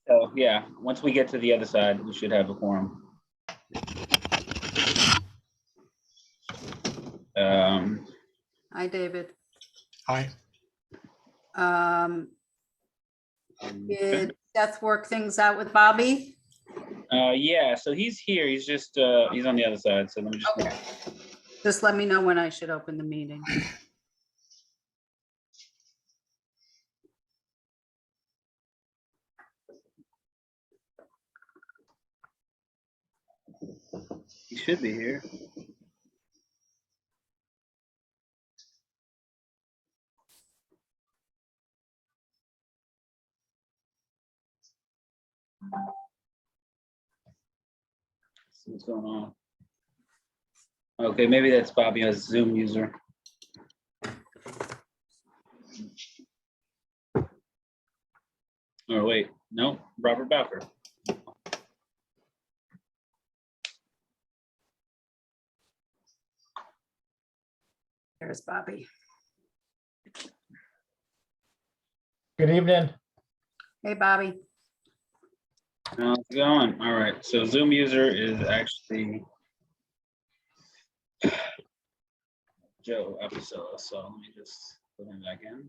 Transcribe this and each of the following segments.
So yeah, once we get to the other side, we should have a quorum. Hi, David. Hi. Did Seth work things out with Bobby? Yeah, so he's here. He's just he's on the other side. So let me just. Okay. Just let me know when I should open the meeting. He should be here. See what's going on. Okay, maybe that's Bobby as Zoom user. Oh wait, no, Robert Bowker. There's Bobby. Good evening. Hey, Bobby. How's it going? All right, so Zoom user is actually Joe Apicella. So let me just put him back in.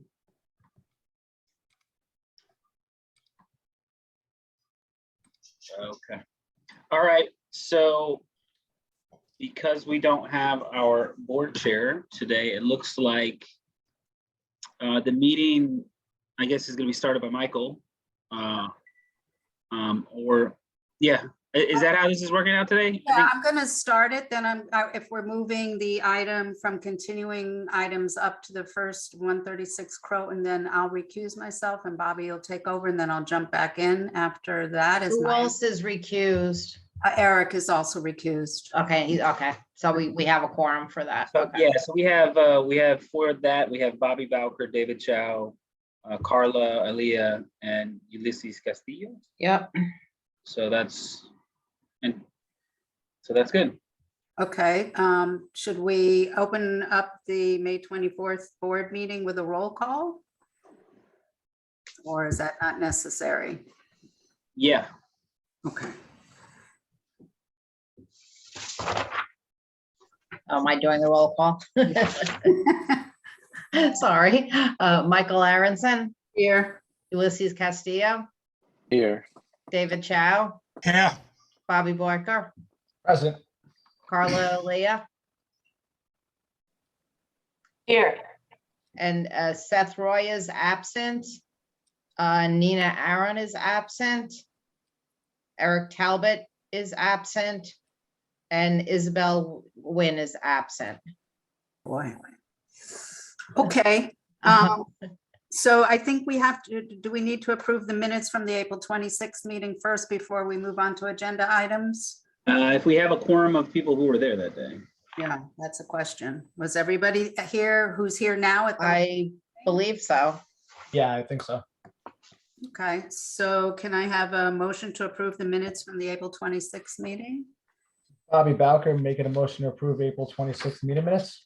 Okay. All right. So because we don't have our board chair today, it looks like the meeting, I guess, is going to be started by Michael. Or yeah, is that how this is working out today? Yeah, I'm going to start it. Then if we're moving the item from continuing items up to the first 136 Croton, then I'll recuse myself and Bobby will take over, and then I'll jump back in after that. Who else is recused? Eric is also recused. Okay, okay. So we have a quorum for that. So, Okay. yeah, so we have for that, we have Bobby Bowker, David Chow, Carla Aaliyah, and Ulysses Castillo. Yep. So that's good. Okay, should we open up the May 24th board meeting with a roll call? Or is that not necessary? Yeah. Okay. Am I doing the roll call? Sorry. Michael Aronson, Here. Ulysses Castillo, Here. David Chow, Yeah. Bobby Barker, Present. Carla Leah, Here. and Seth Roy is absent. Nina Aaron is absent. Eric Talbot is absent. And Isabel Wynn is absent. Boy. Okay. So I think we have to, do we need to approve the minutes from the April 26th meeting first before we move on to agenda items? If we have a quorum of people who were there that day. Yeah, that's a question. Was everybody here who's here now? I believe so. Yeah, I think so. Okay, so can I have a motion to approve the minutes from the April 26th meeting? Bobby Bowker making a motion to approve April 26th meeting minutes.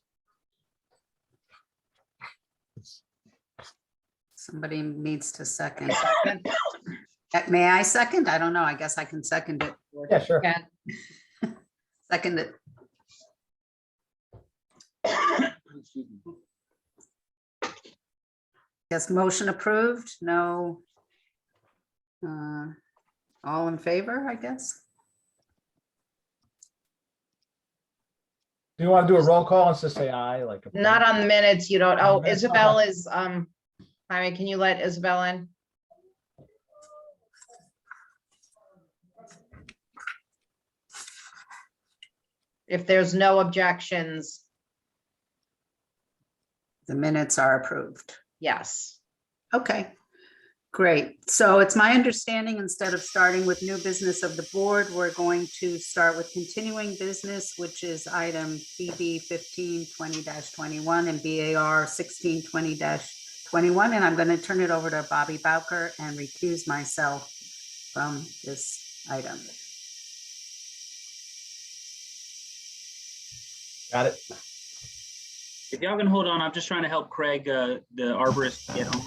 Somebody needs to second. Second. May I second? I don't know. I guess I can second it. Yeah, sure. Yeah. Second it. Excuse me. Yes, motion approved. No. All in favor, I guess? Do you want to do a roll call and just say aye? Like Not on the minutes, you don't. Oh, Minutes, Isabel okay. is, Jaime, can you let Isabel in? If there's no objections, The minutes are approved. yes. Okay, great. So it's my understanding, instead of starting with new business of the board, we're going to start with continuing business, which is item PB 1520-21 and BAR 1620-21. And I'm going to turn it over to Bobby Bowker and recuse myself from this item. got it. If y'all can hold on, I'm just trying to help Craig, the arborist, get home.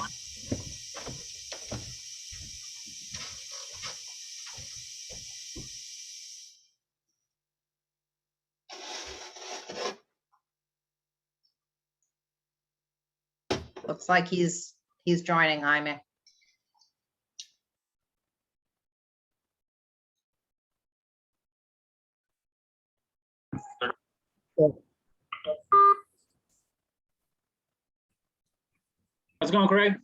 Looks like he's joining, Jaime. How's it going, Craig?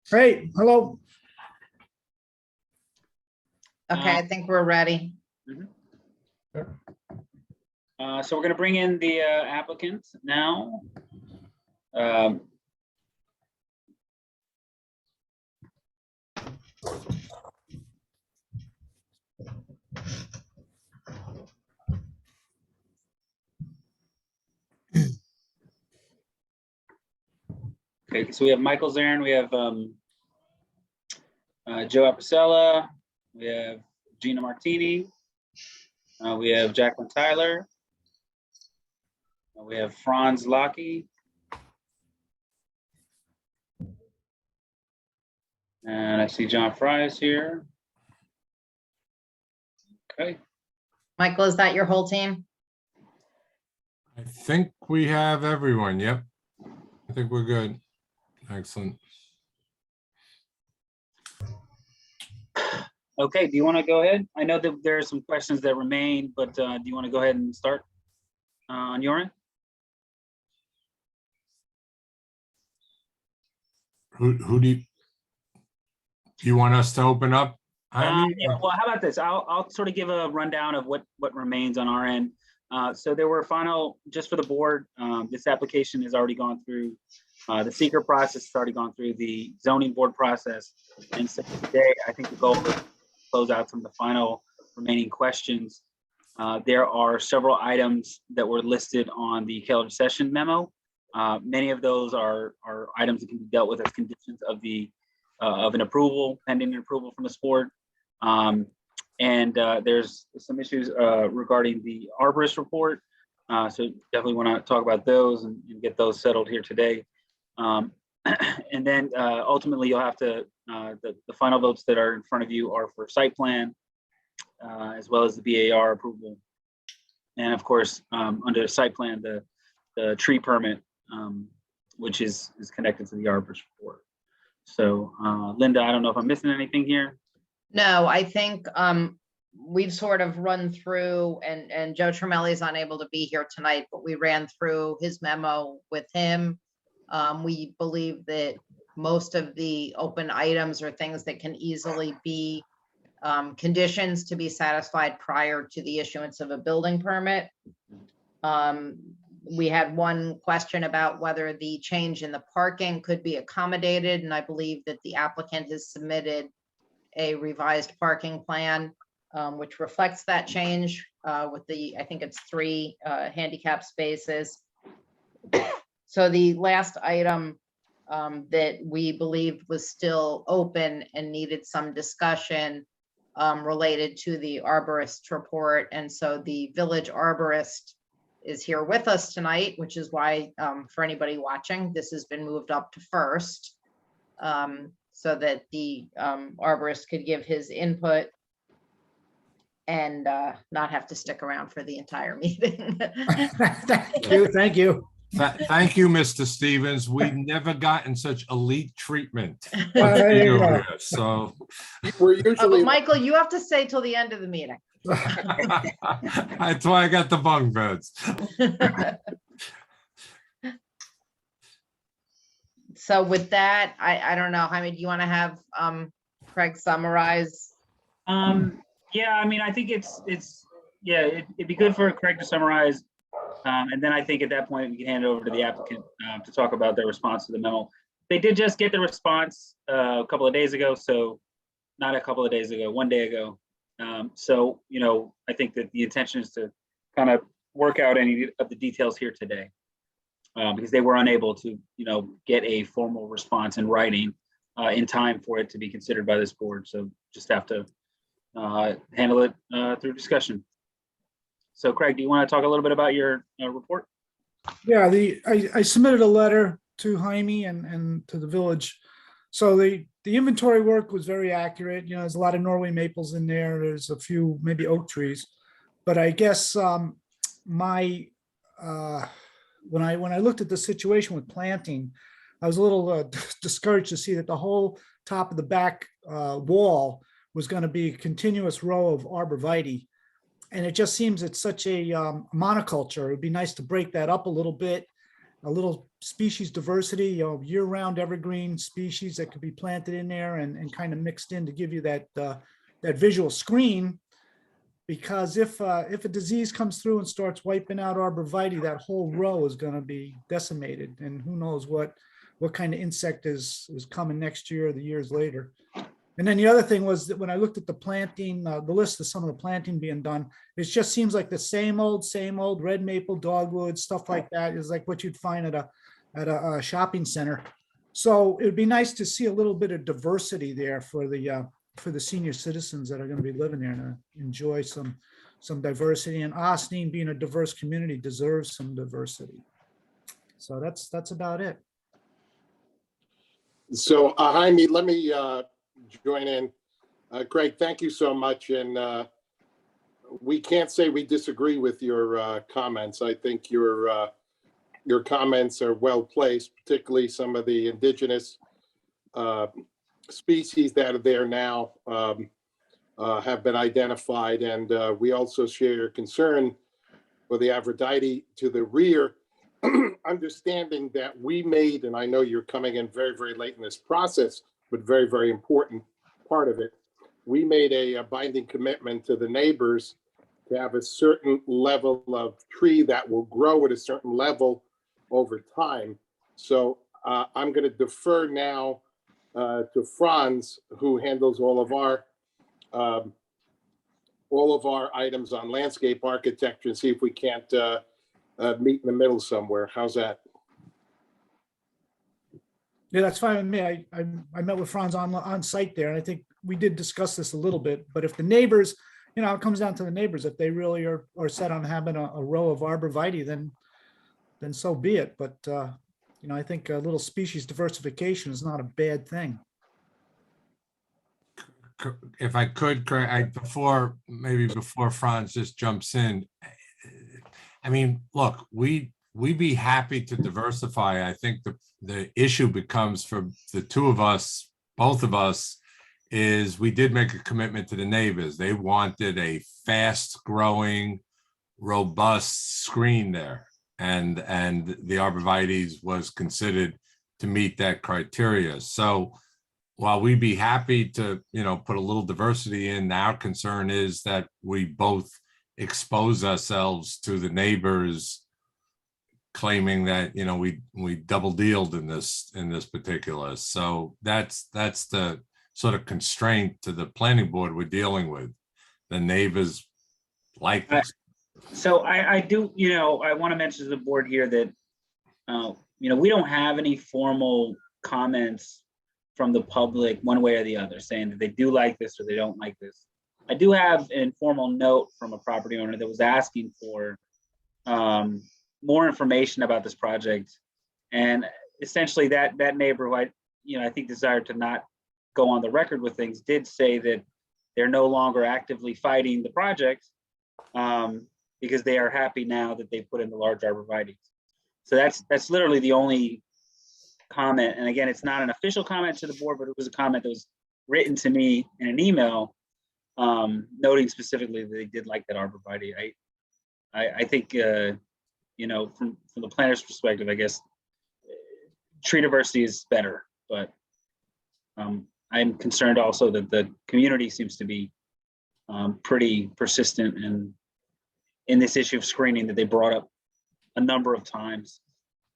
Great, hello. Okay, I think we're ready. So we're going to bring in the applicant now. Okay, so we have Michael Zarin, we have Joe Apicella, we have Gina Martini, we have Jacqueline Tyler, we have Franz Lockey, and I see John Fry is here. Okay, Michael, is that your whole team? I think we have everyone. Yep. I think we're good. Excellent. okay, do you want to go ahead? I know that there are some questions that remain, but do you want to go ahead and start on your end? Who do you want us to open up? Jaime? Yeah, well, how about this? I'll sort of give a rundown of what remains on our end. So there were final, just for the board, this application has already gone through the seeker process, has already gone through the zoning board process. And so today, I think the goal is to close out some of the final remaining questions. There are several items that were listed on the Keller session memo. Many of those are items that can be dealt with as conditions of an approval, pending an approval from this board. There's some issues regarding the Arborist Report. So definitely want to talk about those and get those settled here today. And then ultimately you'll have to, the final votes that are in front of you are for site plan, as well as the BAR approval. And of course, under site plan, the tree permit, which is connected to the Arborist Report. So Linda, I don't know if I'm missing anything here. No, I think we've sort of run through, and Joe Tremelli is unable to be here tonight, but we ran through his memo with him. We believe that most of the open items are things that can easily be conditions to be satisfied prior to the issuance of a building permit. We had one question about whether the change in the parking could be accommodated, and I believe that the applicant has submitted a revised parking plan, which reflects that change with the, I think it's 3 handicap spaces. So the last item that we believed was still open and needed some discussion related to the Arborist Report. And so the village arborist is here with us tonight, which is why for anybody watching, this has been moved up to first, so that the arborist could give his input and not have to stick around for the entire meeting. Thank you, thank you. Thank you, Mr. Stevens. We've never gotten such elite treatment. There you go. So We're But usually, Michael, you have to stay till the end of the meeting. that's why I got the bunk beds. So with that, I don't know, Jaime, do you want to have Craig summarize? Yeah, I mean, I think it'd be good for Craig to summarize. And then I think at that point, we can hand it over to the applicant to talk about their response to the memo. They did just get the response a couple of days ago. So not a couple of days ago, 1 day ago. So, I think that the intention is to kind of work out any of the details here today. Because they were unable to, get a formal response in writing in time for it to be considered by this board. So just have to handle it through discussion. So Craig, do you want to talk a little bit about your report? Yeah, I submitted a letter to Jaime and to the village. So the inventory work was very accurate. There's a lot of Norway maples in there. There's a few maybe oak trees, but I guess when I looked at the situation with planting, I was a little discouraged to see that the whole top of the back wall was going to be a continuous row of arborvitae. And it just seems it's such a monoculture. It'd be nice to break that up a little bit, a little species diversity, year-round evergreen species that could be planted in there and kind of mixed in to give you that that visual screen. Because if a disease comes through and starts wiping out arborvitae, that whole row is going to be decimated, and who knows what kind of insect is coming next year or the years later. And then the other thing was that when I looked at the planting, the list of some of the planting being done, it just seems like the same old red maple, dogwood, stuff like that is like what you'd find at a shopping center. So it'd be nice to see a little bit of diversity there for the senior citizens that are going to be living there and enjoy some diversity. And Austin, being a diverse community, deserves some diversity. So that's about it. So Jaime, let me join in. Greg, thank you so much. And we can't say we disagree with your comments. I think your comments are well placed, particularly some of the indigenous species that are there now have been identified. And we also share your concern for the Arborvitae to the rear, understanding that we made, and I know you're coming in very, very late in this process, but very, very important part of it. We made a binding commitment to the neighbors to have a certain level of tree that will grow at a certain level over time. So I'm going to defer now to Franz, who handles all of our items on landscape architecture, and see if we can't meet in the middle somewhere. How's that? Yeah, that's fine with me. I met with Franz on site there, and I think we did discuss this a little bit. But if the neighbors, it comes down to the neighbors. If they really are set on having a row of arborvitae, then so be it. But I think a little species diversification is not a bad thing. If I could, Craig, before Franz just jumps in, I mean, look, we'd be happy to diversify. I think the issue becomes for the two of us, both of us, is we did make a commitment to the neighbors. They wanted a fast-growing, robust screen there, and the arborvitae was considered to meet that criteria. So while we'd be happy to, put a little diversity in, our concern is that we both expose ourselves to the neighbors claiming that, we double dealed in this particular. So that's the sort of constraint to the planning board we're dealing with. The neighbors like this. So I do, I want to mention to the board here that, we don't have any formal comments from the public one way or the other saying that they do like this or they don't like this. I do have an informal note from a property owner that was asking for more information about this project. And essentially that neighbor who I think desired to not go on the record with things did say that they're no longer actively fighting the project because they are happy now that they put in the large arborvitae. So that's literally the only comment. And again, it's not an official comment to the board, but it was a comment that was written to me in an email noting specifically that they did like that arborvitae. I think, from the planner's perspective, I guess tree diversity is better, but I'm concerned also that the community seems to be pretty persistent in this issue of screening that they brought up a number of times.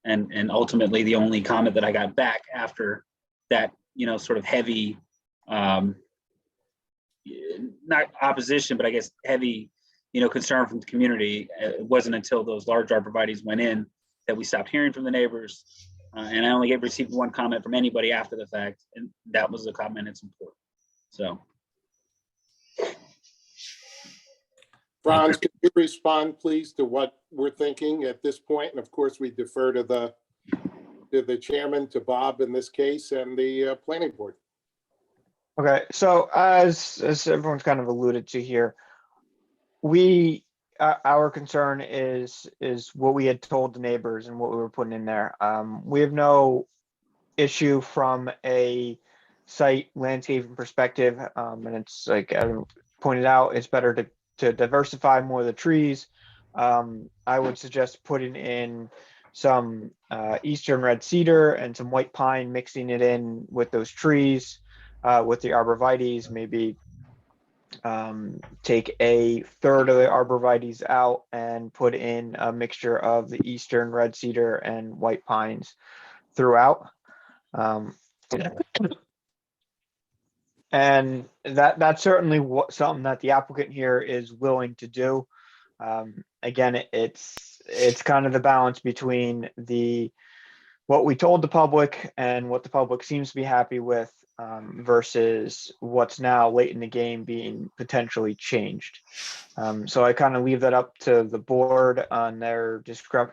And ultimately the only comment that I got back after that, sort of heavy, not opposition, but I guess heavy, concern from the community. It wasn't until those large arborvitae went in that we stopped hearing from the neighbors. And I only received one comment from anybody after the fact, and that was a comment in support. So. Franz, can you respond, please, to what we're thinking at this point? And of course, we defer to the chairman, to Bob in this case, and the planning board. Okay, so as everyone's kind of alluded to here, our concern is what we had told the neighbors and what we were putting in there. We have no issue from a site landscaping perspective. And it's like I pointed out, it's better to diversify more of the trees. I would suggest putting in some eastern red cedar and some white pine, mixing it in with those trees, with the arborvitaes, maybe take a third of the arborvitaes out and put in a mixture of the eastern red cedar and white pines throughout. And that's certainly something that the applicant here is willing to do. Again, it's kind of the balance between what we told the public and what the public seems to be happy with, versus what's now late in the game being potentially changed. So I kind of leave that up to the board on their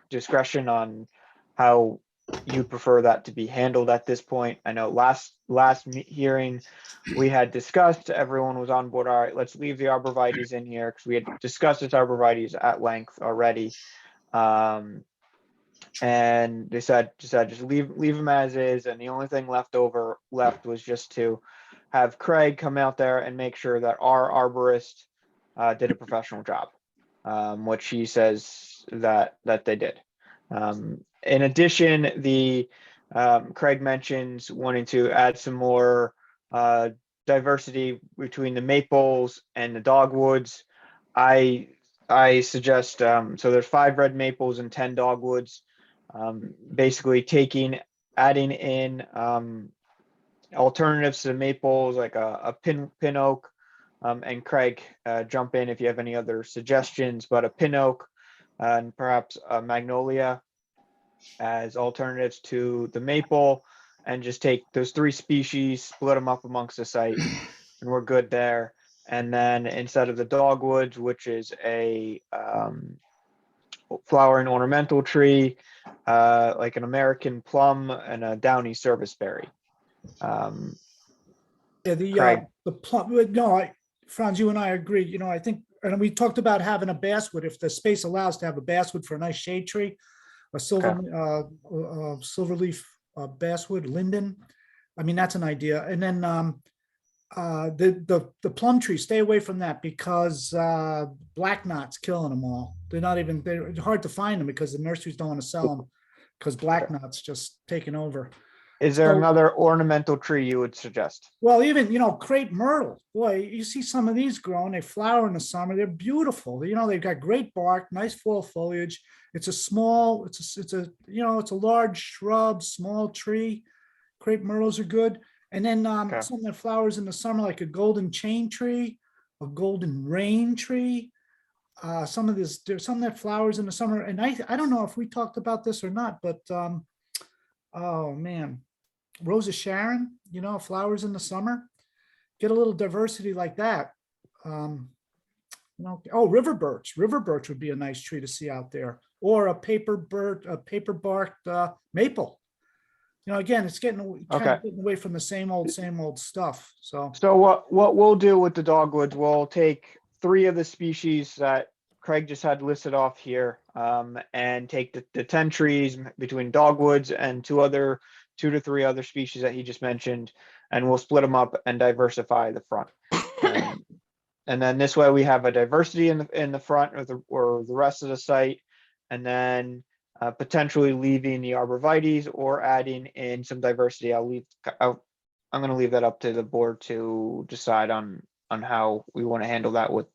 discretion on how you prefer that to be handled at this point. I know last hearing we had discussed, everyone was on board. All right, let's leave the arborvitaes in here because we had discussed this arborvitaes at length already. And they said just leave them as is, and the only thing left was just to have Craig come out there and make sure that our arborist did a professional job, which he says that they did. In addition, Craig mentions wanting to add some more diversity between the maples and the dogwoods. I suggest, so there's 5 red maples and 10 dogwoods. Basically adding in alternatives to the maples, like a pin oak, and Craig, jump in if you have any other suggestions, but a pin oak and perhaps a magnolia as alternatives to the maple, and just take those 3 species, split them up amongst the site, and we're good there. And then instead of the dogwoods, which is a flowering ornamental tree, like an American plum and a downy serviceberry. Craig. The plum, no, Franz, you and I agree. I think, and we talked about having a basswood, if the space allows, to have a basswood for a nice shade tree, a silverleaf basswood, linden. I mean, that's an idea. And then the plum tree, stay away from that because black knot's killing them all. They're hard to find them because the nurseries don't want to sell them because black knot's just taking over. Is there another ornamental tree you would suggest? Well, even, crepe myrtle, boy, you see some of these growing, they flower in the summer. They're beautiful. They've got great bark, nice fall foliage. It's a large shrub, small tree. Crepe myrtles are good. And then something that flowers in the summer, like a golden chain tree, a golden rain tree. There's some that flowers in the summer. And I don't know if we talked about this or not, but oh man, Rose of Sharon, flowers in the summer. Get a little diversity like that. River birch. River birch would be a nice tree to see out there, or a paper barked maple. Again, it's getting away from the same old stuff. So what we'll do with the dogwoods, we'll take 3 of the species that Craig just had listed off here, and take the 10 trees between dogwoods and 2 to 3 other species that he just mentioned, and we'll split them up and diversify the front. And then this way we have a diversity in the front or the rest of the site, and then potentially leaving the arborvitaes or adding in some diversity. I'm going to leave that up to the board to decide on how we want to handle that, with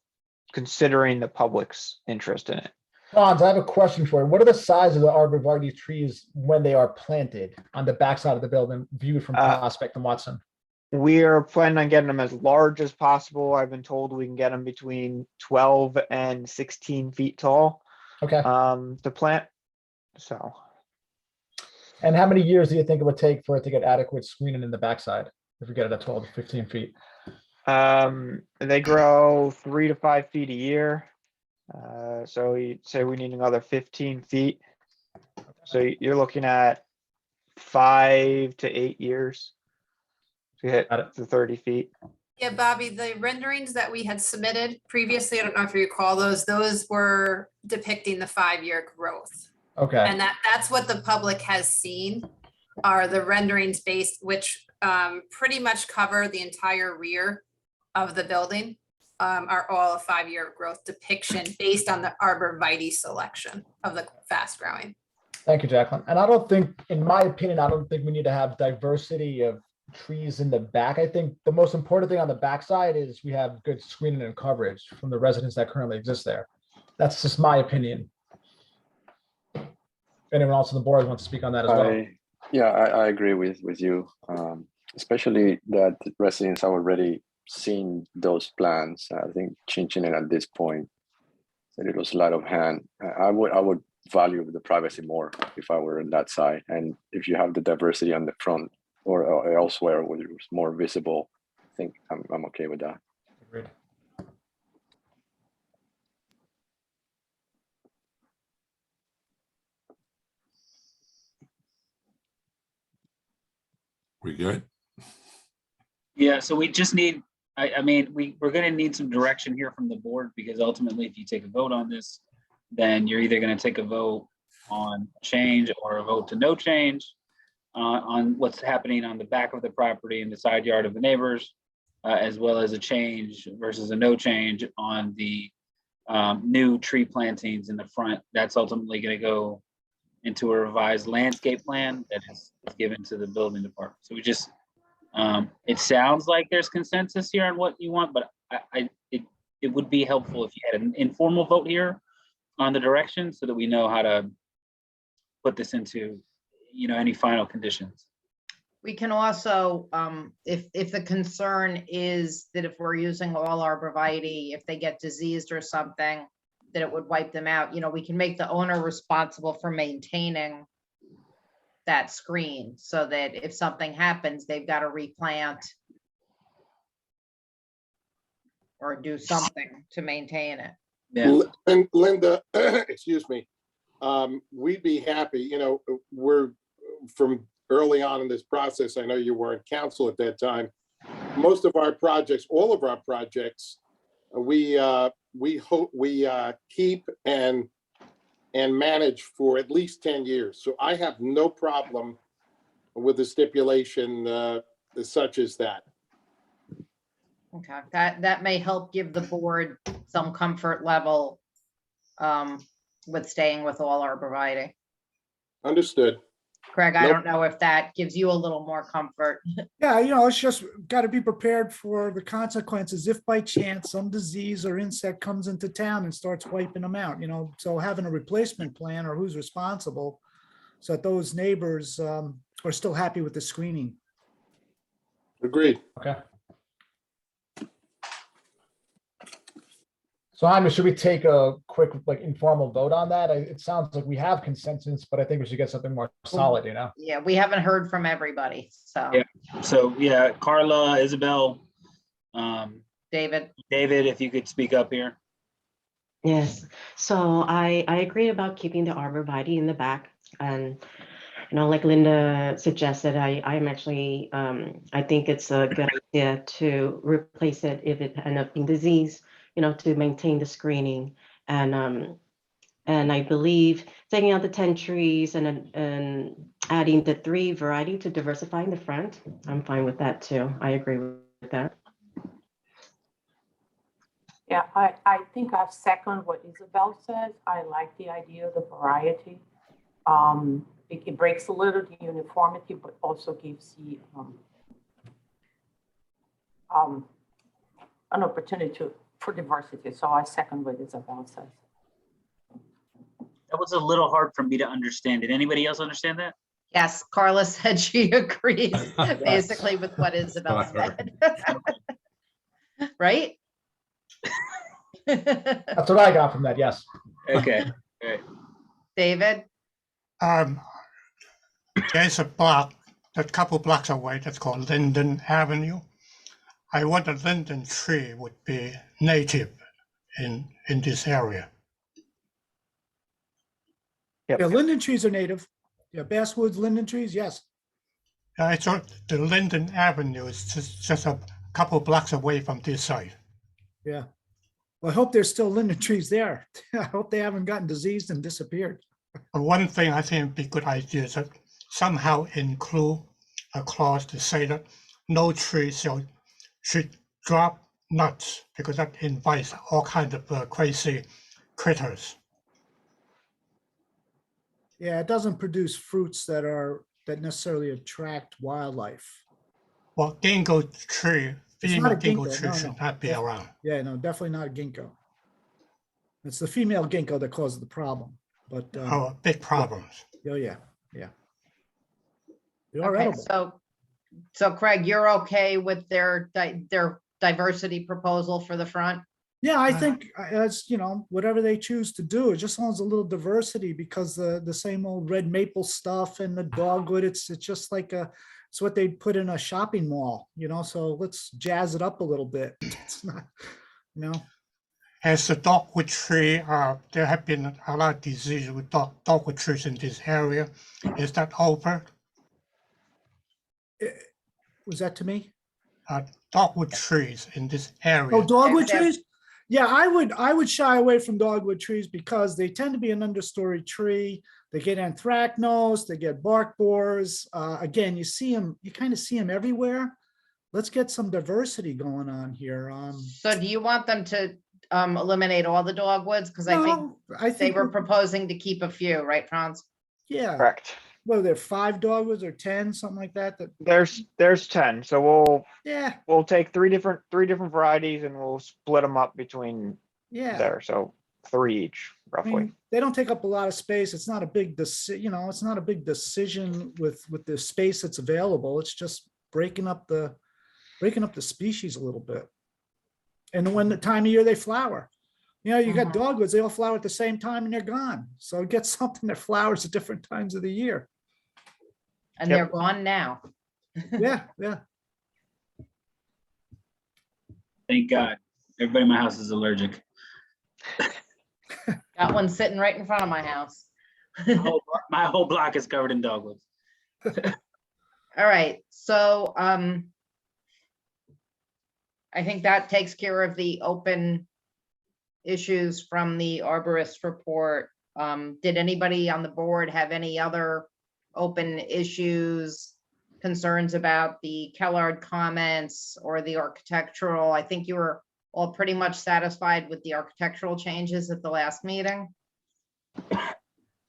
considering the public's interest in it. Franz, I have a question for you. What are the size of the arborvitae trees when they are planted on the backside of the building, viewed from Prospect and Watson? We are planning on getting them as large as possible. I've been told we can get them between 12 and 16 feet tall. Okay. To plant. So. And how many years do you think it would take for it to get adequate screening in the backside if we get it at 12 to 15 feet? They grow 3 to 5 feet a year. So you'd say we need another 15 feet. So you're looking at 5 to 8 years to hit the 30 feet. Yeah, Bobby, the renderings that we had submitted previously, I don't know if you recall those were depicting the 5-year growth. Okay. And that's what the public has seen. are the renderings based, which pretty much cover the entire rear of the building, are all a 5-year growth depiction based on the Arborvitae selection of the fast growing. Thank you, Jacqueline. And I don't think, in my opinion, I don't think we need to have diversity of trees in the back. I think the most important thing on the backside is we have good screening and coverage from the residents that currently exist there. That's just my opinion. Anyone else on the board wants to speak on that as well? I agree with you, especially that residents have already seen those plans. I think changing it at this point is a little sleight of hand. I would value the privacy more if I were on that side. And if you have the diversity on the front or elsewhere where it's more visible, I think I'm okay with that. Agreed. We good? Yeah, so we just need, I mean, we're gonna need some direction here from the board, because ultimately, if you take a vote on this, then you're either gonna take a vote on change or a vote to no change on what's happening on the back of the property and the side yard of the neighbors, as well as a change versus a no change on the new tree plantings in the front. That's ultimately gonna go into a revised landscape plan that is given to the building department. So we just, it sounds like there's consensus here on what you want, but it would be helpful if you had an informal vote here on the direction so that we know how to put this into, any final conditions. We can also, if the concern is that if we're using all Arborvitae, if they get diseased or something, that it would wipe them out, we can make the owner responsible for maintaining that screen so that if something happens, they've got to replant or do something to maintain it. Yeah. And Linda, excuse me, we'd be happy, we're from early on in this process. I know you weren't counsel at that time. Most of our projects, all of our projects, we hope we keep and manage for at least 10 years. So I have no problem with the stipulation such as that. Okay, that may help give the board some comfort level with staying with all Arborvitae. Understood. Craig, I Nope. don't know if that gives you a little more comfort. Yeah, it's just got to be prepared for the consequences if by chance some disease or insect comes into town and starts wiping them out, so having a replacement plan or who's responsible so that those neighbors are still happy with the screening. Agreed. Okay. So Jaime, should we take a quick informal vote on that? It sounds like we have consensus, but I think we should get something more solid, Yeah, we haven't heard from everybody, so. Yeah. So, yeah, Carla, Isabel, David, David, if you could speak up here. Yes, so I agree about keeping the arborvitae in the back, and like Linda suggested, I'm actually I think it's a good idea to replace it if it end up being diseased, to maintain the screening, and I believe taking out the 10 trees and adding the 3 variety to diversify in the front. I'm fine with that too. I agree with that. Yeah, I think I second what Isabel says. I like the idea of the variety. It breaks a little the uniformity, but also gives the an opportunity for diversity. So I second what Isabel says. That was a little hard for me to understand. Did anybody else understand that? yes, Carla said she agrees basically with what Isabel said. Right? That's what I got from that, yes. Okay. All right. David, There's a block, a couple blocks away, that's called Linden Avenue. I want a linden tree would be native in this area. Yeah, linden trees are native. Yeah, basswoods, linden trees, yes. I thought the Linden Avenue is just a couple blocks away from this site. Yeah. Well, I hope there's still linden trees there. I hope they haven't gotten diseased and disappeared. One thing I think would be a good idea is somehow include a clause to say that no tree should drop nuts, because that invites all kinds of crazy critters. Yeah, it doesn't produce fruits that necessarily attract wildlife. Well, ginkgo tree, It's not female a ginkgo ginkgo, tree no, should no. not be Def- around. Yeah, no, definitely not a ginkgo. It's the female ginkgo that causes the problem, but, Oh, big problems. oh, yeah, yeah. They are Okay, edible. so Craig, you're okay with their diversity proposal for the front? Yeah, I think as, whatever they choose to do, it just wants a little diversity, because the same old red maple stuff and the dogwood, it's just like it's what they'd put in a shopping mall, so let's jazz it up a little bit. It's not, As the dogwood tree, there have been a lot of disease with dogwood trees in this area. Is that over? Was that to me? Dogwood trees in this area. Oh, dogwood Except- trees? Yeah, I would shy away from dogwood trees because they tend to be an understory tree. They get anthracnose, they get bark borers. Again, you kind of see them everywhere. Let's get some diversity going on here. So do you want them to eliminate all the dogwoods? Because I think I they think, were proposing to keep a few, right, Franz? yeah, Correct. whether they're 5 dogwoods or 10, something like that, There's 10, so yeah, we'll take three different varieties and we'll split them up between yeah. there, so 3 each I roughly. mean, they don't take up a lot of space. It's not a big it's not a big decision with the space that's available. It's just breaking up the species a little bit. And when the time of year they flower, you got dogwoods, they all flower at the same time and they're gone. So get something that flowers at different times of the year. And Yep. they're gone now. Yeah, yeah. Thank God. Everybody in my house is allergic. Got one sitting right in front of my house. My whole block is covered in dogwoods. All right, so I think that takes care of the open issues from the Arborist report. Did anybody on the board have any other open issues, concerns about the Kellard comments or the architectural? I think you were all pretty much satisfied with the architectural changes at the last meeting.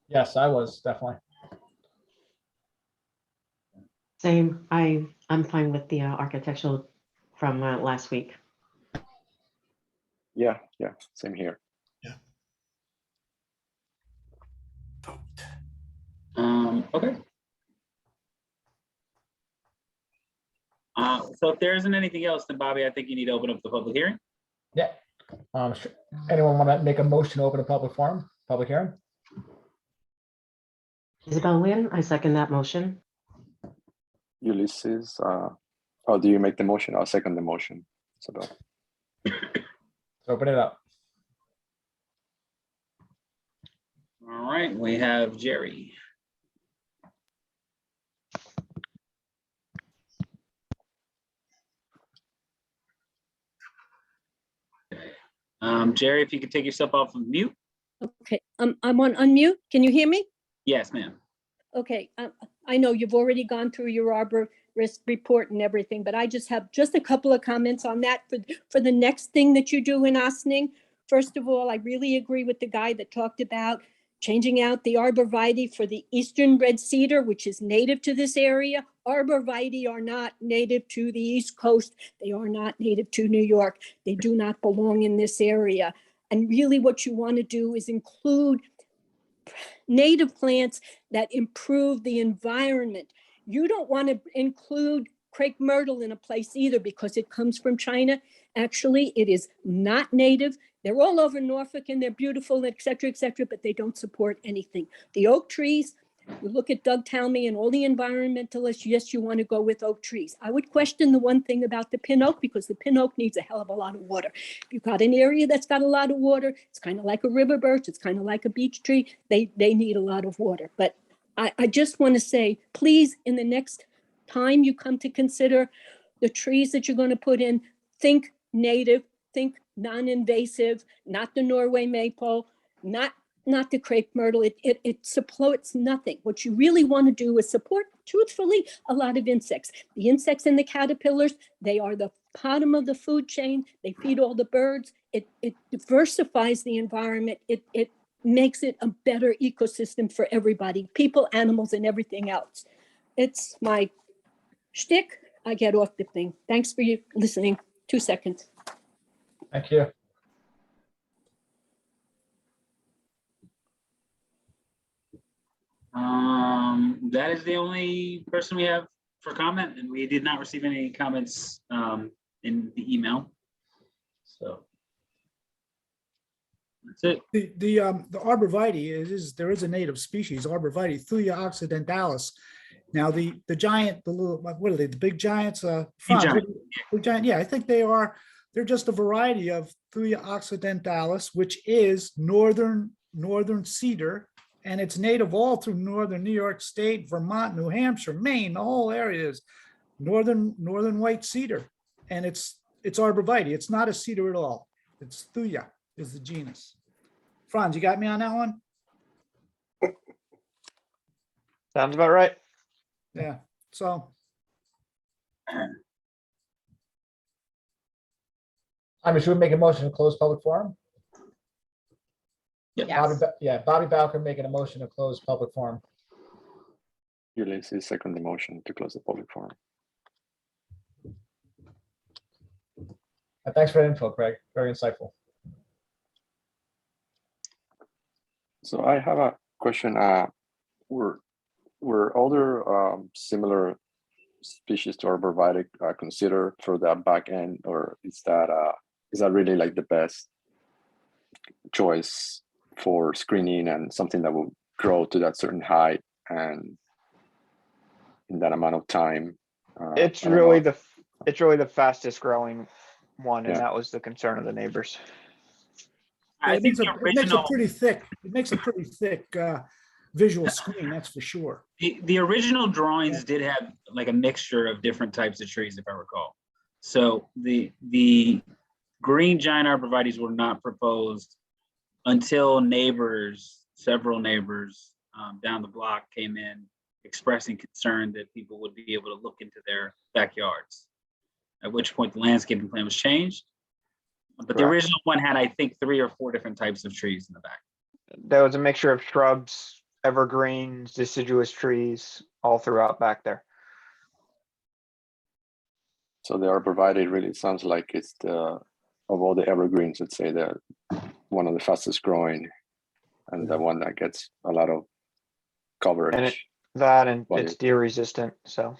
Yes, I was definitely. Same, I'm fine with the architectural from last week. Yeah, same here. Okay. So if there isn't anything else, then Bobby, I think you need to open up the public hearing. Yeah. Sure. Anyone want to make a motion to open a public forum, public hearing? Isabel Lynn, I second that motion. Ulysses, do you make the motion? I'll second the motion. Isabel. Open it up. All right, we have Jerry. Jerry, if you could take yourself off of mute. Okay, I'm on unmute. Can you hear me? Yes, ma'am. Okay, I know you've already gone through your Arborist report and everything, but I just have a couple of comments on that for the next thing that you do in Ossining. First of all, I really agree with the guy that talked about changing out the Arborvitae for the Eastern red cedar, which is native to this area. Arborvitae are not native to the East Coast. They are not native to New York. They do not belong in this area. And really what you want to do is include native plants that improve the environment. You don't want to include crepe myrtle in a place either because it comes from China. Actually, it is not native. They're all over Norfolk and they're beautiful, et cetera, but they don't support anything. The oak trees, you look at Doug Talmy and all the environmentalists, yes, you want to go with oak trees. I would question the one thing about the pin oak because the pin oak needs a hell of a lot of water. If you've got an area that's got a lot of water, it's kind of like a river birch, it's kind of like a beech tree, they need a lot of water. But I just want to say, please, in the next time you come to consider the trees that you're going to put in, think native, think non-invasive, not the Norway maple, not not the crepe myrtle, it supports nothing. What you really want to do is support, truthfully, a lot of insects. The insects and the caterpillars, they are the bottom of the food chain. They feed all the birds. It diversifies the environment. It makes it a better ecosystem for everybody, people, animals, and everything else. It's my shtick. I get off the thing. Thanks for you listening. 2 seconds. Thank you. That is the only person we have for comment, and we did not receive any comments in the email. So that's it. The Arborvitae there is a native species, Arborvitae, Thuja occidentalis. Now the giant, the little, what are they, the big giants? Big giant, yeah, I think they're just a variety of Thuja occidentalis, which is northern cedar, and it's native all through northern New York State, Vermont, New Hampshire, Maine. The whole area is northern white cedar, and it's Arborvitae. It's not a cedar at all. It's Thuja is the genus. Franz, you got me on that one? Sounds about right. Yeah. So I mean, should we make a motion to close public forum? Yes. Bobby Bowker making a motion to close public forum. Ulysses second the motion to close the public forum. Thanks for the info, Craig. Very insightful. So I have a question. Were other similar species to Arborvitae considered for that back end, or is that really like the best choice for screening and something that will grow to that certain height and in that amount of time? It's really the fastest growing one, and Yeah. that was the concern of the neighbors. I it think makes the a original, pretty thick. It makes a pretty thick visual screen, that's for sure. the original drawings did have like a mixture of different types of trees, if I recall. So the green giant arborvitaes were not proposed until several neighbors down the block came in expressing concern that people would be able to look into their backyards, at which point the landscaping plan was changed. But the original one had, I think, 3 or 4 different types of trees in the back. There was a mixture of shrubs, evergreens, deciduous trees, all throughout back there. So the Arborvitae really sounds like it's of all the evergreens, let's say that one of the fastest growing and the one that gets a lot of coverage. And it's deer resistant, so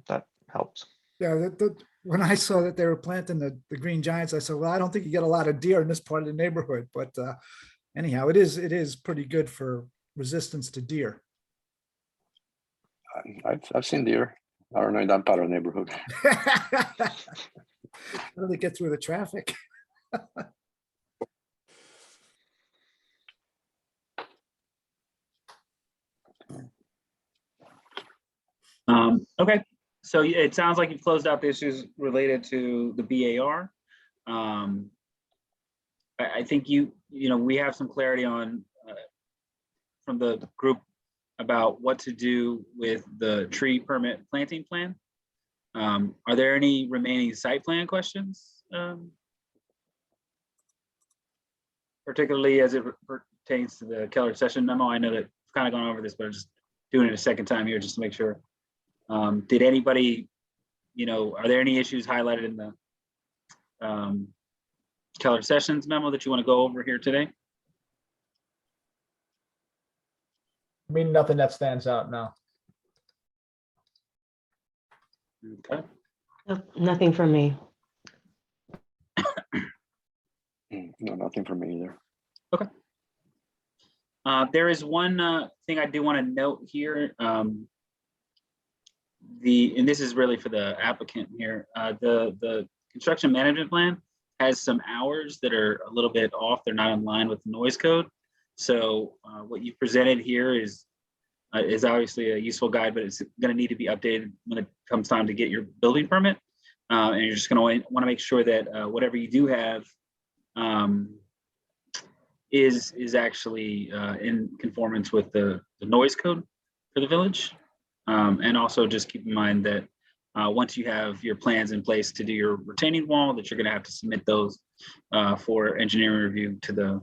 that helps. Yeah, when I saw that they were planting the green giants, I said, well, I don't think you get a lot of deer in this part of the neighborhood, but anyhow, it is pretty good for resistance to deer. I've seen deer. I don't know in that part of the neighborhood. How do they get through the traffic? Okay, so it sounds like you've closed out the issues related to the BAR. I think we have some clarity on from the group about what to do with the tree permit planting plan. Are there any remaining site plan questions? Particularly as it pertains to the Keller session memo. I know that I've kind of gone over this, but I'm just doing it a second time here just to make sure. Did anybody, are there any issues highlighted in the Keller Sessions memo that you want to go over here today? I mean, nothing that stands out now. Okay. Nothing from me. No, nothing for me either. Okay. There is one thing I do want to note here. And this is really for the applicant here. The construction management plan has some hours that are a little bit off. They're not in line with the noise code. So what you presented here is obviously a useful guide, but it's going to need to be updated when it comes time to get your building permit. And you're just going to want to make sure that whatever you do have is actually in conformance with the noise code for the village. And also just keep in mind that once you have your plans in place to do your retaining wall, that you're going to have to submit those for engineering review to the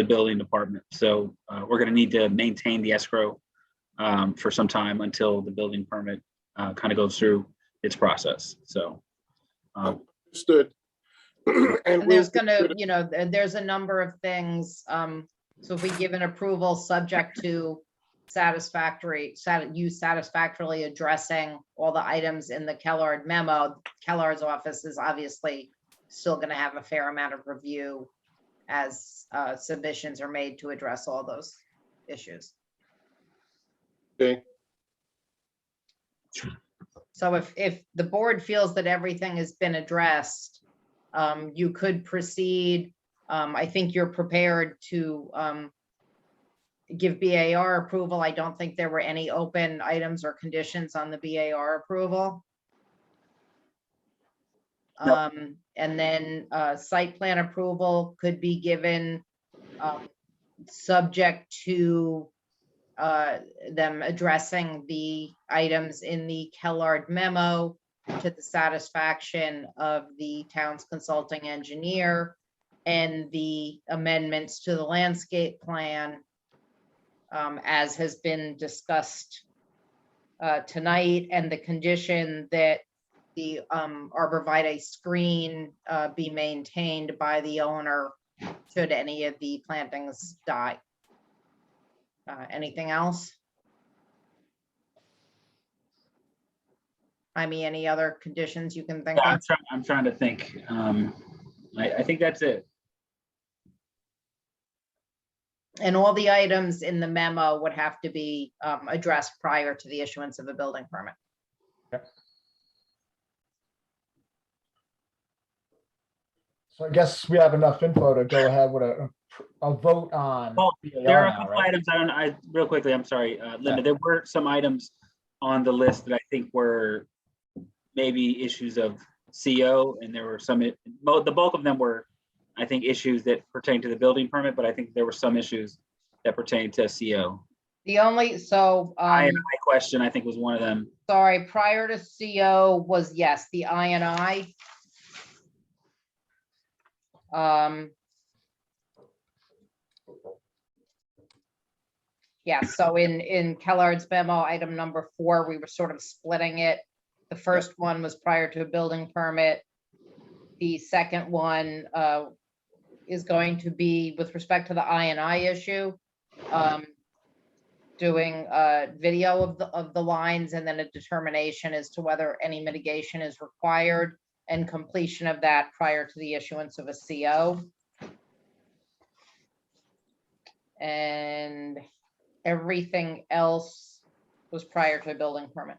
building department. So we're going to need to maintain the escrow for some time until the building permit kind of goes through its process. So Understood. And we'll there's gonna, consider- you know, there's a number of things. So if we give an approval subject to you satisfactorily addressing all the items in the Kellard memo, Kellard's office is obviously still gonna have a fair amount of review as submissions are made to address all those issues. Okay. So if the board feels that everything has been addressed, you could proceed. I think you're prepared to give BAR approval. I don't think there were any open items or conditions on the BAR approval. And then site plan approval could be given subject to them addressing the items in the Kellard memo to the satisfaction of the town's consulting engineer, and the amendments to the landscape plan as has been discussed tonight, and the condition that the Arborvitae screen be maintained by the owner should any of the plantings die. Anything else? I mean, any other conditions you can think yeah, of? I'm trying to think. I think that's it. And all the items in the memo would have to be addressed prior to the issuance of a building permit. So I guess we have enough info to go ahead with a vote on. Well, BAR there are a now, couple right? items, real quickly, I'm sorry, Linda, Yeah. there were some items on the list that I think were maybe issues of CO, and there were some, the bulk of them were, I think, issues that pertain to the building permit, but I think there were some issues that pertain to CO. The only, so, My question, I think, was one of them. sorry, prior to CO was, yes, the I&I. Yeah, so in Kellard's memo, item number 4, we were sort of splitting it. The first one was prior to a building permit. The second one is going to be with respect to the I&I issue, doing a video of the lines, and then a determination as to whether any mitigation is required, and completion of that prior to the issuance of a CO. And everything else was prior to a building permit.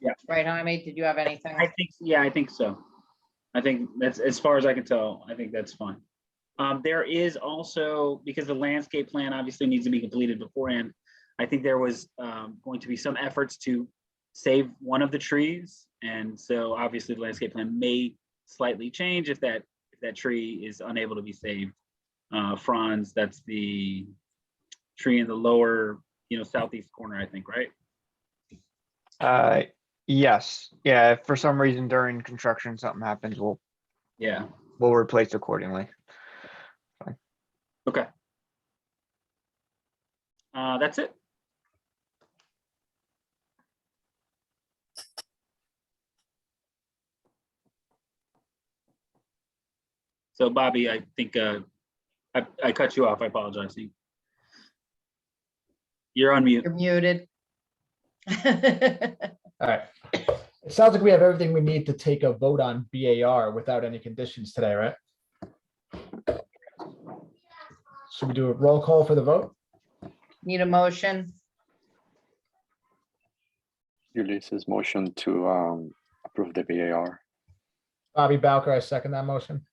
Yeah. Right, Jaime? Did you have anything? I think, yeah, I think so. I think that's, as far as I can tell, I think that's fine. There is also, because the landscape plan obviously needs to be completed beforehand, I think there was going to be some efforts to save one of the trees. And so obviously the landscape plan may slightly change if that tree is unable to be saved. Franz, that's the tree in the lower, southeast corner, I think, right? Yes, yeah, if for some reason during construction something happens, we'll replace accordingly. Okay. That's it. So Bobby, I think I cut you off. I apologize. You're on mute. You're muted. All right. It sounds like we have everything we need to take a vote on BAR without any conditions today, right? Should we do a roll call for the vote? Need a motion? Ulysses motion to approve the BAR. Bobby Bowker, I second that motion.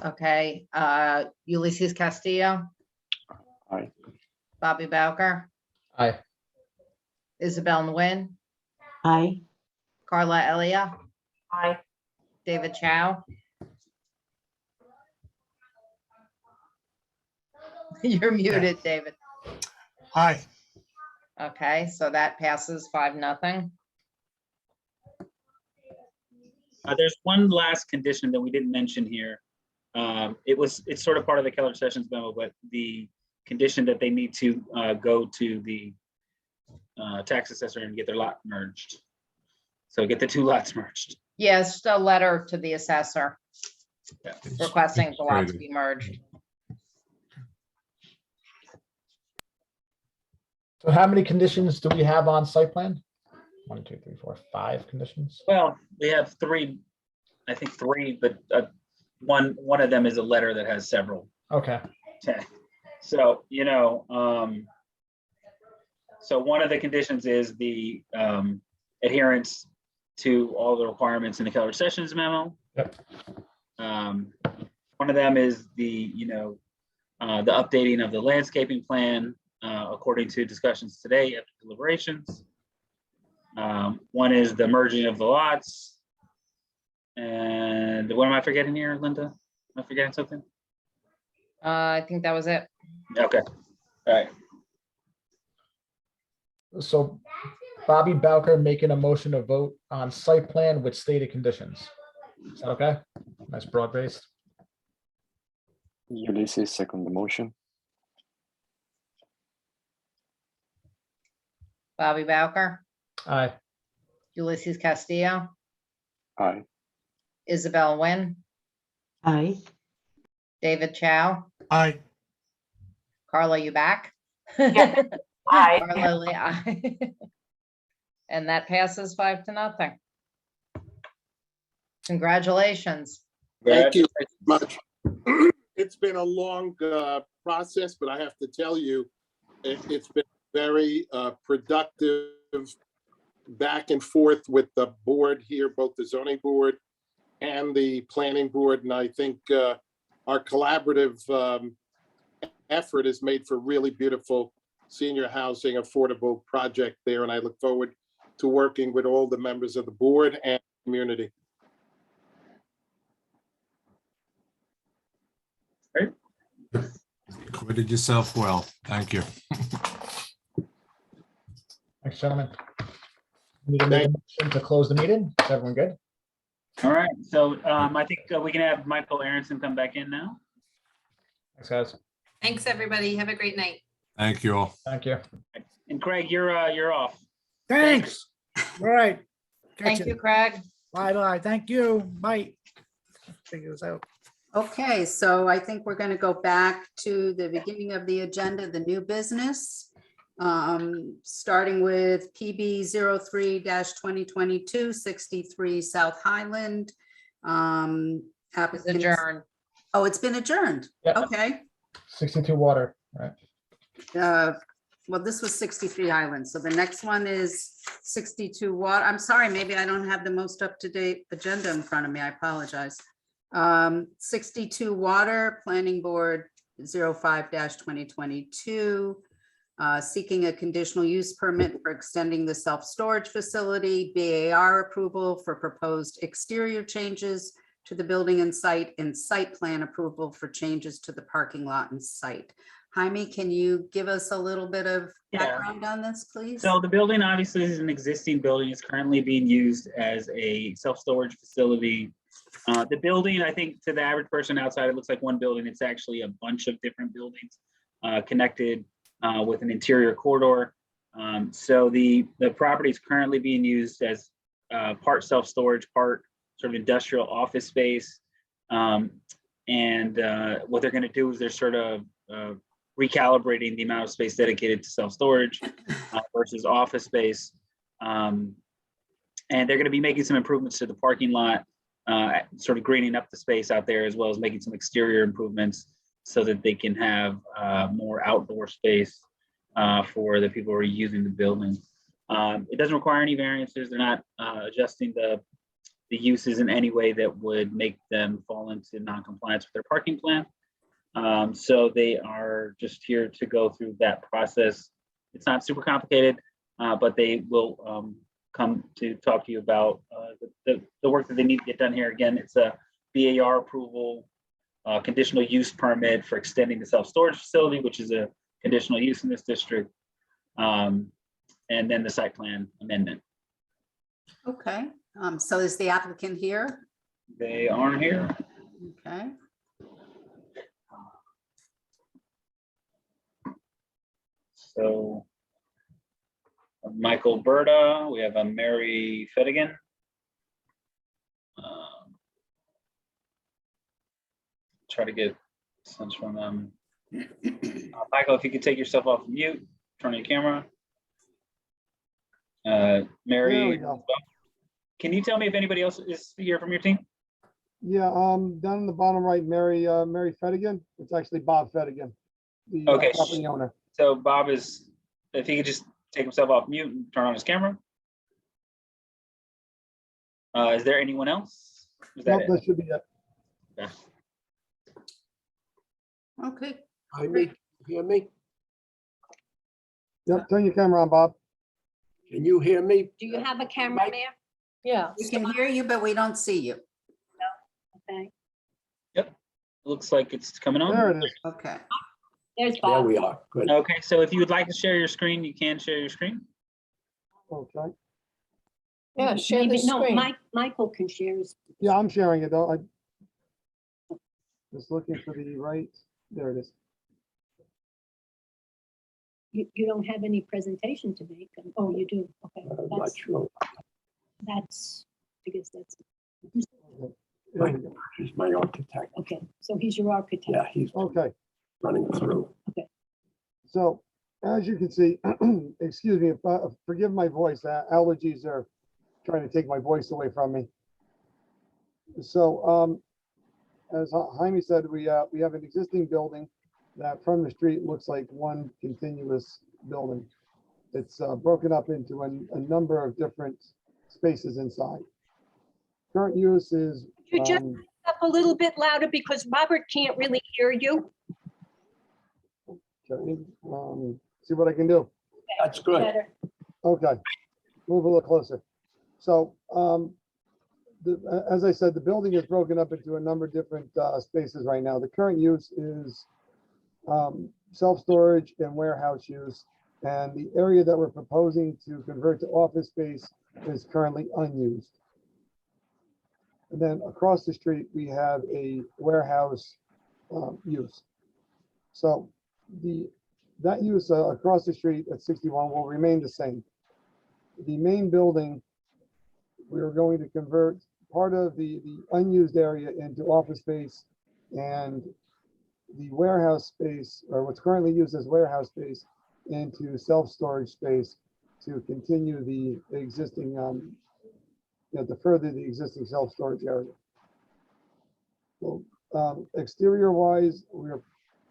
Okay, Ulysses Castillo, Aye. Bobby Bowker, Aye. Isabel Nguyen, Aye. Carla Elia, Aye. David Chow. You're muted, David. Aye. Okay, so that passes 5-0. There's one last condition that we didn't mention here. It's sort of part of the Keller Sessions memo, but the condition that they need to go to the tax assessor and get their lot merged. So get the two lots merged. Yes, a letter to the assessor Yeah. requesting the lots be merged. So how many conditions do we have on site plan? 1, 2, 3, 4, 5 conditions. Well, we have three, I think three, but one of them is a letter that has several. Okay. Okay. So, so one of the conditions is the adherence to all the requirements in the Keller Sessions memo. Yep. One of them is the updating of the landscaping plan according to discussions today after deliberations. One is the merging of the lots. And what am I forgetting here, Linda? Am I forgetting something? I think that was it. Okay, all right. So Bobby Bowker making a motion to vote on site plan with stated conditions. Is that okay? Nice broad based. Ulysses second the motion. Bobby Bowker, Aye. Ulysses Castillo, Aye. Isabel Nguyen, Aye. David Chow, Aye. Carla, you back? Yeah. Aye. Carla Lee, aye. And that passes 5-0. Congratulations. Thank you very much. It's been a long process, but I have to tell you, it's been very productive back and forth with the board here, both the zoning board and the planning board. And I think our collaborative effort has made for really beautiful senior housing affordable project there. And I look forward to working with all the members of the board and community. Acquitted yourself well. Thank you. Thanks, gentlemen. Need to make a motion to close the meeting. Is everyone good? All right, so I think we can have Michael Aronson come back in now. Thanks, guys. Thanks, everybody. Have a great night. Thank you all. Thank you. And Craig, you're off. Thanks. All right. Thank Gotcha. you, Craig. Bye-bye. Thank you. Bye. Figure this out. Okay, so I think we're going to go back to the beginning of the agenda, the new business. Starting with PB 03-2022, 63 South Highland. It's Applicants- adjourned. Oh, it's been adjourned. Yep. Okay. 62 water, right? Well, this was 63 Highland. So the next one is 62 Water. I'm sorry, maybe I don't have the most up-to-date agenda in front of me. I apologize. 62 Water, Planning Board 05-2022. Seeking a conditional use permit for extending the self-storage facility, BAR approval for proposed exterior changes to the building and site plan approval for changes to the parking lot and site. Jaime, can you give us a little bit of background on this, please? So the building obviously is an existing building. It's currently being used as a self-storage facility. The building, I think to the average person outside, it looks like one building. It's actually a bunch of different buildings connected with an interior corridor. So the property is currently being used as part self-storage, part sort of industrial office space. And what they're going to do is they're sort of recalibrating the amount of space dedicated to self-storage versus office space. And they're going to be making some improvements to the parking lot, sort of greening up the space out there, as well as making some exterior improvements so that they can have more outdoor space for the people who are using the building. It doesn't require any variances. They're not adjusting the uses in any way that would make them fall into non-compliance with their parking plan. So they are just here to go through that process. It's not super complicated, but they will come to talk to you about the work that they need to get done here. Again, it's a BAR approval, conditional use permit for extending the self-storage facility, which is a conditional use in this district, and then the site plan amendment. Okay, so is the applicant here? They aren't here. Okay. So Michael Berta, we have a Mary Fedigan. Try to get a sense from them. Michael, if you could take yourself off mute, turn on your camera. Mary, There we go. can you tell me if anybody else is here from your team? Yeah, down in the bottom right, Mary Fedigan. It's actually Bob Fedigan, the Okay. property owner. So Bob is, if he could just take himself off mute and turn on his camera. Is there anyone else? Is that Nope, it? that should be it. Yeah. Okay, Jaime, hear me? Yep, turn your camera on, Bob. Can you hear me? Do you have a camera there? Yeah. we can hear you, but we don't see you. Okay, Looks like it's coming on. There it is. Okay. there's There Bob. we are. Good. Okay, so if you would like to share your screen, you can share your screen. Okay. Yeah, share the screen. No, Michael can share his. Yeah, I'm sharing it though. I just looking for the right. There it is. You don't have any presentation to make. Oh, you do. Okay, I'm not sure. that's, I guess that's, There we go. He's my architect. okay, so he's your architect. Yeah, he's Okay. running through. So as you can see, excuse me, forgive my voice. Allergies are trying to take my voice away from me. So as Jaime said, we have an existing building that from the street looks like one continuous building. It's broken up into a number of different spaces inside. Current use is You just up a little bit louder because Robert can't really hear you. okay, see what I can do. That's good. Better. Okay, move a little closer. So, as I said, the building is broken up into a number of different spaces right now. The current use is self-storage and warehouse use. And the area that we're proposing to convert to office space is currently unused. And then across the street, we have a warehouse use. So that use across the street at 61 will remain the same. The main building, we are going to convert part of the unused area into office space, and the warehouse space, or what's currently used as warehouse space, into self-storage space to continue the existing, to further the existing self-storage area. So exterior wise, we're,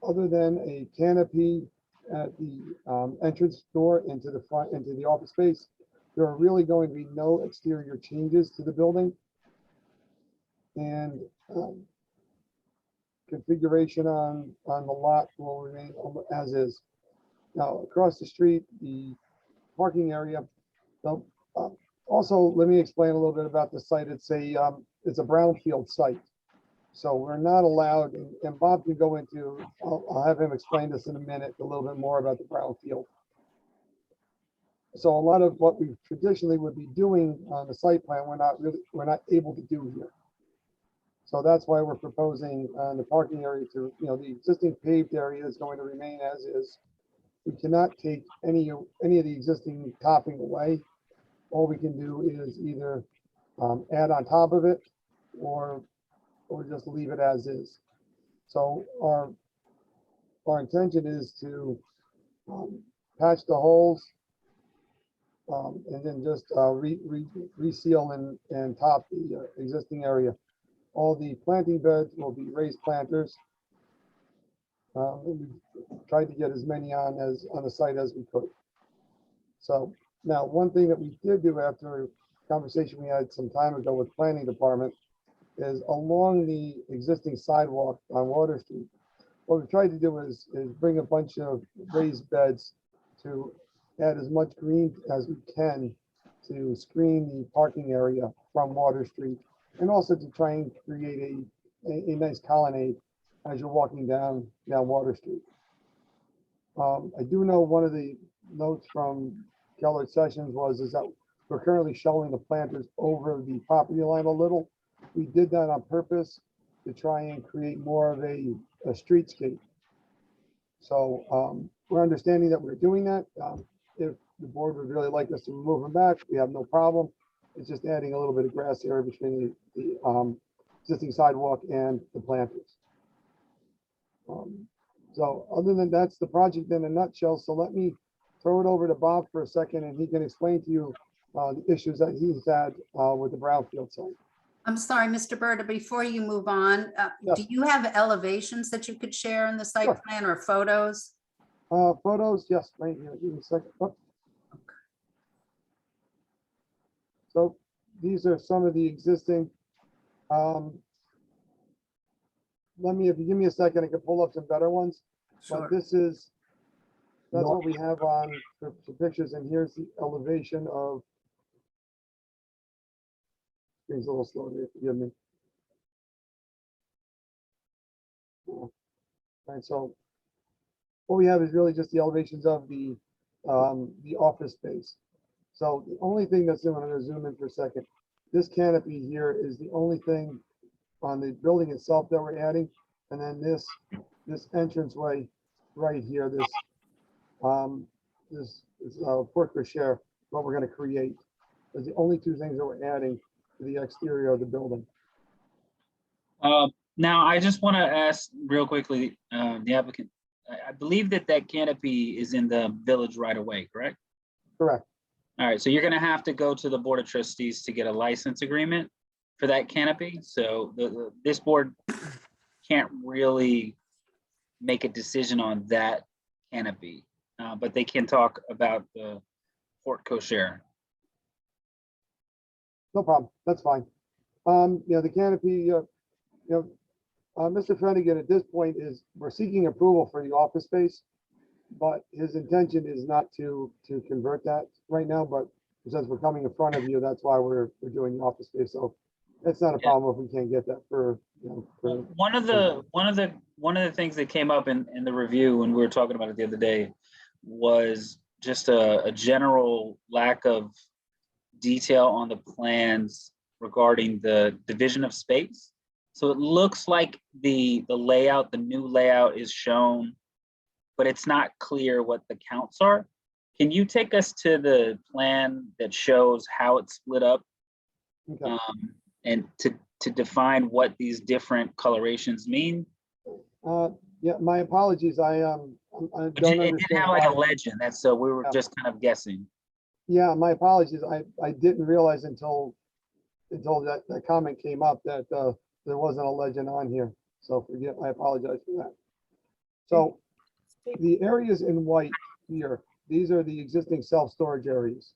other than a canopy at the entrance door into the front, into the office space, there are really going to be no exterior changes to the building. And configuration on the lot will remain as is. Now, across the street, the parking area. So, also, let me explain a little bit about the site. It's a brownfield site. So we're not allowed, and Bob can go into, I'll have him explain this in a minute, a little bit more about the brownfield. So a lot of what we traditionally would be doing on the site plan, we're not able to do here. So that's why we're proposing the parking area to, the existing paved area is going to remain as is. We cannot take any of the existing topping away. All we can do is either add on top of it or just leave it as is. So our intention is to patch the holes and then just reseal and top the existing area. All the planting beds will be raised planters. We tried to get as many on the site as we could. So now, one thing that we did do after a conversation we had some time ago with planning department is along the existing sidewalk on Water Street, what we tried to do is bring a bunch of raised beds to add as much green as we can to screen the parking area from Water Street and also to try and create a nice colonnade as you're walking down Water Street. I do know one of the notes from Keller Sessions is that we're currently showing the planters over the property line a little. We did that on purpose to try and create more of a streetscape. So we're understanding that we're doing that. If the board would really like us to move them back, we have no problem. It's just adding a little bit of grass area between the existing sidewalk and the planters. So other than that's the project in a nutshell. So let me throw it over to Bob for a second and he can explain to you the issues that he's had with the brownfield site. I'm sorry, Mr. Berta, before you move on, Yes. do you have elevations that you could share in the site Sure. plan or photos? Photos, yes, right here. Give me a second. Oh. So these are some of the existing. If you give me a second, I can pull up some better ones. Sure. But that's what we have on the pictures. And here's the elevation of. It's a little slow here, forgive me. Right, so what we have is really just the elevations of the office space. So the only thing that's I'm going to zoom in for a second. This canopy here is the only thing on the building itself that we're adding, and then this entranceway right here, this porte cochere, what we're going to create. Is the only two things that we're adding to the exterior of the building. Now, I just want to ask real quickly, the applicant, I believe that canopy is in the village right away, correct? Correct. All right, so you're going to have to go to the Board of Trustees to get a license agreement for that canopy. So this board can't really make a decision on that canopy, but they can talk about the porte cochere. No problem. That's fine. The canopy, Mr. Flanagan at this point we're seeking approval for the office space, but his intention is not to convert that right now, but since we're coming in front of you, that's why we're doing the office space. So it's not a problem if we can't get that for. One of the things that came up in the review when we were talking about it the other day was just a general lack of detail on the plans regarding the division of space. So it looks like the layout, the new layout is shown, but it's not clear what the counts are. Can you take us to the plan that shows how it's split up? Okay. And to define what these different colorations mean? Yeah, my apologies. I don't understand. It didn't have like a legend. That's so we were just kind of guessing. Yeah, my apologies. I didn't realize until that comment came up that there wasn't a legend on here. So I apologize for that. So the areas in white here, these are the existing self-storage areas.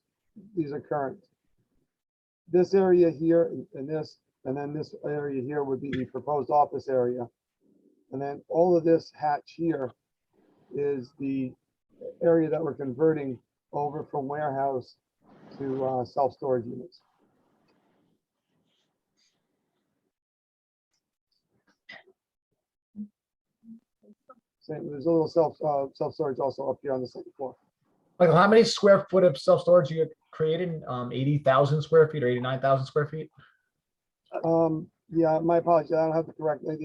These are current. This area here and then this area here would be the proposed office area. And then all of this hatch here is the area that we're converting over from warehouse to self-storage units. Same, there's a little self-storage also up here on the second floor. Like how many square foot of self-storage you created? 80,000 square feet or 89,000 square feet? Yeah, my apologies. I don't have the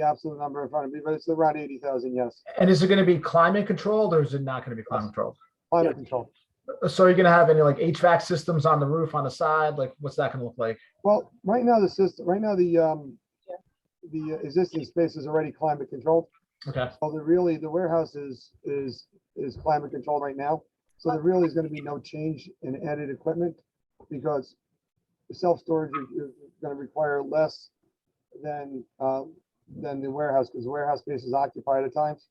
absolute number in front of me, but it's around 80,000, yes. And is it going to be climate controlled or is it not going to be climate controlled? Climate control. So you're going to have any like HVAC systems on the roof, on the side? Like what's that going to look like? Well, right now the existing space is already climate controlled. Okay. So the warehouse is climate controlled right now. So there really is going to be no change in added equipment because the self-storage is going to require less than the warehouse because the warehouse space is occupied at times.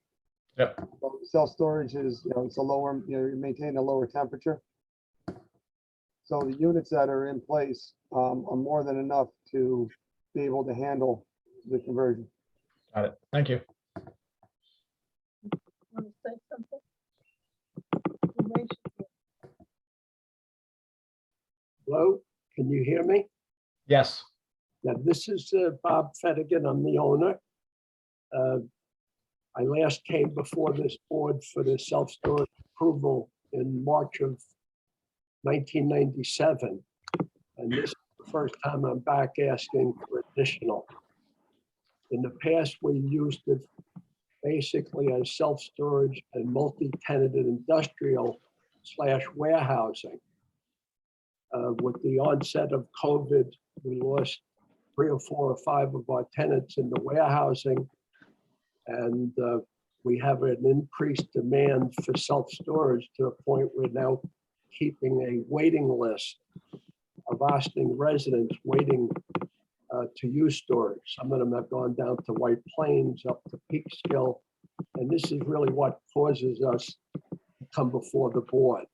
Yep. So self-storage is, it's a lower, you maintain a lower temperature. So the units that are in place are more than enough to be able to handle the conversion. Got it. Thank you. Want to say something? Hello, can you hear me? Yes. Now, this is Bob Fettigan. I'm the owner. I last came before this board for the self-storage approval in March of 1997. And this is the first time I'm back asking for additional. In the past, we used it basically as self-storage and multi-tenanted industrial / warehousing. With the onset of COVID, we lost 3 or 4 or 5 of our tenants in the warehousing. And we have an increased demand for self-storage to the point we're now keeping a waiting list of Austin residents waiting to use storage. Some of them have gone down to White Plains, up to Peekskill. And this is really what causes us to come before the board.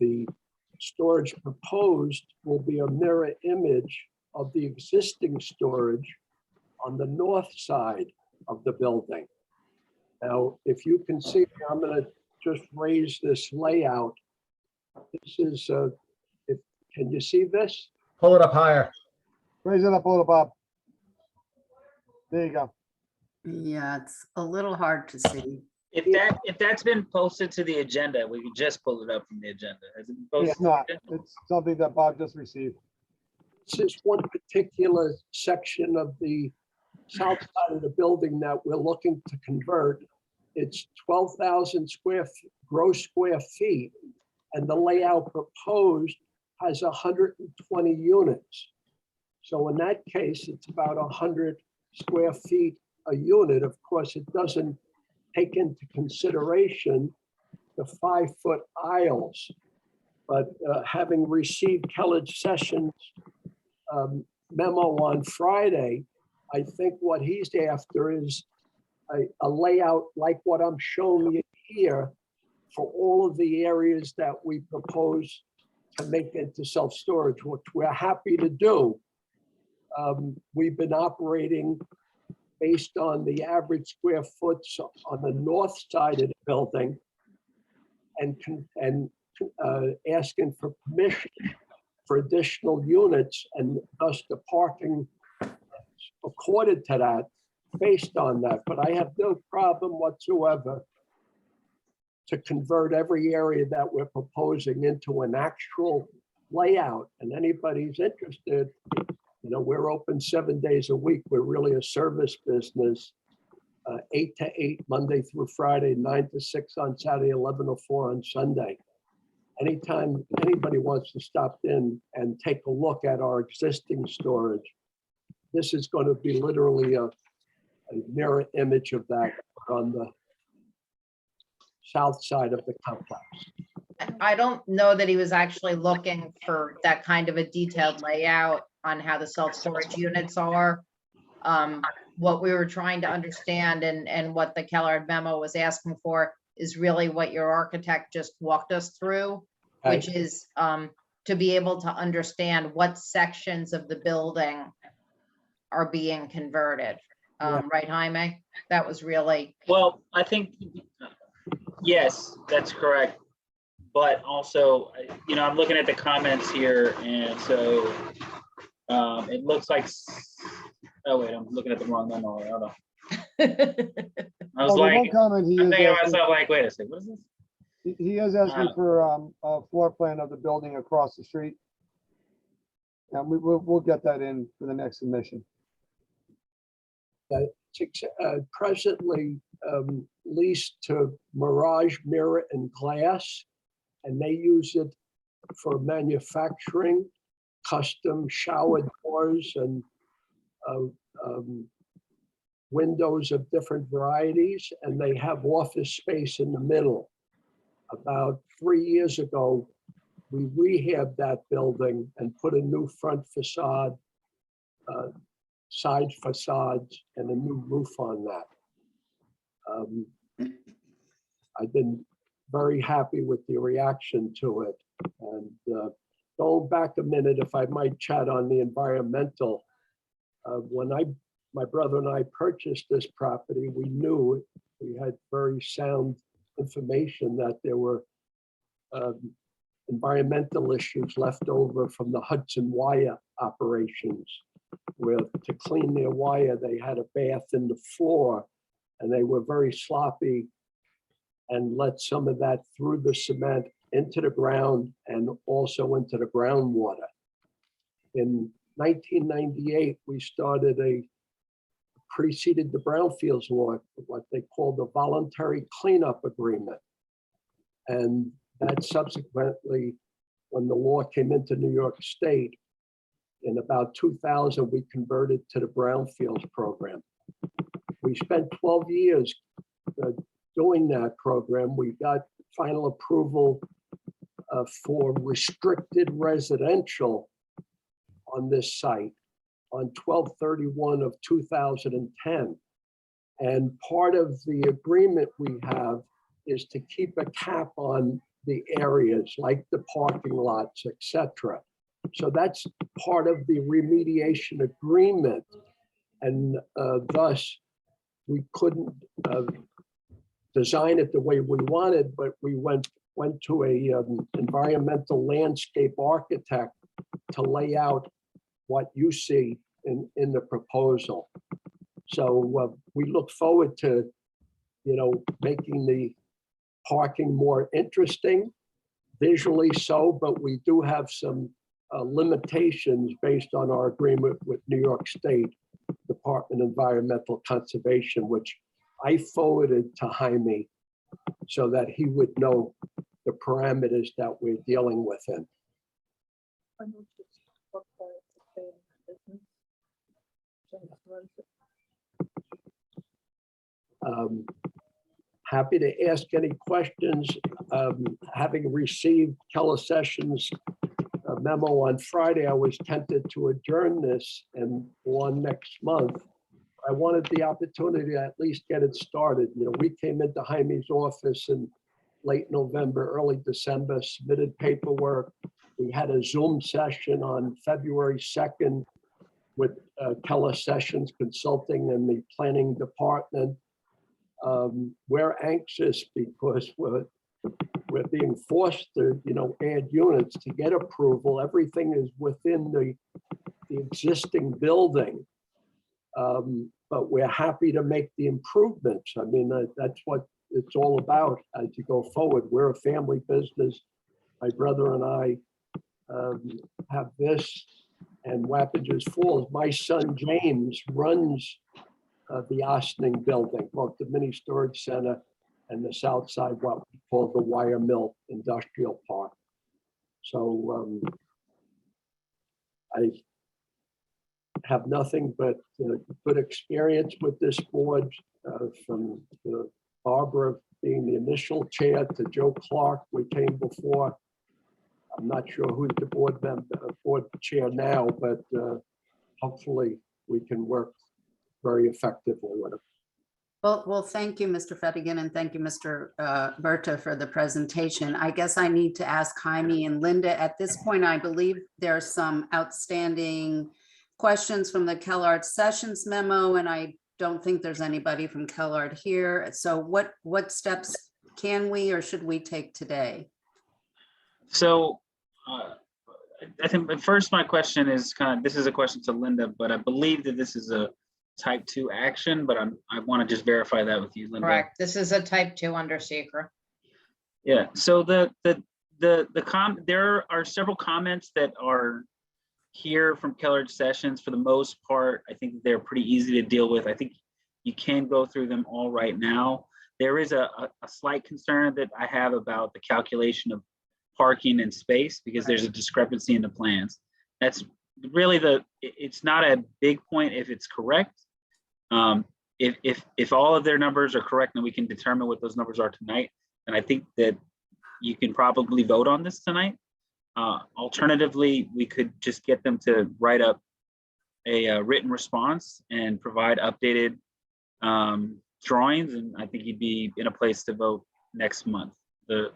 The storage proposed will be a mirror image of the existing storage on the north side of the building. Now, if you can see, I'm going to just raise this layout. This is, can you see this? Pull it up higher. Raise it up a little, Bob. There you go. Yeah, it's a little hard to see. If that's been posted to the agenda, we can just pull it up from the agenda. Has it been posted? It's not. It's something that Bob just received. This is one particular section of the south side of the building that we're looking to convert. It's 12,000 gross square feet, and the layout proposed has 120 units. So in that case, it's about 100 square feet a unit. Of course, it doesn't take into consideration the 5-foot aisles. But having received Kellage Sessions' memo on Friday, I think what he's after is a layout like what I'm showing you here for all of the areas that we propose to make into self-storage, which we're happy to do. We've been operating based on the average square foot on the north side of the building and asking for permission for additional units, and thus the parking accorded to that, based on that. But I have no problem whatsoever to convert every area that we're proposing into an actual layout. And anybody's interested, you know, we're open 7 days a week. We're really a service business, 8 to 8, Monday through Friday, 9 to 6 on Saturday, 11 to 4 on Sunday. Anytime anybody wants to stop in and take a look at our existing storage, this is going to be literally a mirror image of that on the south side of the complex. I don't know that he was actually looking for that kind of a detailed layout on how the self-storage units are. What we were trying to understand and what the Keller memo was asking for is really what your architect just walked us through, which is to be able to understand what sections of the building are being converted. Right, Jaime? That was really. Well, I think, yes, that's correct. But also, you know, I'm looking at the comments here, and so it looks like, oh wait, I'm looking at the wrong memo. Hold on. I was like, I'm thinking to myself, like, wait a second, what is this? He is asking for a floor plan of the building across the street. And we'll get that in for the next submission. Presently leased to Mirage Mirror and Glass, and they use it for manufacturing custom shower doors and windows of different varieties, and they have office space in the middle. About 3 years ago, we rehabbed that building and put a new front facade, side facades, and a new roof on that. I've been very happy with the reaction to it. And going back a minute, if I might chat on the environmental, when my brother and I purchased this property, we knew we had very sound information that there were environmental issues left over from the Hudson wire operations, where to clean their wire, they had a bath in the floor and they were very sloppy and let some of that through the cement into the ground and also into the groundwater. In 1998, we started preceded the brownfields law, what they called the voluntary cleanup agreement. And that subsequently, when the law came into New York State, in about 2000, we converted to the brownfields program. We spent 12 years doing that program. We got final approval for restricted residential on this site on 12/31 of 2010. And part of the agreement we have is to keep a cap on the areas like the parking lots, etc. So that's part of the remediation agreement. And thus, we couldn't design it the way we wanted, but we went to a environmental landscape architect to lay out what you see in the proposal. So we look forward to, making the parking more interesting, visually so, but we do have some limitations based on our agreement with New York State Department of Environmental Conservation, which I forwarded to Jaime so that he would know the parameters that we're dealing with in. Happy to ask any questions. Having received Keller Sessions' memo on Friday, I was tempted to adjourn this and go on next month. I wanted the opportunity to at least get it started. We came into Jaime's office in late November, early December, submitted paperwork. We had a Zoom session on February 2nd with Keller Sessions Consulting and the planning department. We're anxious because we're being forced to, add units to get approval. Everything is within the existing building. But we're happy to make the improvements. I mean, that's what it's all about as you go forward. We're a family business. My brother and I have this and Wappingers Falls. My son, James, runs the Ossining building, both the mini storage center and the south side, what we call the Wire Mill Industrial Park. So I have nothing but good experience with this board, from Barbara being the initial chair to Joe Clark, we came before. I'm not sure who's the board chair now, but hopefully we can work very effectively with it. Well, thank you, Mr. Fettigan, and thank you, Mr. Berta, for the presentation. I guess I need to ask Jaime and Linda. At this point, I believe there are some outstanding questions from the Kellard Sessions memo, and I don't think there's anybody from Kellard here. So what steps can we or should we take today? So I think first my question is this is a question to Linda, but I believe that this is a type 2 action, but I want to just verify that with you, Linda. Correct. This is a type 2 under secret. Yeah. So there are several comments that are here from Kellard Sessions. For the most part, I think they're pretty easy to deal with. I think you can go through them all right now. There is a slight concern that I have about the calculation of parking and space because there's a discrepancy in the plans. That's really it's not a big point if it's correct. If all of their numbers are correct and we can determine what those numbers are tonight, then I think that you can probably vote on this tonight. Alternatively, we could just get them to write up a written response and provide updated drawings, and I think you'd be in a place to vote next month. The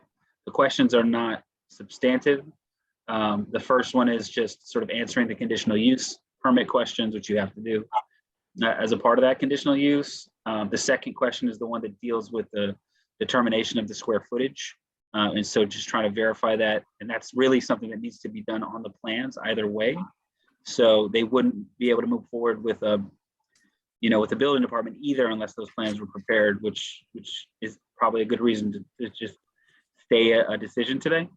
questions are not substantive. The first one is just sort of answering the conditional use permit questions, which you have to do as a part of that conditional use. The second question is the one that deals with the determination of the square footage And so just trying to verify that, and that's really something that needs to be done on the plans either way. So they wouldn't be able to move forward with a, with the building department either unless those plans were prepared, which is probably a good reason to just stay a decision today.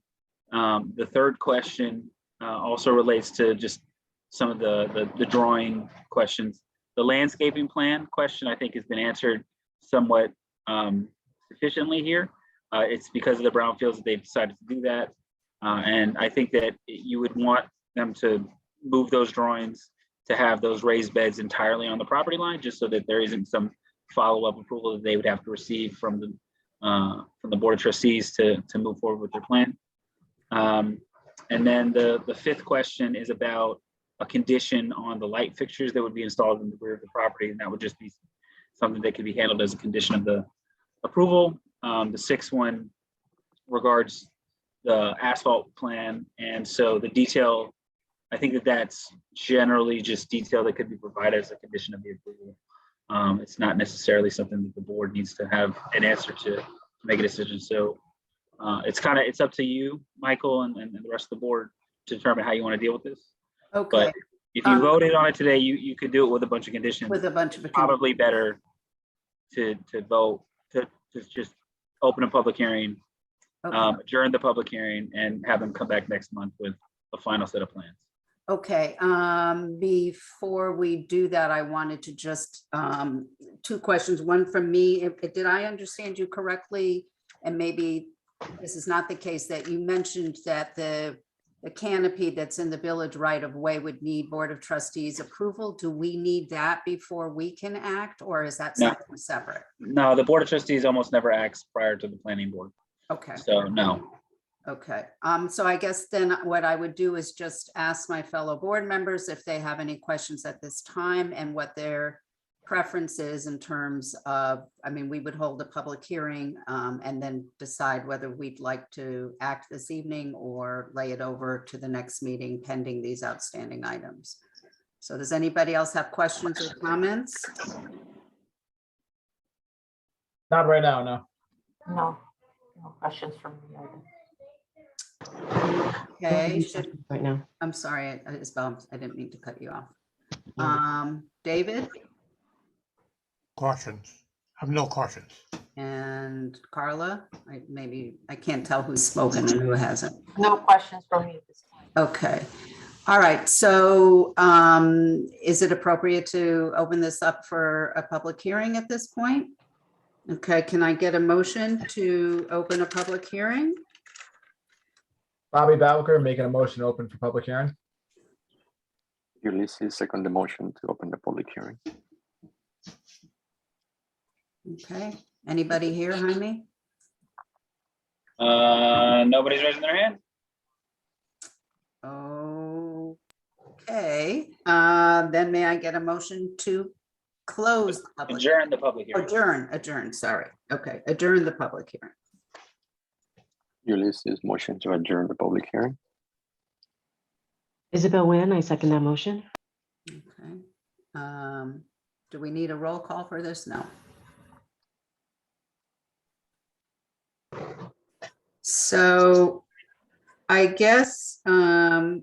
The third question also relates to just some of the drawing questions. The landscaping plan question, I think, has been answered somewhat sufficiently here. It's because of the brownfields that they've decided to do that. And I think that you would want them to move those drawings to have those raised beds entirely on the property line, just so that there isn't some follow-up approval that they would have to receive from the Board of Trustees to move forward with their plan. And then the fifth question is about a condition on the light fixtures that would be installed in the rear of the property, and that would just be something that could be handled as a condition of the approval. The sixth one regards the asphalt plan, and so the detail, I think that's generally just detail that could be provided as a condition of the approval. It's not necessarily something that the board needs to have an answer to make a decision. So it's up to you, Michael, and the rest of the board to determine how you want to deal with this. Okay. But if you voted on it today, you could do it with a bunch of conditions. With a bunch of. Probably better to vote to just open a public hearing, adjourn the public hearing, and have them come back next month with a final set of plans. Okay, before we do that, I wanted to just, two questions, one from me. Did I understand you correctly? And maybe this is not the case, that you mentioned that the canopy that's in the village right of way would need Board of Trustees approval. Do we need that before we can act, or is that No. something separate? No, the Board of Trustees almost never acts prior to the planning board. Okay. So no. Okay, so I guess then what I would do is just ask my fellow board members if they have any questions at this time and what their preference is in terms of, we would hold a public hearing and then decide whether we'd like to act this evening or lay it over to the next meeting pending these outstanding items. So does anybody else have questions or comments? Not right now, no. No questions from me either. Okay, Right now. I'm sorry, Isabel, I didn't mean to cut you off. David Cautions. I have no cautions. and Carla, I can't tell who's spoken and who hasn't. No questions from me at this time. Okay, all right, so is it appropriate to open this up for a public hearing at this point? Okay, can I get a motion to open a public hearing? Bobby Bowker making a motion to open for public hearing. Ulysses second the motion to open the public hearing. Okay, anybody here, Jaime? Nobody's raising their hand. Okay, then may I get a motion to close the public? Adjourn the public hearing. Adjourn, sorry. Okay, adjourn the public hearing. Ulysses motion to adjourn the public hearing. Isabel Nguyen, I second that motion. Okay. Do we need a roll call for this? No. So I guess, how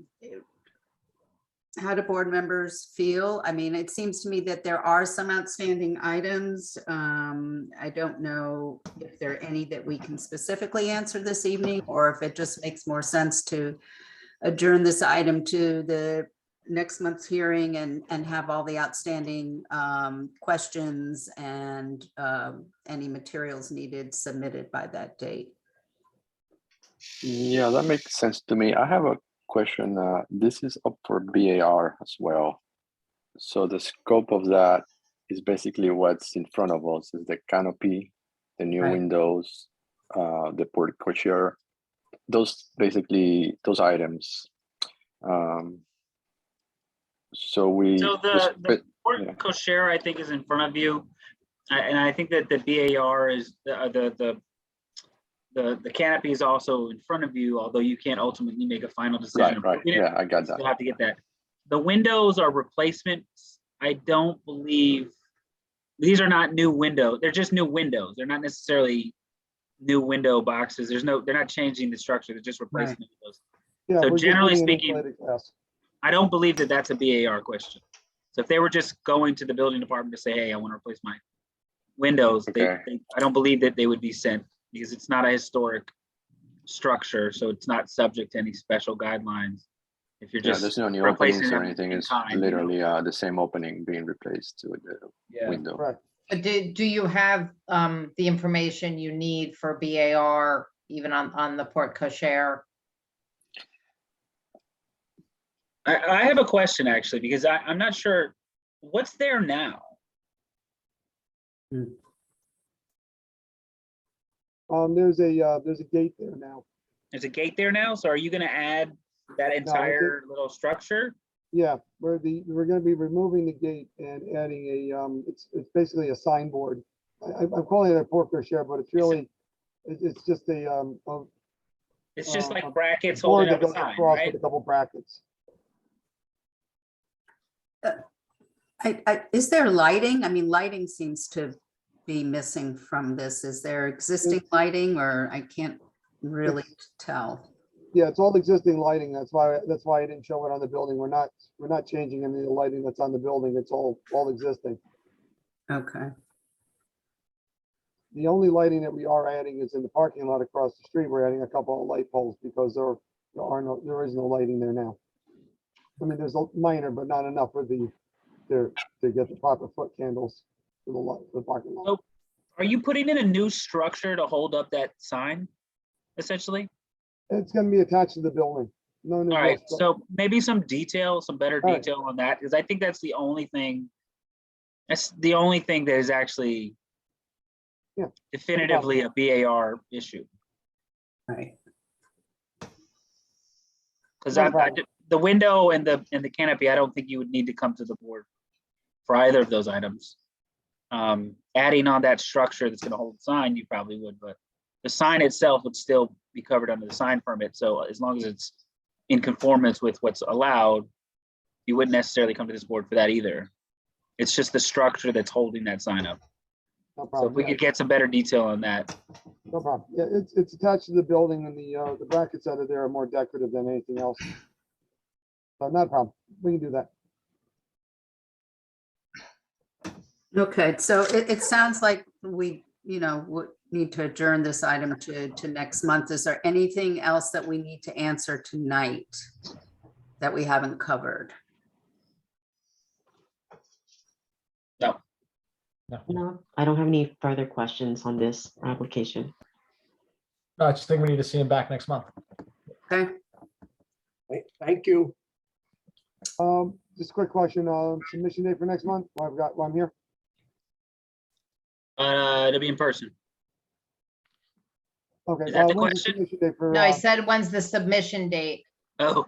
do board members feel? It seems to me that there are some outstanding items. I don't know if there are any that we can specifically answer this evening, or if it just makes more sense to adjourn this item to the next month's hearing and have all the outstanding questions and any materials needed submitted by that date. Yeah, that makes sense to me. I have a question. This is up for BAR as well. So the scope of that is basically what's in front of us is the canopy, the new windows, the porte-cochere, those items. So the porte-cochere, I think, is in front of you. And I think that the BAR is the canopy is also in front of you, although you can't ultimately make a final decision. Right. Yeah, I got that. You'll have to get that. The windows are replacements. I don't believe these are not new windows. They're just new windows. They're not necessarily new window boxes. They're not changing the structure, they're just replacing the windows. Yeah, So we're just generally putting in speaking, insulated glass. I don't believe that that's a BAR question. So if they were just going to the building department to say, hey, I want to replace my windows, Okay. I don't believe that they would be sent because it's not a historic structure, so it's not subject to any special guidelines. If you're Yeah, just there's no new replacing openings or them anything. in It's kind, you know? literally the same opening being replaced with the Yeah. window. Correct. Do you have the information you need for BAR even on the porte cochere? I have a question actually, because I'm not sure what's there now. There's a gate there now. There's a gate there now, so are you gonna add that entire little structure? Yeah, we're gonna be removing the gate and adding it's basically a signboard. I'm calling it a porte cochere, but it's really, it's just It's just like a brackets board holding that up a goes sign, across right? with a couple brackets. Is there lighting? I mean, lighting seems to be missing from this. Is there existing lighting, or I can't really tell? Yeah, it's all existing lighting. That's why I didn't show it on the building. We're not changing any of the lighting that's on the building. It's all existing. Okay. The only lighting that we are adding is in the parking lot across the street. We're adding a couple of light poles because there is no lighting there now. I mean, there's a minor, but not enough for to get the proper foot candles for the parking lot. So are you putting in a new structure to hold up that sign, essentially? It's gonna be attached to the building. No new. All right, roof. so maybe some better All right. detail on that, because I think that's the only thing. That's the only thing that is actually definitively a BAR issue. Right. Because No problem. the window and the canopy, I don't think you would need to come to the board for either of those items. Adding on that structure that's gonna hold the sign, you probably would, but the sign itself would still be covered under the sign permit. So as long as it's in conformance with what's allowed, you wouldn't necessarily come to this board for that either. It's just the structure that's holding that sign up. No So if problem. we could get some better detail on that. No problem. Yeah, it's attached to the building, and the brackets that are there are more decorative than anything else. So not a problem. We can do that. Okay, so it sounds like we, would need to adjourn this item to next month. Is there anything else that we need to answer tonight that we haven't covered? No. No, I don't have any further questions on this application. No, I just think we need to see him back next month. Okay, Thank you. Just a quick question, submission date for next month, while I'm here. It'll be in person. Okay. Is that the when's question? submission date for, No, I said, when's the submission date? Oh,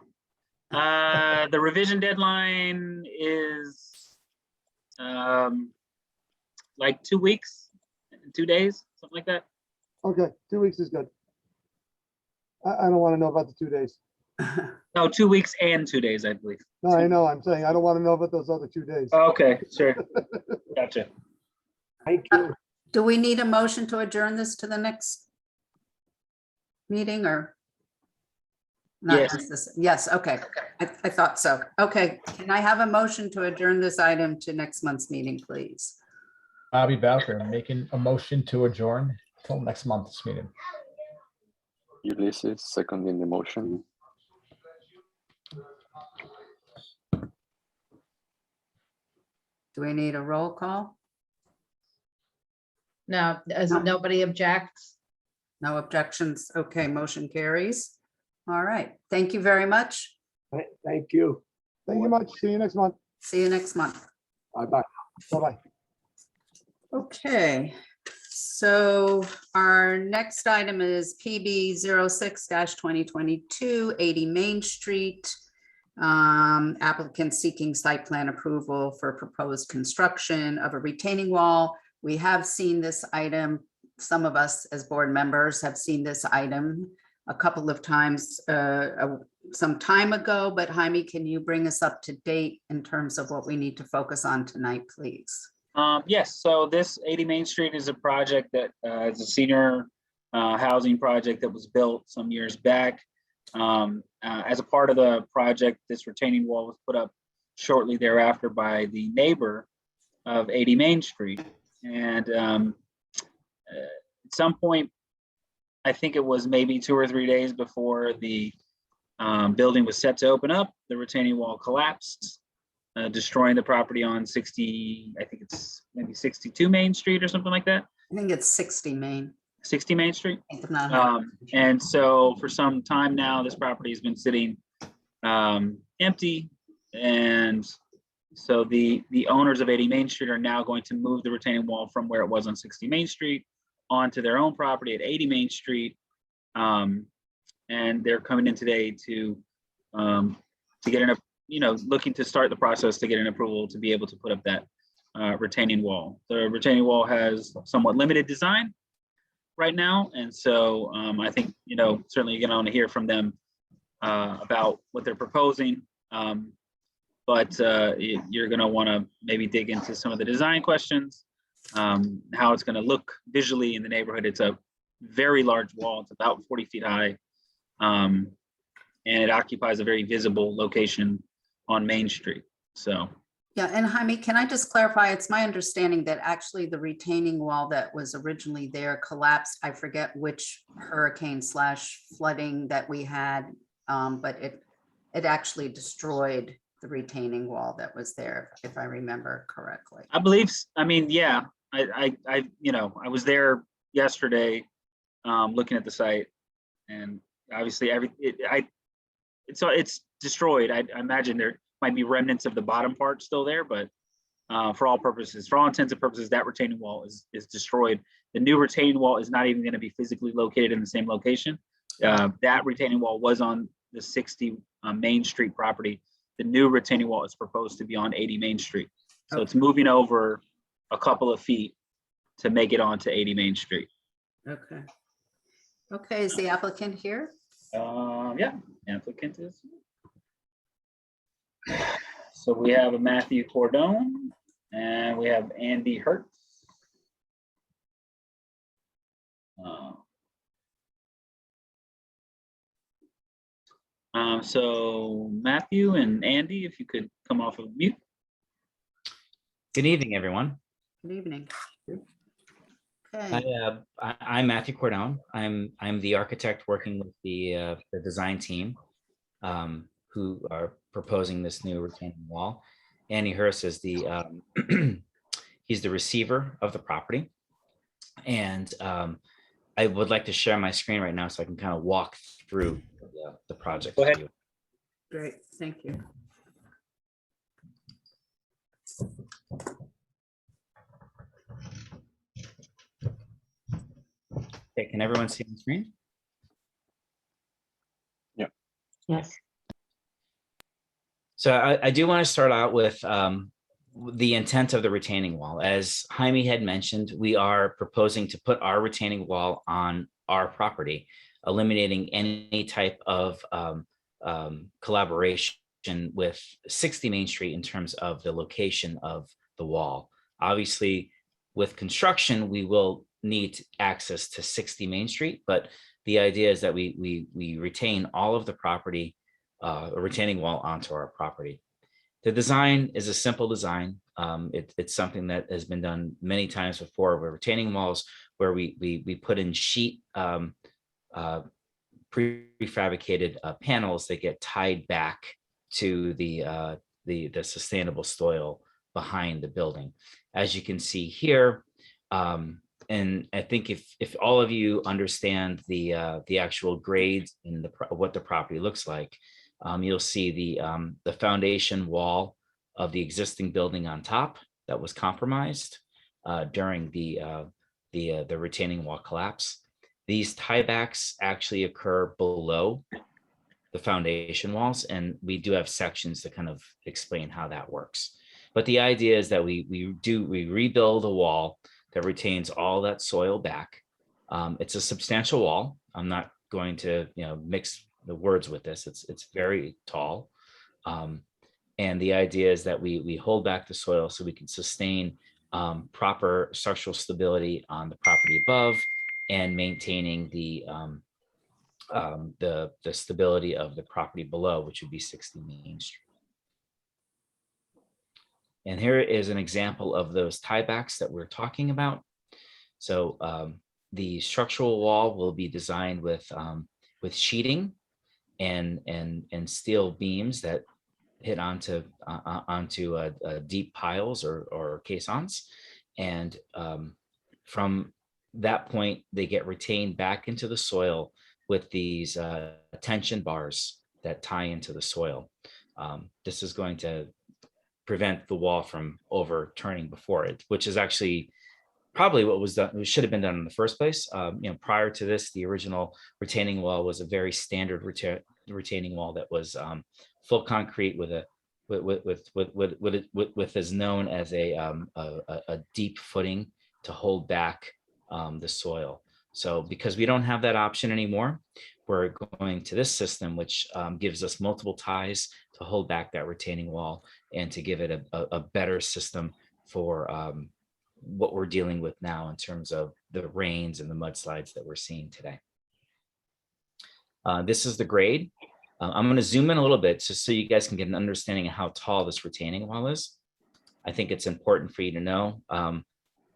the revision deadline is like 2 weeks, 2 days, something like that. Okay, 2 weeks is good. I don't want to know about the 2 days. No, 2 weeks and 2 days, I believe. No, I know, I'm saying, I don't want to know about those other 2 days. Okay, sure. Gotcha. Thank you. do we need a motion to adjourn this to the next meeting, or? Not Yes. necess- Yes, okay, I thought so. Okay, can I have a motion to adjourn this item to next month's meeting, please? Bobby Bowker making a motion to adjourn till next month's meeting. Ulysses, seconding the motion. Do we need a roll call? No, as nobody objects. No objections. Okay, motion carries. All right, thank you very much. Thank you. Thank you much. See you next month. See you next month. Bye-bye. Bye-bye. Okay, so our next item is PB 06-2022, 80 Main Street. Applicant seeking site plan approval for proposed construction of a retaining wall. We have seen this item. Some of us as board members have seen this item a couple of times some time ago, but Jaime, can you bring us up to date in terms of what we need to focus on tonight, please? Yes, so this 80 Main Street is a project that is a senior housing project that was built some years back. As a part of the project, this retaining wall was put up shortly thereafter by the neighbor of 80 Main Street. And at some point, I think it was maybe 2 or 3 days before the building was set to open up, the retaining wall collapsed, destroying the property on 60, I think it's maybe 62 Main Street or something like that. I think it's 60 Main. 60 Main Street. If not, And so for some time now, this property has been sitting empty. And so the owners of 80 Main Street are now going to move the retaining wall from where it was on 60 Main Street onto their own property at 80 Main Street. And they're coming in today to get an, looking to start the process to get an approval to be able to put up that retaining wall. The retaining wall has somewhat limited design right now. And so I think, certainly you're going to hear from them about what they're proposing. But you're going to want to maybe dig into some of the design questions, how it's going to look visually in the neighborhood. It's a very large wall. It's about 40 feet high. And it occupies a very visible location on Main Street. So. yeah, and Jaime, can I just clarify? It's my understanding that actually the retaining wall that was originally there collapsed. I forget which hurricane/flooding that we had, but it actually destroyed the retaining wall that was there, if I remember correctly. I believe, yeah, I was there yesterday looking at the site, and obviously it's destroyed. I imagine there might be remnants of the bottom part still there, but for all intents and purposes, that retaining wall is destroyed. The new retaining wall is not even going to be physically located in the same location. That retaining wall was on the 60 Main Street property. The new retaining wall is proposed to be on 80 Main Street. So it's moving over a couple of feet to make it onto 80 Main Street. Okay. Okay, is the applicant here? Yeah, applicant is. So we have a Matthew Cordone and we have Andy Hertz. So Matthew and Andy, if you could come off of mute. Good evening, everyone. Good evening. Okay. I'm Matthew Cordone. I'm the architect working with the design team who are proposing this new retaining wall. Andy Hurst is he's the receiver of the property. And I would like to share my screen right now so I can kind of walk through the project. Go ahead. Great, thank you. Okay, can everyone see the screen? Yeah. Yes. So I do want to start out with the intent of the retaining wall. As Jaime had mentioned, we are proposing to put our retaining wall on our property, eliminating any type of collaboration with 60 Main Street in terms of the location of the wall. Obviously, with construction, we will need access to 60 Main Street, but the idea is that we retain all of the property, a retaining wall onto our property. The design is a simple design. It's something that has been done many times before with retaining walls, where we put in sheet prefabricated panels that get tied back to the sustainable soil behind the building. As you can see here, and I think if all of you understand the actual grades and what the property looks like, you'll see the foundation wall of the existing building on top that was compromised during the retaining wall collapse. These tiebacks actually occur below the foundation walls, and we do have sections to kind of explain how that works. But the idea is that we rebuild a wall that retains all that soil back. It's a substantial wall. I'm not going to mix the words with this. It's very tall. And the idea is that we hold back the soil so we can sustain proper structural stability on the property above, and maintaining the stability of the property below, which would be 60 Main Street. And here is an example of those tiebacks that we're talking about. So the structural wall will be designed with sheeting and steel beams that hit onto deep piles or caissons, and from that point they get retained back into the soil with these tension bars that tie into the soil. This is going to prevent the wall from overturning before it, which is actually probably what was done, it should have been done in the first place. Prior to this, the original retaining wall was a very standard retaining wall that was full concrete with is known as a deep footing to hold back the soil. So because we don't have that option anymore, we're going to this system, which gives us multiple ties to hold back that retaining wall and to give it a better system for what we're dealing with now in terms of the rains and the mudslides that we're seeing today. This is the grade. I'm going to zoom in a little bit just so you guys can get an understanding of how tall this retaining wall is. I think it's important for you to know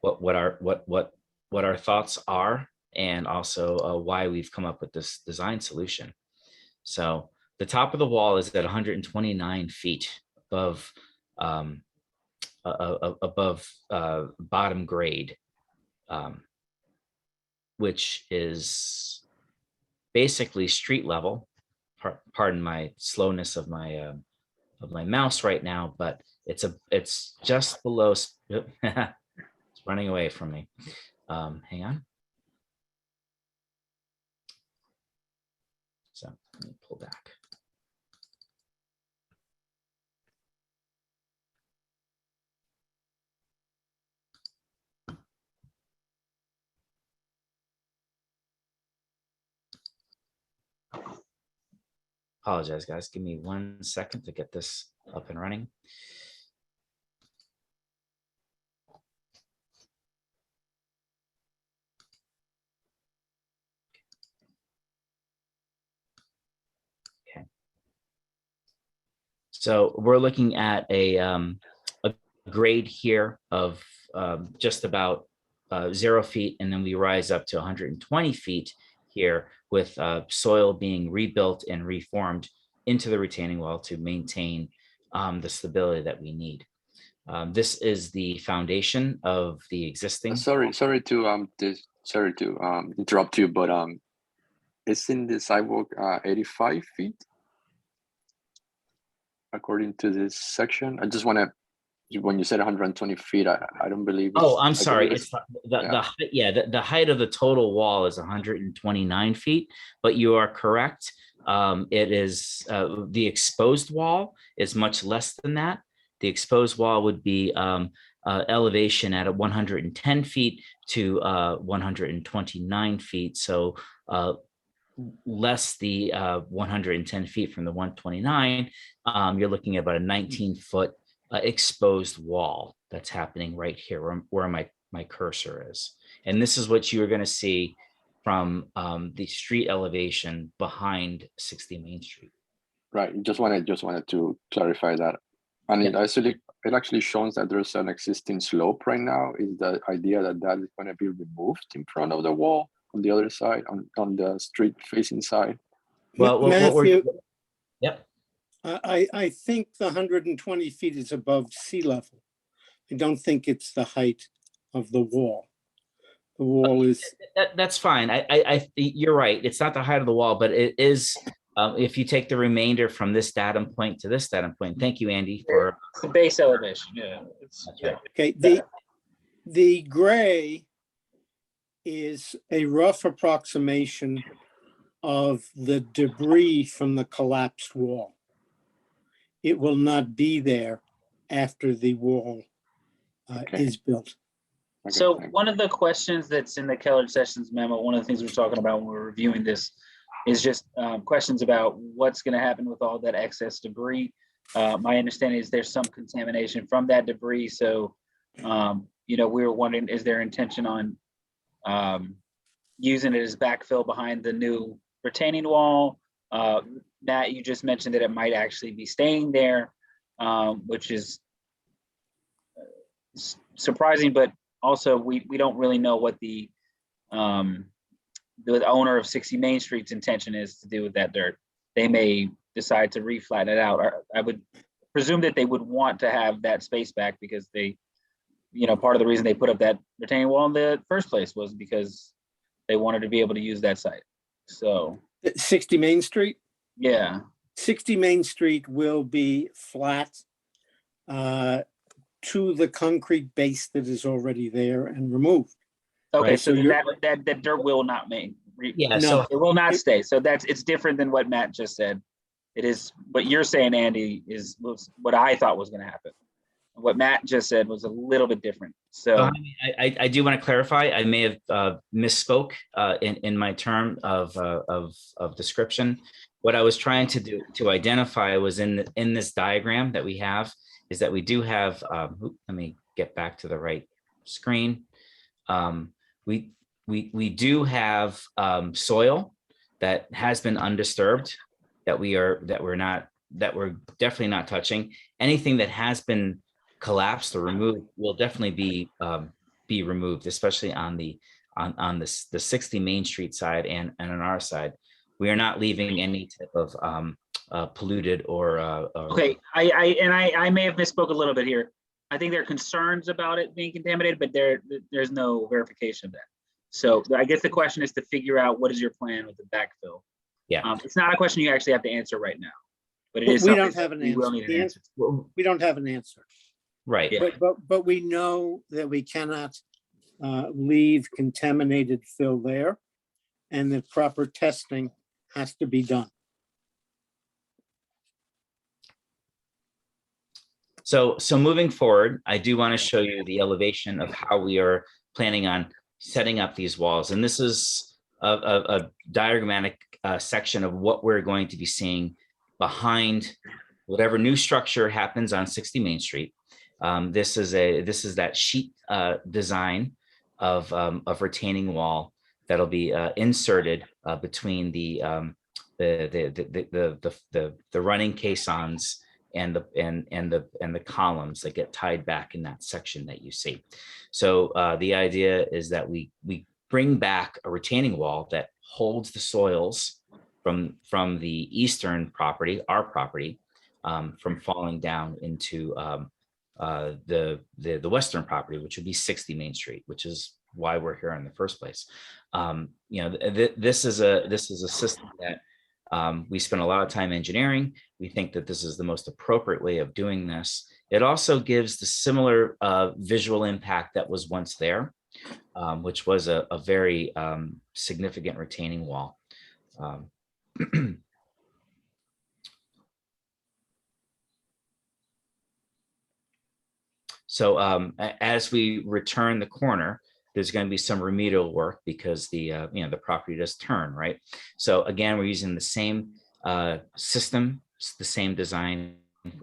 what our thoughts are, and also why we've come up with this design solution. So the top of the wall is at 129 feet above bottom grade, which is basically street level. Pardon my slowness of my mouse right now, but it's just below. It's running away from me. Hang on. So let me pull back. Apologize, guys. Give me 1 second to get this up and running. Okay. So we're looking at a grade here of just about 0 feet, and then we rise up to 120 feet here with soil being rebuilt and reformed into the retaining wall to maintain the stability that we need. This is the foundation of the existing. Sorry to interrupt you, but isn't the sidewalk 85 feet according to this section? I just want to, when you said 120 feet, I don't believe. Oh, I'm sorry. It's the height of the total wall is 129 feet, but you are correct. It is the exposed wall is much less than that. The exposed wall would be elevation at 110 feet to 129 feet. So less the 110 feet from the 129, you're looking at about a 19-foot exposed wall that's happening right here where my cursor is. And this is what you're going to see from the street elevation behind 60 Main Street. Right. Just wanted to clarify that. And it actually shows that there's an existing slope right now. Is the idea that that is going to be removed in front of the wall on the other side, on the street facing side? Well, Matthew, yep. I think the 120 feet is above sea level. I don't think it's the height of the wall. The wall is. That's fine. You're right. It's not the height of the wall, but it is. If you take the remainder from this datum point to this datum point. Thank you, Andy, for the base elevation. Yeah. Right. Okay. The gray is a rough approximation of the debris from the collapsed wall. It will not be there after the wall is built. So one of the questions that's in the Keller Sessions memo, one of the things we're talking about when we're reviewing this is just questions about what's going to happen with all that excess debris. My understanding is there's some contamination from that debris. So, we were wondering, is there intention on using it as backfill behind the new retaining wall. Matt, you just mentioned that it might actually be staying there, which is surprising, but also we don't really know what the owner of 60 Main Street's intention is to do with that dirt. They may decide to reflatten it out. I would presume that they would want to have that space back because they, part of the reason they put up that retaining wall in the first place was because they wanted to be able to use that site. So 60 Main Street? Yeah. 60 Main Street will be flat to the concrete base that is already there and removed. Okay, Right, so so you're- that dirt will not make. Yeah, No, so- it will not stay. So it's different than what Matt just said. It is what you're saying, Andy, was what I thought was going to happen. What Matt just said was a little bit different. So I do want to clarify. I may have misspoke in my term of description. What I was trying to do to identify was in this diagram that we have is that we do have. Let me get back to the right screen. We do have soil that has been undisturbed that we're definitely not touching. Anything that has been collapsed or removed will definitely be removed, especially on the 60 Main Street side and on our side. We are not leaving any type of polluted or okay, I may have misspoke a little bit here. I think there are concerns about it being contaminated, but there's no verification of that. So I guess the question is to figure out what is your plan with the backfill. Yeah, it's not a question you actually have to answer right now, but it is. We don't have an we will answer. need an answer. We don't have an answer. Right. Yeah. But we know that we cannot leave contaminated fill there, and that proper testing has to be done. So moving forward, I do want to show you the elevation of how we are planning on setting up these walls. And this is a diagrammatic section of what we're going to be seeing behind whatever new structure happens on 60 Main Street. This is that sheet design of retaining wall that'll be inserted between the running caissons and the columns that get tied back in that section that you see. So the idea is that we bring back a retaining wall that holds the soils from the eastern property, our property, from falling down into the western property, which would be 60 Main Street, which is why we're here in the first place. This is a system that we spent a lot of time engineering. We think that this is the most appropriate way of doing this. It also gives the similar visual impact that was once there, which was a very significant retaining wall. So as we return the corner, there's going to be some remedial work because the property does turn, right? So again, we're using the same system, the same design,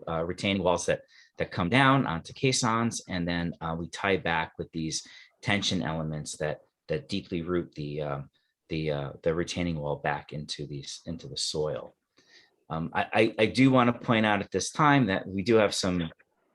retaining walls that come down onto caissons, and then we tie back with these tension elements that deeply root the retaining wall back into the soil. I do want to point out at this time that we do have some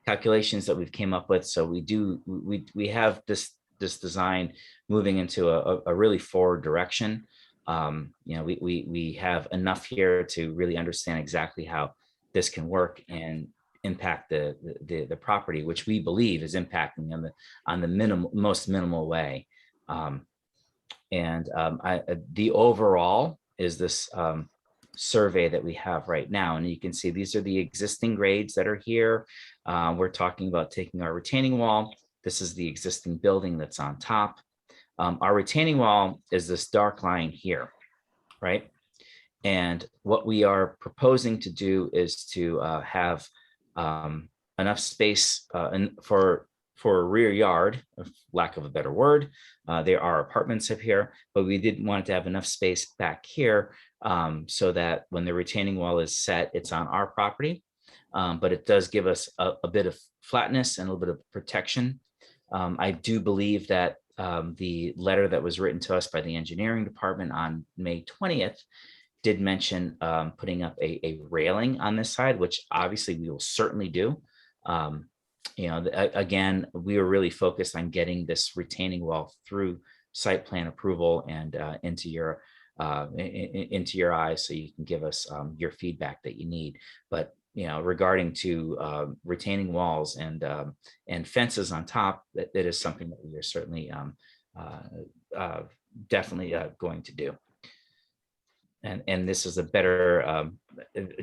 calculations that we've came up with. So we have this design moving into a really forward direction. We have enough here to really understand exactly how this can work and impact the property, which we believe is impacting on the most minimal way. The overall is this survey that we have right now, and you can see these are the existing grades that are here. We're talking about taking our retaining wall. This is the existing building that's on top. Our retaining wall is this dark line here, right? And what we are proposing to do is to have enough space for a rear yard, lack of a better word. There are apartments up here, but we didn't want to have enough space back here so that when the retaining wall is set, it's on our property. But it does give us a bit of flatness and a little bit of protection. I do believe that the letter that was written to us by the engineering department on May 20th did mention putting up a railing on this side, which obviously we will certainly do. Again, we were really focused on getting this retaining wall through site plan approval and into your eyes, so you can give us your feedback that you need. But regarding to retaining walls and fences on top, that is something that we are certainly definitely going to do. And this is a better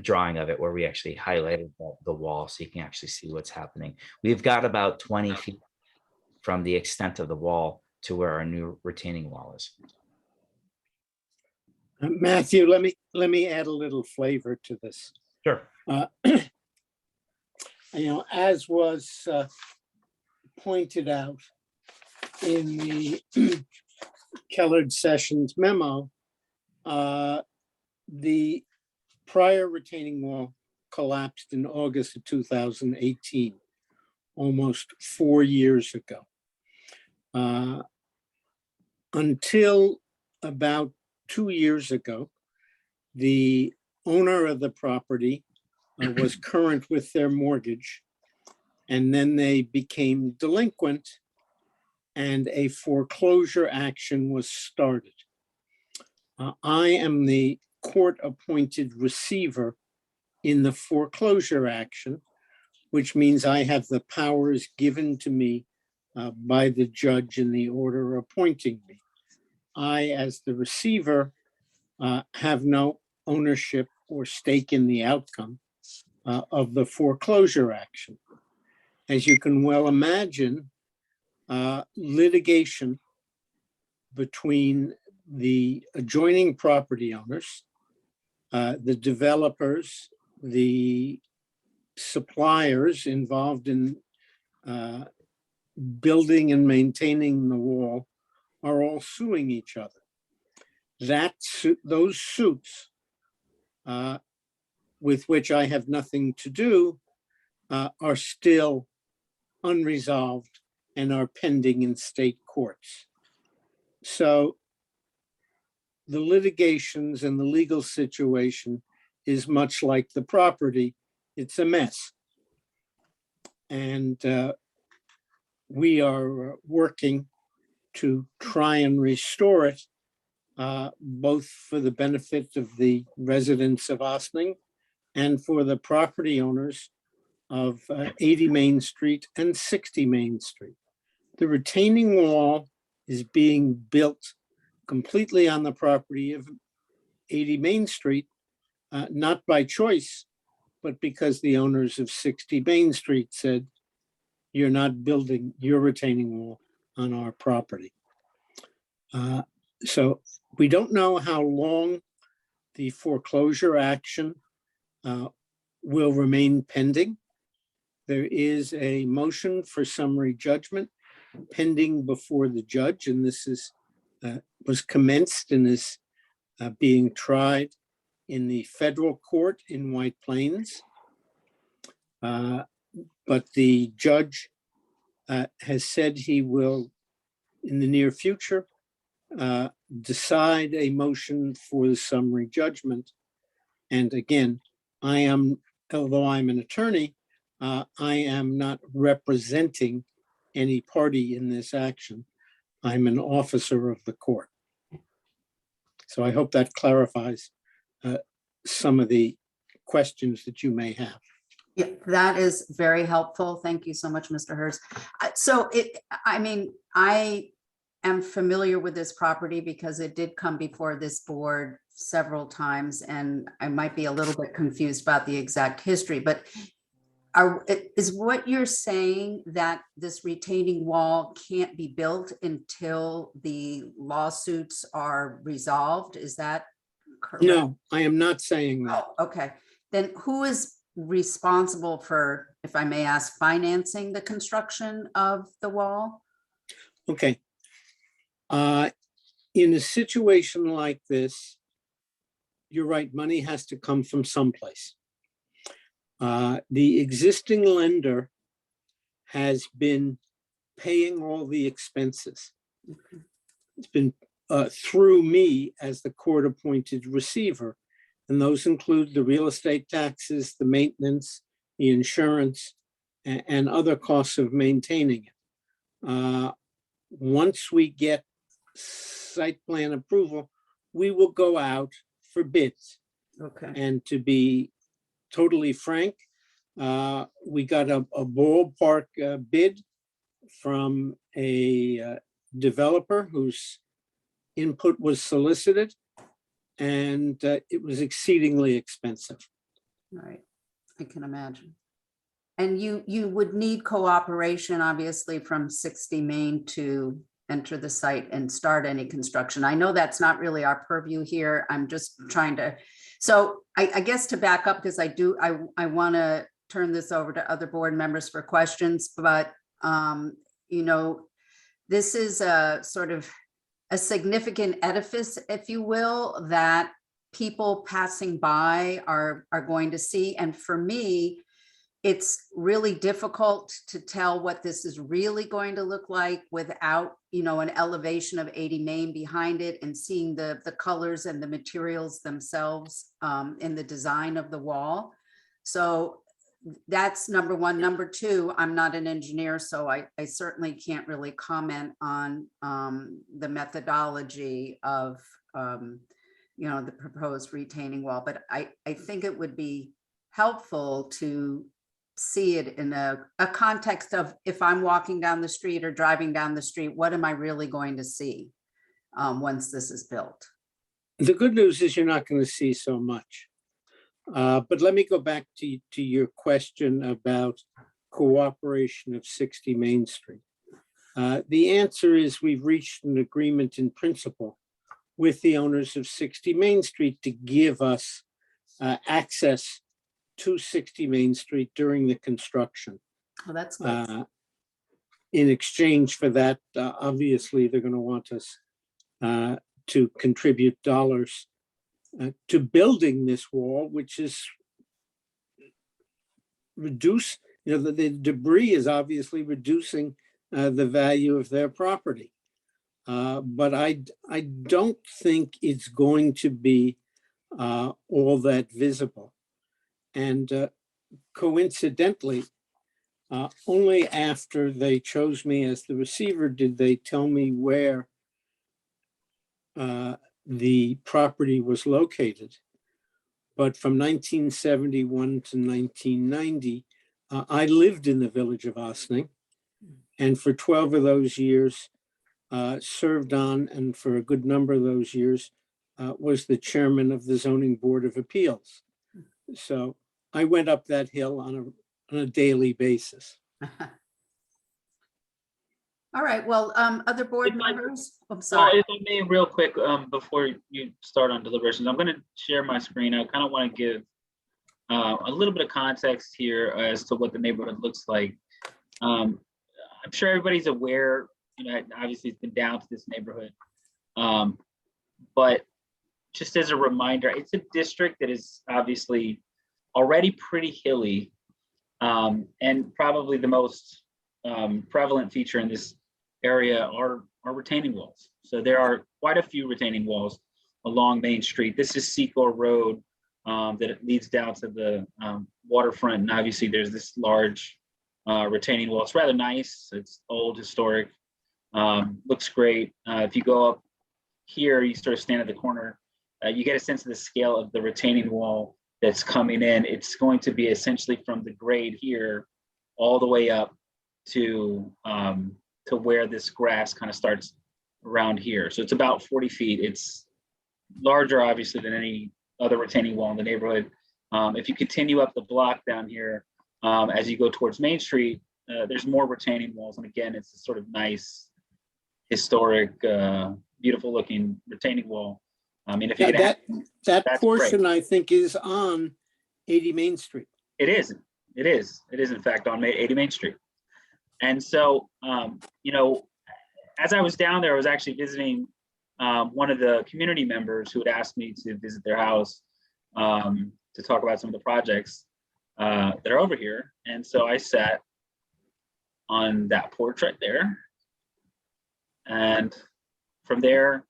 drawing of it, where we actually highlighted the wall so you can actually see what's happening. We've got about 20 feet from the extent of the wall to where our new retaining wall is. Matthew, let me add a little flavor to this. Sure. As was pointed out in the Kellard Sessions memo, the prior retaining wall collapsed in August of 2018, almost 4 years ago. Until about 2 years ago, the owner of the property was current with their mortgage, and then they became delinquent and a foreclosure action was started. I am the court-appointed receiver in the foreclosure action, which means I have the powers given to me by the judge in the order appointing me. I, as the receiver, have no ownership or stake in the outcome of the foreclosure action. As you can well imagine, litigation between the adjoining property owners, the developers, the suppliers involved in building and maintaining the wall are all suing each other. Those suits, with which I have nothing to do, are still unresolved and are pending in state courts. So the litigations and the legal situation is much like the property. It's a mess. And we are working to try and restore it, both for the benefit of the residents of Ossining and for the property owners of 80 Main Street and 60 Main Street. The retaining wall is being built completely on the property of 80 Main Street, not by choice, but because the owners of 60 Main Street said, you're not building your retaining wall on our property. So we don't know how long the foreclosure action will remain pending. There is a motion for summary judgment pending before the judge, and this is was commenced and is being tried in the federal court in White Plains. But the judge has said he will, in the near future, decide a motion for the summary judgment. And again, although I'm an attorney, I am not representing any party in this action. I'm an officer of the court. So I hope that clarifies some of the questions that you may have. Yeah, that is very helpful. Thank you so much, Mr. Hurst. I am familiar with this property because it did come before this board several times, and I might be a little bit confused about the exact history, but is what you're saying that this retaining wall can't be built until the lawsuits are resolved? Is that correct? No, I am not saying that. Oh, okay. Then who is responsible for, if I may ask, financing the construction of the wall? Okay. In a situation like this, you're right, money has to come from someplace. The existing lender has been paying all the expenses. It's been through me as the court-appointed receiver. And those include the real estate taxes, the maintenance, the insurance, and other costs of maintaining it. Once we get site plan approval, we will go out for bids. Okay. And to be totally frank, we got a ballpark bid from a developer whose input was solicited, and it was exceedingly expensive. Right, I can imagine. And you would need cooperation, obviously, from 60 Main to enter the site and start any construction. I know that's not really our purview here. I'm just trying to, so I guess to back up, because I want to turn this over to other board members for questions, but you know, this is a sort of a significant edifice, if you will, that people passing by are going to see. And for me, it's really difficult to tell what this is really going to look like without, you know, an elevation of 80 Main behind it and seeing the colors and the materials themselves in the design of the wall. So that's number one. Number two, I'm not an engineer, so I certainly can't really comment on the methodology of, you know, the proposed retaining wall. But I think it would be helpful to see it in a context of, if I'm walking down the street or driving down the street, what am I really going to see once this is built? The good news is you're not going to see so much. But let me go back to your question about cooperation of 60 Main Street. The answer is we've reached an agreement in principle with the owners of 60 Main Street to give us access to 60 Main Street during the construction. Oh, that's good. In exchange for that, obviously, they're going to want us to contribute dollars to building this wall, which is reduce, you know, the debris is obviously reducing the value of their property. But I don't think it's going to be all that visible. And coincidentally, only after they chose me as the receiver did they tell me where the property was located. But from 1971 to 1990, I lived in the village of Ossining, and for 12 of those years served on, and for a good number of those years was the chairman of the Zoning Board of Appeals. So I went up that hill on a daily basis. All right, well, other board members, I'm So sorry. if I may, real quick, before you start on deliberations, I'm going to share my screen. I kind of want to give a little bit of context here as to what the neighborhood looks like. I'm sure everybody's aware, you know, obviously it's been down to this neighborhood. But just as a reminder, it's a district that is obviously already pretty hilly, and probably the most prevalent feature in this area are retaining walls. So there are quite a few retaining walls along Main Street. This is Secor Road that it leads down to the waterfront, and obviously there's this large retaining wall. It's rather nice. It's old, historic, looks great. If you go up here, you sort of stand at the corner, you get a sense of the scale of the retaining wall that's coming in. It's going to be essentially from the grade here all the way up to where this grass kind of starts around here. So it's about 40 feet. It's larger, obviously, than any other retaining wall in the neighborhood. If you continue up the block down here, as you go towards Main Street, there's more retaining walls. And again, it's a sort of nice, historic, beautiful looking retaining wall. I mean, if you that portion, great. I think, is on 80 Main Street. It is. It is. It is, in fact, on 80 Main Street. And so, you know, as I was down there, I was actually visiting one of the community members who had asked me to visit their house to talk about some of the projects that are over here. And so I sat on that porch right there. And from there,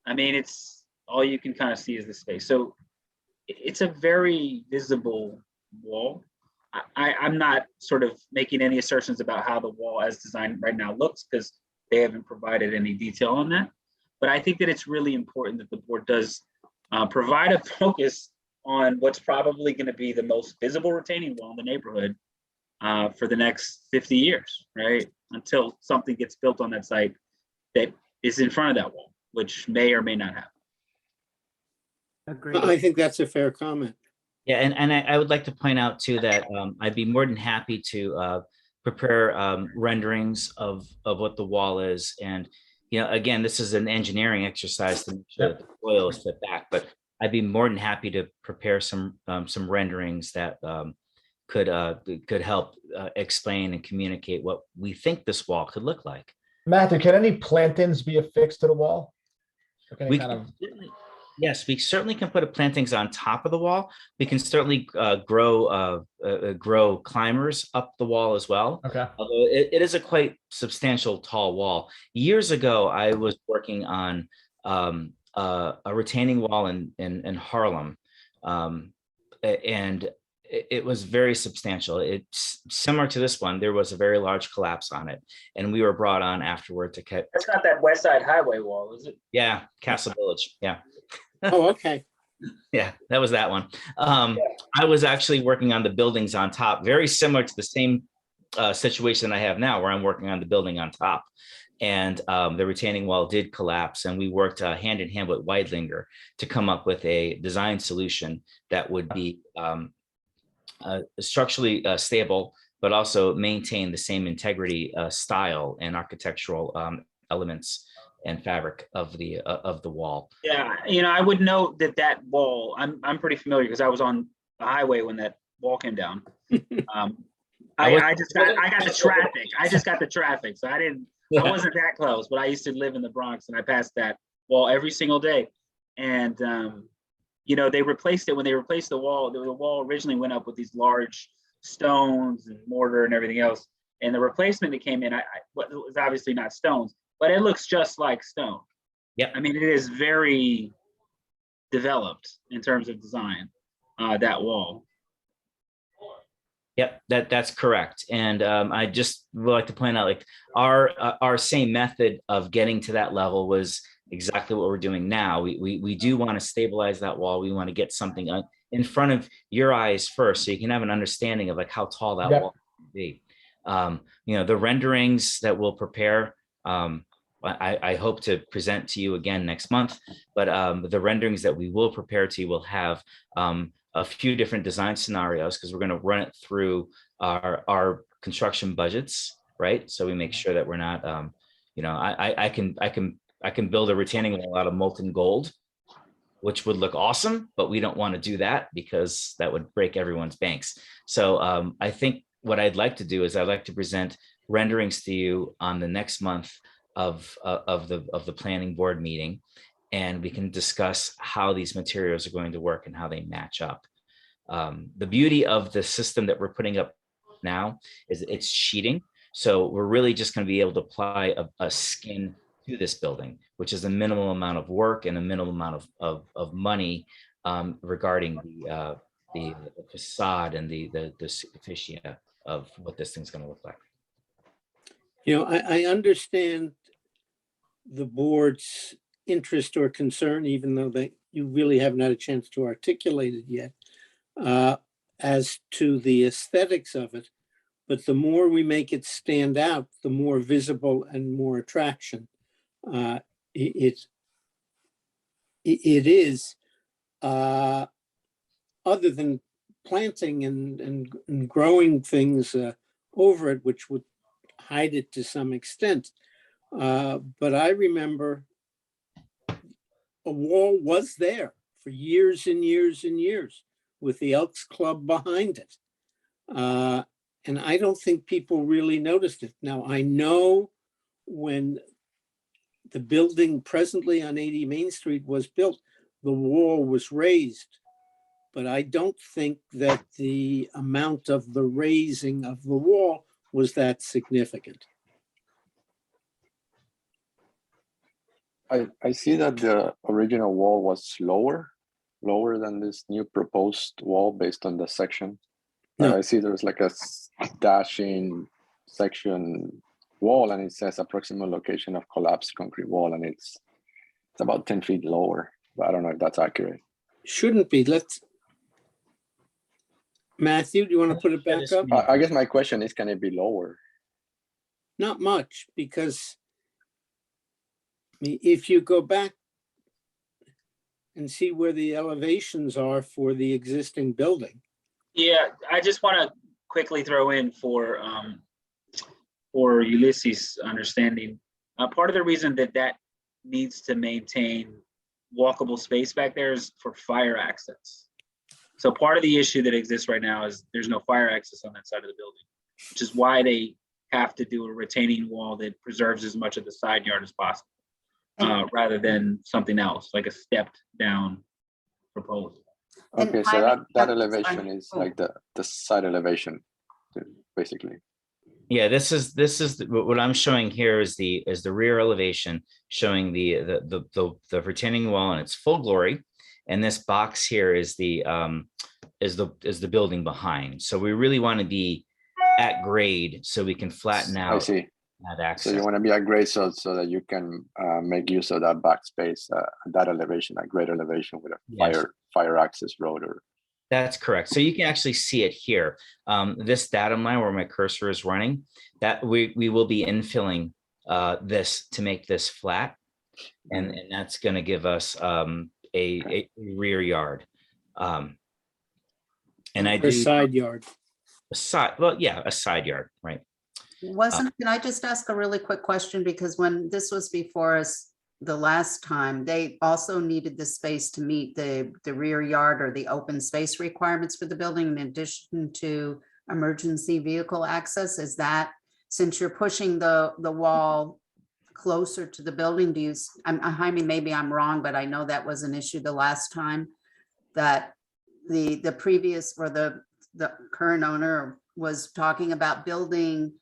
I mean, it's all you can kind of see is the space. So it's a very visible wall. I'm not sort of making any assertions about how the wall as designed right now looks, because they haven't provided any detail on that. But I think that it's really important that the board does provide a focus on what's probably going to be the most visible retaining wall in the neighborhood for the next 50 years, right? Until something gets built on that site that is in front of that wall, which may or may not happen. Agreed. I think that's a fair comment. Yeah, and I would like to point out too that I'd be more than happy to prepare renderings of what the wall is. And, you know, again, this is an engineering exercise to make sure that the soil is fit back, but I'd be more than happy to prepare some renderings that could help explain and communicate what we think this wall could look like. Matthew, can any plantings be affixed to the wall? Like any We kind can of- Yes, we certainly can put plantings on top of the wall. We can certainly grow climbers up the wall as well. Okay. Although it is a quite substantial tall wall. Years ago, I was working on a retaining wall in Harlem, and it was very substantial. It's similar to this one. There was a very large collapse on it, and we were brought on afterward to cut. That's not that West Side Highway wall, is it? Yeah, Castle Village. Yeah. Oh, okay. Yeah, that was that one. I was actually working on the buildings on top, very similar to the same situation I have now, where I'm working on the building on top. And the retaining wall did collapse, and we worked hand in hand with Weidlinger to come up with a design solution that would be structurally stable, but also maintain the same integrity, style, and architectural elements and fabric of the wall. Yeah, you know, I would note that wall, I'm pretty familiar because I was on the highway when that wall came down. I got the traffic. I just got the traffic. So I wasn't that close, but I used to live in the Bronx and I passed that wall every single day. And you know, they replaced it. When they replaced the wall originally went up with these large stones and mortar and everything else. And the replacement that came in, it was obviously not stones, but it looks just like stone. Yeah. I mean, it is very developed in terms of design, that wall. Yep, that's correct. And I just would like to point out, like, our same method of getting to that level was exactly what we're doing now. We do want to stabilize that wall. We want to get something in front of your eyes first, so you can have an understanding of like how tall that wall can be. You know, the renderings that we'll prepare, I hope to present to you again next month, but the renderings that we will prepare to you will have a few different design scenarios, because we're going to run it through our construction budgets, right? So we make sure that we're not, you know, I can build a retaining wall out of molten gold, which would look awesome, but we don't want to do that because that would break everyone's banks. So I think what I'd like to do is I'd like to present renderings to you on the next month of the planning board meeting, and we can discuss how these materials are going to work and how they match up. The beauty of the system that we're putting up now is it's sheeting. So we're really just going to be able to apply a skin to this building, which is a minimal amount of work and a minimal amount of money regarding the facade and the superficie of what this thing's going to look like. You know, I understand the board's interest or concern, even though you really haven't had a chance to articulate it yet, as to the aesthetics of it. But the more we make it stand out, the more visible and more attraction it is, other than planting and growing things over it, which would hide it to some extent. But I remember a wall was there for years and years and years with the Elks Club behind it. And I don't think people really noticed it. Now, I know when the building presently on 80 Main Street was built, the wall was raised, but I don't think that the amount of the raising of the wall was that significant. I see that the original wall was lower than this new proposed wall based on the section. No. I see there's like a dashing section wall, and it says approximate location of collapsed concrete wall, and it's about 10 feet lower, but I don't know if that's accurate. Shouldn't be. Matthew, do you want to put it back up? I guess my question is, can it be lower? Not much, because if you go back and see where the elevations are for the existing building. Yeah, I just want to quickly throw in for Ulysses' understanding. Part of the reason that needs to maintain walkable space back there is for fire access. So part of the issue that exists right now is there's no fire access on that side of the building, which is why they have to do a retaining wall that preserves as much of the side yard as possible, rather than something else, like a stepped down proposal. Okay, so that elevation is like the side elevation, basically. Yeah, this is what I'm showing here is the rear elevation showing the retaining wall in its full glory, and this box here is the building behind. So we really want to be at grade so we can flatten out. I see. That access. So you want to be at grade so that you can make use of that back space, that elevation, that grade elevation with a fire access road. Or that's correct. So you can actually see it here. This datum line where my cursor is running, that we will be infilling this to make this flat, and that's going to give us a rear yard. And I do side yard. A side, well, yeah, a side yard, right? Can I just ask a really quick question? Because when this was before us the last time, they also needed the space to meet the rear yard or the open space requirements for the building in addition to emergency vehicle access. Is that, since you're pushing the wall closer to the building, do you, Jaime, maybe I'm wrong, but I know that was an issue the last time, that the previous or the current owner was talking about building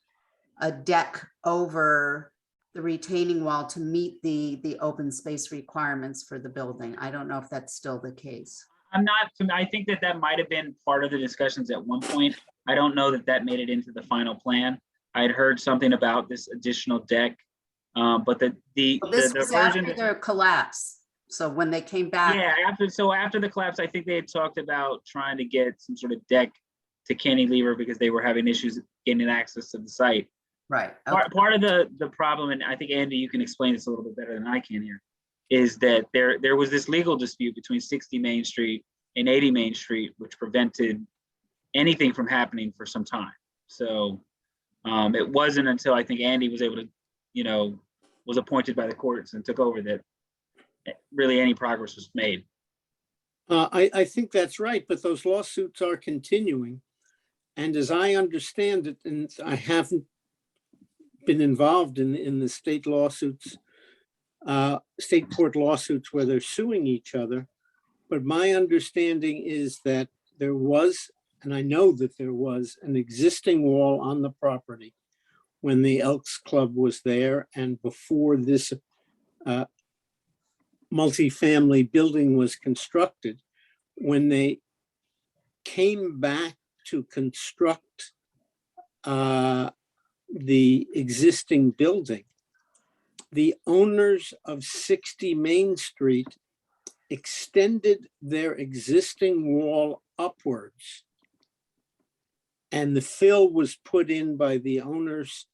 a deck over the retaining wall to meet the open space requirements for the building. I don't know if that's still the case. I think that might have been part of the discussions at one point. I don't know that made it into the final plan. I had heard something about this additional deck, but the was version after their collapse. So when they came back. Yeah, after the collapse, I think they had talked about trying to get some sort of deck to cantilever because they were having issues getting access to the site. Right. Okay. Part of the problem, and I think Andy, you can explain this a little bit better than I can here, is that there was this legal dispute between 60 Main Street and 80 Main Street, which prevented anything from happening for some time. So it wasn't until I think Andy was able to, was appointed by the courts and took over that really any progress was made. I think that's right, but those lawsuits are continuing. And as I understand it, and I haven't been involved in the state lawsuits, state court lawsuits where they're suing each other, but my understanding is that there was, and I know that there was, an existing wall on the property when the Elks Club was there and before this multifamily building was constructed. When they came back to construct the existing building, the owners of 60 Main Street extended their existing wall upwards, and the fill was put in by the owners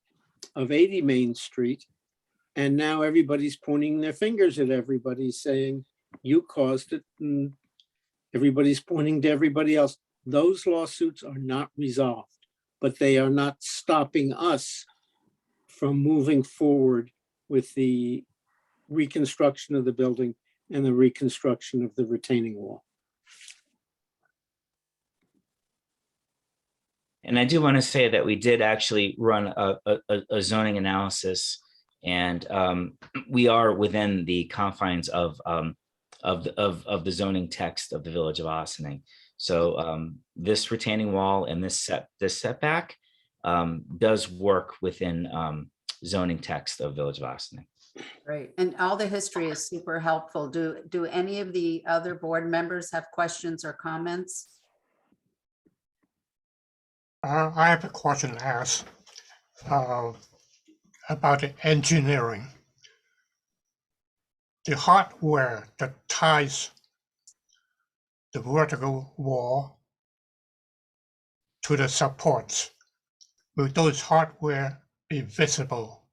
of 80 Main Street. And now everybody's pointing their fingers at everybody saying, you caused it, and everybody's pointing to everybody else. Those lawsuits are not resolved, but they are not stopping us from moving forward with the reconstruction of the building and the reconstruction of the retaining wall. And I do want to say that we did actually run a zoning analysis, and we are within the confines of the zoning text of the Village of Ossining. So this retaining wall and this setback does work within zoning text of Village of Ossining. Great. And all the history is super helpful. Do any of the other board members have questions or comments? I have a question to ask about the engineering. The hardware that ties the vertical wall to the supports, will those hardware be visible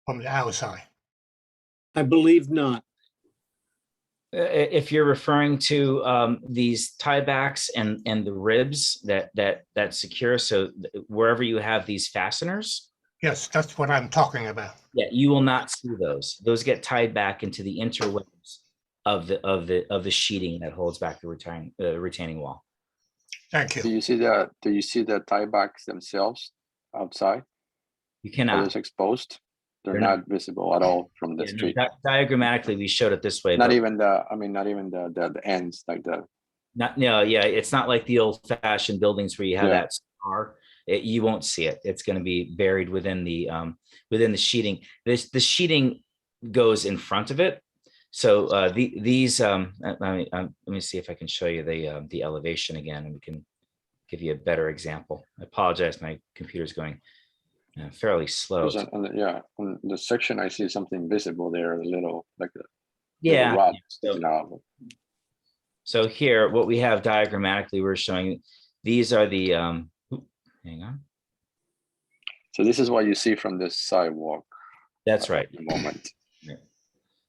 from the outside? I believe not. If you're referring to these tiebacks and the ribs that secure, so wherever you have these fasteners. Yes, that's what I'm talking about. Yeah, you will not see those. Those get tied back into the interwebs of the sheeting that holds back the retaining wall. Thank you. Do you see the tiebacks themselves outside? You Are cannot. those exposed? They're They're not visible at all from the Yeah, no, street. diagrammatically, we showed it this way. Not but even the ends, like the. Yeah, it's not like the old fashioned buildings where you have Yeah. that scar. You won't see it. It's going to be buried within the sheeting. The sheeting goes in front of it. So let me see if I can show you the elevation again, and we can give you a better example. I apologize, my computer's going fairly slow. On the section I see something visible there, a little like a Yeah. rod sticking out. So here, what we have diagrammatically, we're showing these are the hang on. So this is what you see from the sidewalk. That's right. At the moment. Yeah.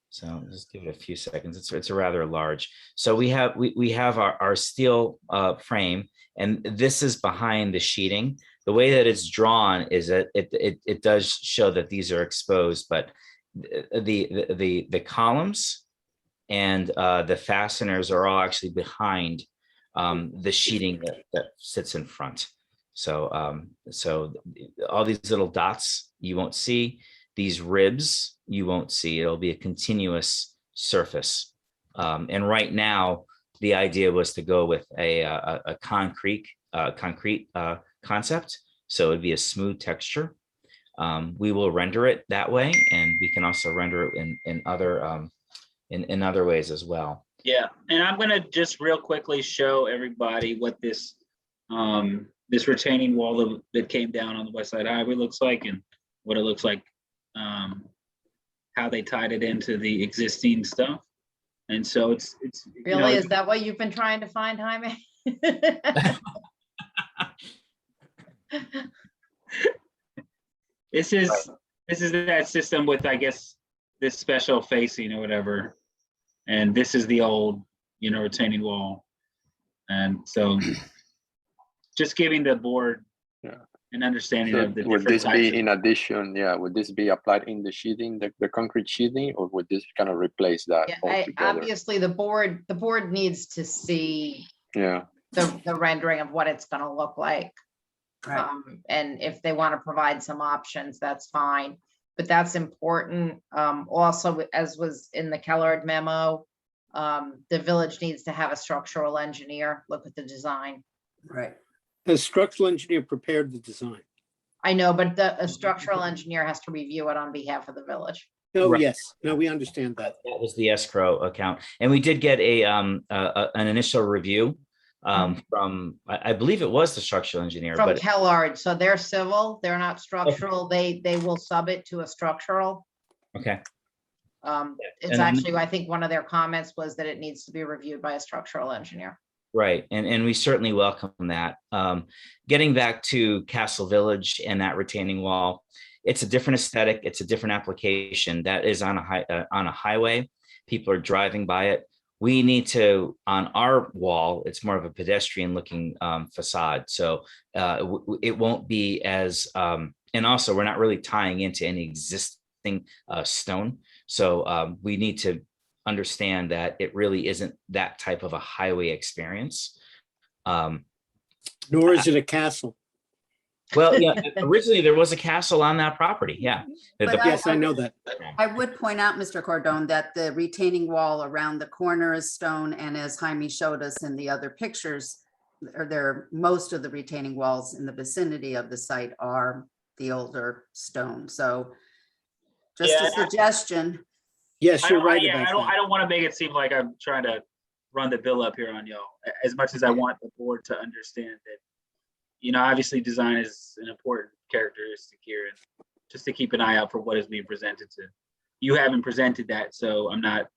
So just give it a few seconds. It's a rather large. So we have our steel frame, and this is behind the sheeting. The way that it's drawn is that it does show that these are exposed, but the columns and the fasteners are all actually behind the sheeting that sits in front. So so all these little dots you won't see. These ribs you won't see. It'll be a continuous surface. And right now, the idea was to go with a concrete concept. So it'd be a smooth texture. We will render it that way, and we can also render it in other ways as well. Yeah, and I'm gonna just real quickly show everybody what this this retaining wall that came down on the West Side Highway looks like, and what it looks like, how they tied it into the existing stuff. And so it's Really, is that what you've been trying to find, Jaime? This is that system with, I guess, this special facing or whatever. And this is the old, retaining wall. And so just giving the board an understanding of the Would different this types be of- in addition? Yeah, would this be applied in the sheething, the concrete sheathing, or would this kind of replace that Yeah, altogether? obviously, the board needs to see Yeah. the rendering of what it's gonna look like. Right. And if they want to provide some options, that's fine, but that's important. Also, as was in the Kellard memo, the village needs to have a structural engineer look at the design. Right. The structural engineer prepared the design. I know, but a structural engineer has to review it on behalf of the village. Oh, Right. yes. No, we understand that. That was the escrow account, and we did get an initial review from, I believe it was the structural engineer, From but Kellard, so they're civil, they're not structural, they will sub it to a structural. okay. It's And- actually, I think one of their comments was that it needs to be reviewed by a structural engineer. Right, and we certainly welcome that. Getting back to Castle Village and that retaining wall, it's a different aesthetic, it's a different application that is on a highway. People are driving by it. We need to, on our wall, it's more of a pedestrian looking facade. So it won't be as, and also we're not really tying into any existing stone. So we need to understand that it really isn't that type of a highway experience. Nor is it a castle. Well, yeah, originally there was a castle on that property. Yeah. But Yes, I know that. I would point out, Mr. Cordone, that the retaining wall around the corner is stone, and as Jaime showed us in the other pictures, most of the retaining walls in the vicinity of the site are the older stone. So just a suggestion. Yes, I you're don't, right yeah, about I don't, that. I don't want to make it seem like I'm trying to run the bill up here on y'all, as much as I want the board to understand that, you know, obviously design is an important characteristic here, and just to keep an eye out for what is being presented to. You haven't presented that, so I'm not,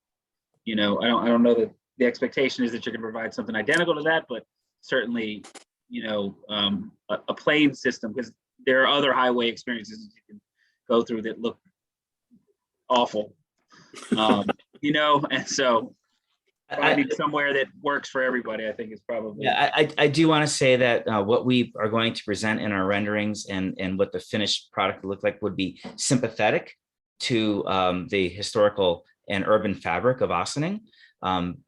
you know, I don't know that the expectation is that you're gonna provide something identical to that, but certainly, you know, a plain system, because there are other highway experiences you can go through that look awful. You know, and so finding somewhere that works for everybody, I think is probably. Yeah, I do want to say that what we are going to present in our renderings and what the finished product would look like would be sympathetic to the historical and urban fabric of Ossining.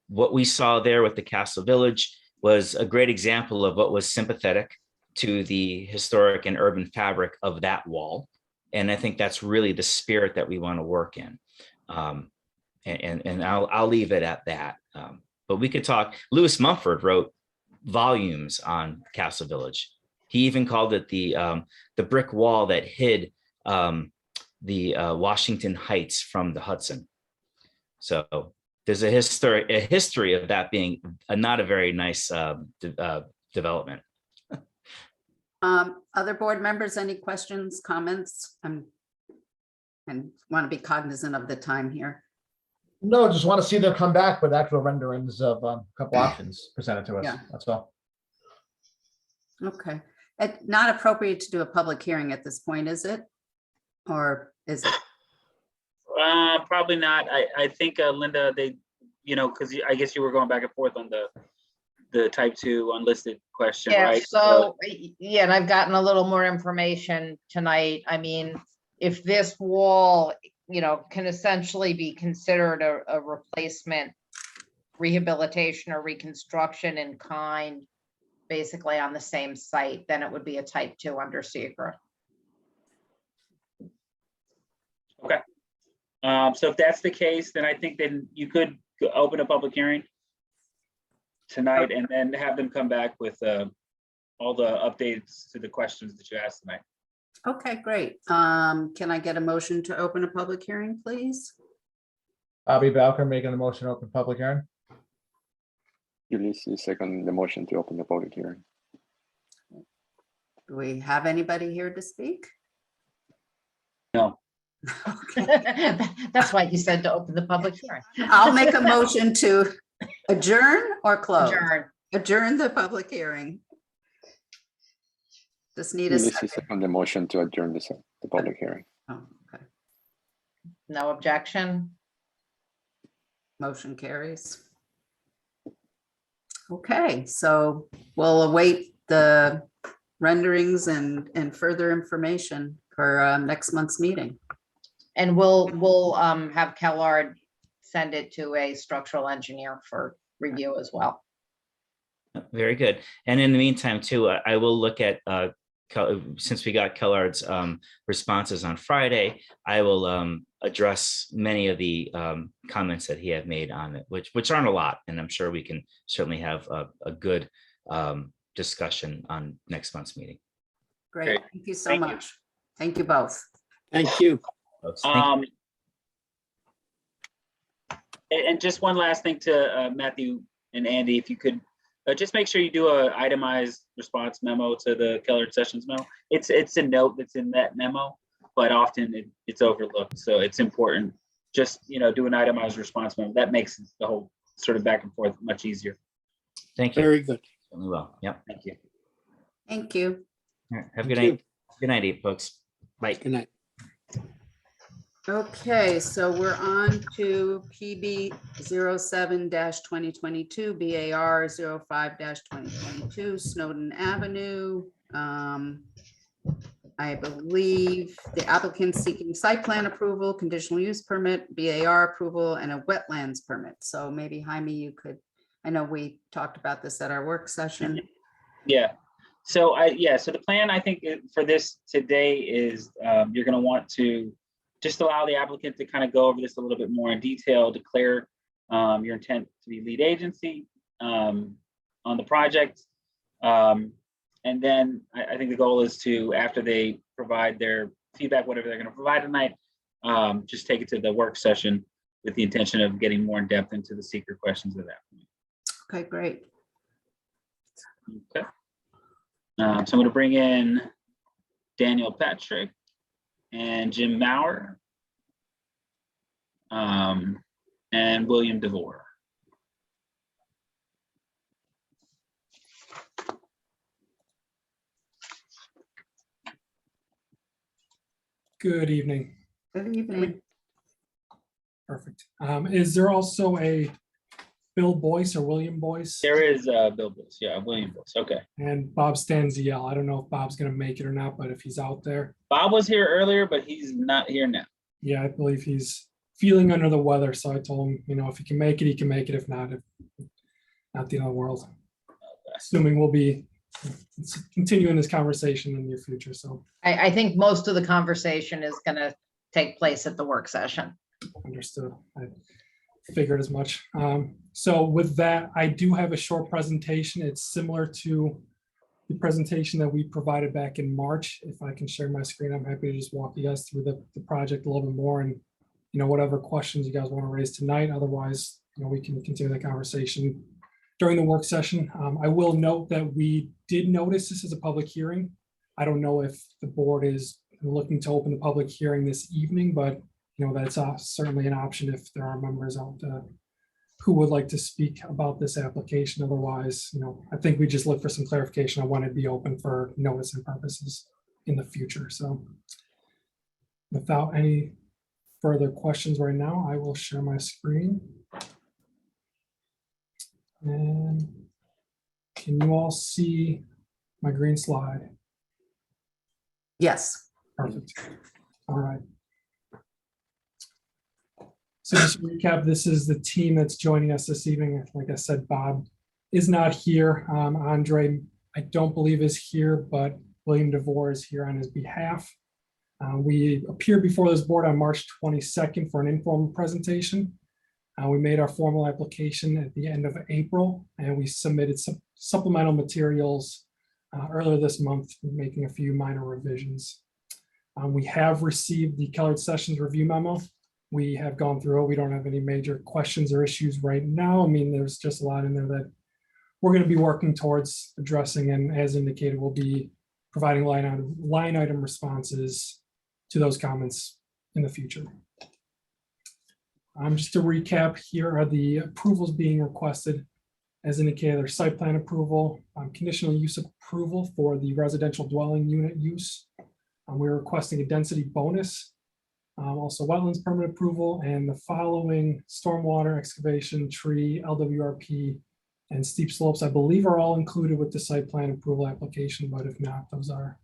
What we saw there with the Castle Village was a great example of what was sympathetic to the historic and urban fabric of that wall. And I think that's really the spirit that we want to work in. And I'll leave it at that. But we could talk. Lewis Mumford wrote volumes on Castle Village. He even called it the brick wall that hid the Washington Heights from the Hudson. So there's a history of that being not a very nice development. Other board members, any questions, comments? And want to be cognizant of the time here. No, just want to see them come back with actual renderings of a couple options presented to us. Yeah. That's all. Okay. Not appropriate to do a public hearing at this point, is it? Or is it? Probably not. I think Linda, they, you know, because I guess you were going back and forth on the type 2 unlisted question, Yeah, right? so, yeah, and I've gotten a little more information tonight. I mean, if this wall, you know, can essentially be considered a replacement, rehabilitation or reconstruction in kind, basically on the same site, then it would be a type 2 under secret. Okay. So if that's the case, then I think then you could open a public hearing tonight and then have them come back with all the updates to the questions that you asked tonight. Okay, great. Can I get a motion to open a public hearing, please? Bobby Balker making a motion to open public hearing. Ulysses second the motion to open the public hearing. Do we have anybody here to speak? No. That's why you said to open the public hearing. I'll make a motion to adjourn or close. Adjourn. Adjourn the public hearing. Just need a Ulysses second. second the motion to adjourn the public hearing. Oh, okay. No objection. Motion carries. Okay, so we'll await the renderings and further information for next month's meeting. And we'll have Kellard send it to a structural engineer for review as well. Very good. And in the meantime, too, I will look at, since we got Kellard's responses on Friday, I will address many of the comments that he had made on it, which aren't a lot. And I'm sure we can certainly have a good discussion on next month's meeting. Great, thank you so much. Thank you both. Thank you. And just one last thing to Matthew and Andy, if you could just make sure you do a itemized response memo to the Kellard Sessions memo. It's a note that's in that memo, but often it's overlooked. So it's important. Just, you know, do an itemized response memo. That makes the whole sort of back and forth much easier. Thank you. Very good. Certainly will. Yep. Thank you. Thank you. All right. Have a good night. Good night, folks. Bye. Good night. Okay, so we're on to PB 07-2022, BAR 05-2022, Snowden Avenue. I believe the applicant seeking site plan approval, conditional use permit, BAR approval, and a wetlands permit. So maybe Jaime, you could, I know we talked about this at our work session. Yeah. So so the plan, I think for this today is you're going to want to just allow the applicant to kind of go over this a little bit more in detail, declare your intent to be lead agency on the project. And then I think the goal is to, after they provide their feedback, whatever they're going to provide tonight, just take it to the work session with the intention of getting more in depth into the secret questions at that point. Okay, great. Okay. So I'm going to bring in Daniel Patrick and Jim Maurer and William DeVore. Good evening. Good evening. Perfect. Is there also a Bill Boyce or William Boyce? There is Bill Boyce, yeah, William Boyce, okay. And Bob Stanziel. I don't know if Bob's gonna make it or not, but if he's out there. Bob was here earlier, but he's not here now. Yeah, I believe he's feeling under the weather, so I told him, you know, if he can make it, he can make it. If not, not the end of the world. Assuming we'll be continuing this conversation in the near future, so. I think most of the conversation is going to take place at the work session. Understood. I figured as much. So with that, I do have a short presentation. It's similar to the presentation that we provided back in March. If I can share my screen, I'm happy to just walk you guys through the project a little bit more, and you know, whatever questions you guys want to raise tonight. Otherwise, you know, we can continue the conversation during the work session. I will note that we did notice this is a public hearing. I don't know if the board is looking to open the public hearing this evening, but you know, that's certainly an option if there are members out who would like to speak about this application. Otherwise, you know, I think we just look for some clarification on when it'd be open for notice and purposes in the future. So without any further questions right now, I will share my screen. And can you all see my green slide? Yes. Perfect. All right. So just to recap, this is the team that's joining us this evening. Like I said, Bob is not here. Andre, I don't believe is here, but William DeVore is here on his behalf. We appeared before this board on March 22nd for an informal presentation. We made our formal application at the end of April, and we submitted some supplemental materials earlier this month, making a few minor revisions. We have received the Colored Sessions review memo. We have gone through it. We don't have any major questions or issues right now. I mean, there's just a lot in there that we're going to be working towards addressing, and as indicated, we'll be providing line item responses to those comments in the future. Just to recap, here are the approvals being requested. As indicated, there's site plan approval, conditional use approval for the residential dwelling unit use. We're requesting a density bonus, also wetlands permit approval, and the following stormwater, excavation, tree, LWRP, and steep slopes, I believe are all included with the site plan approval application, but if not, those are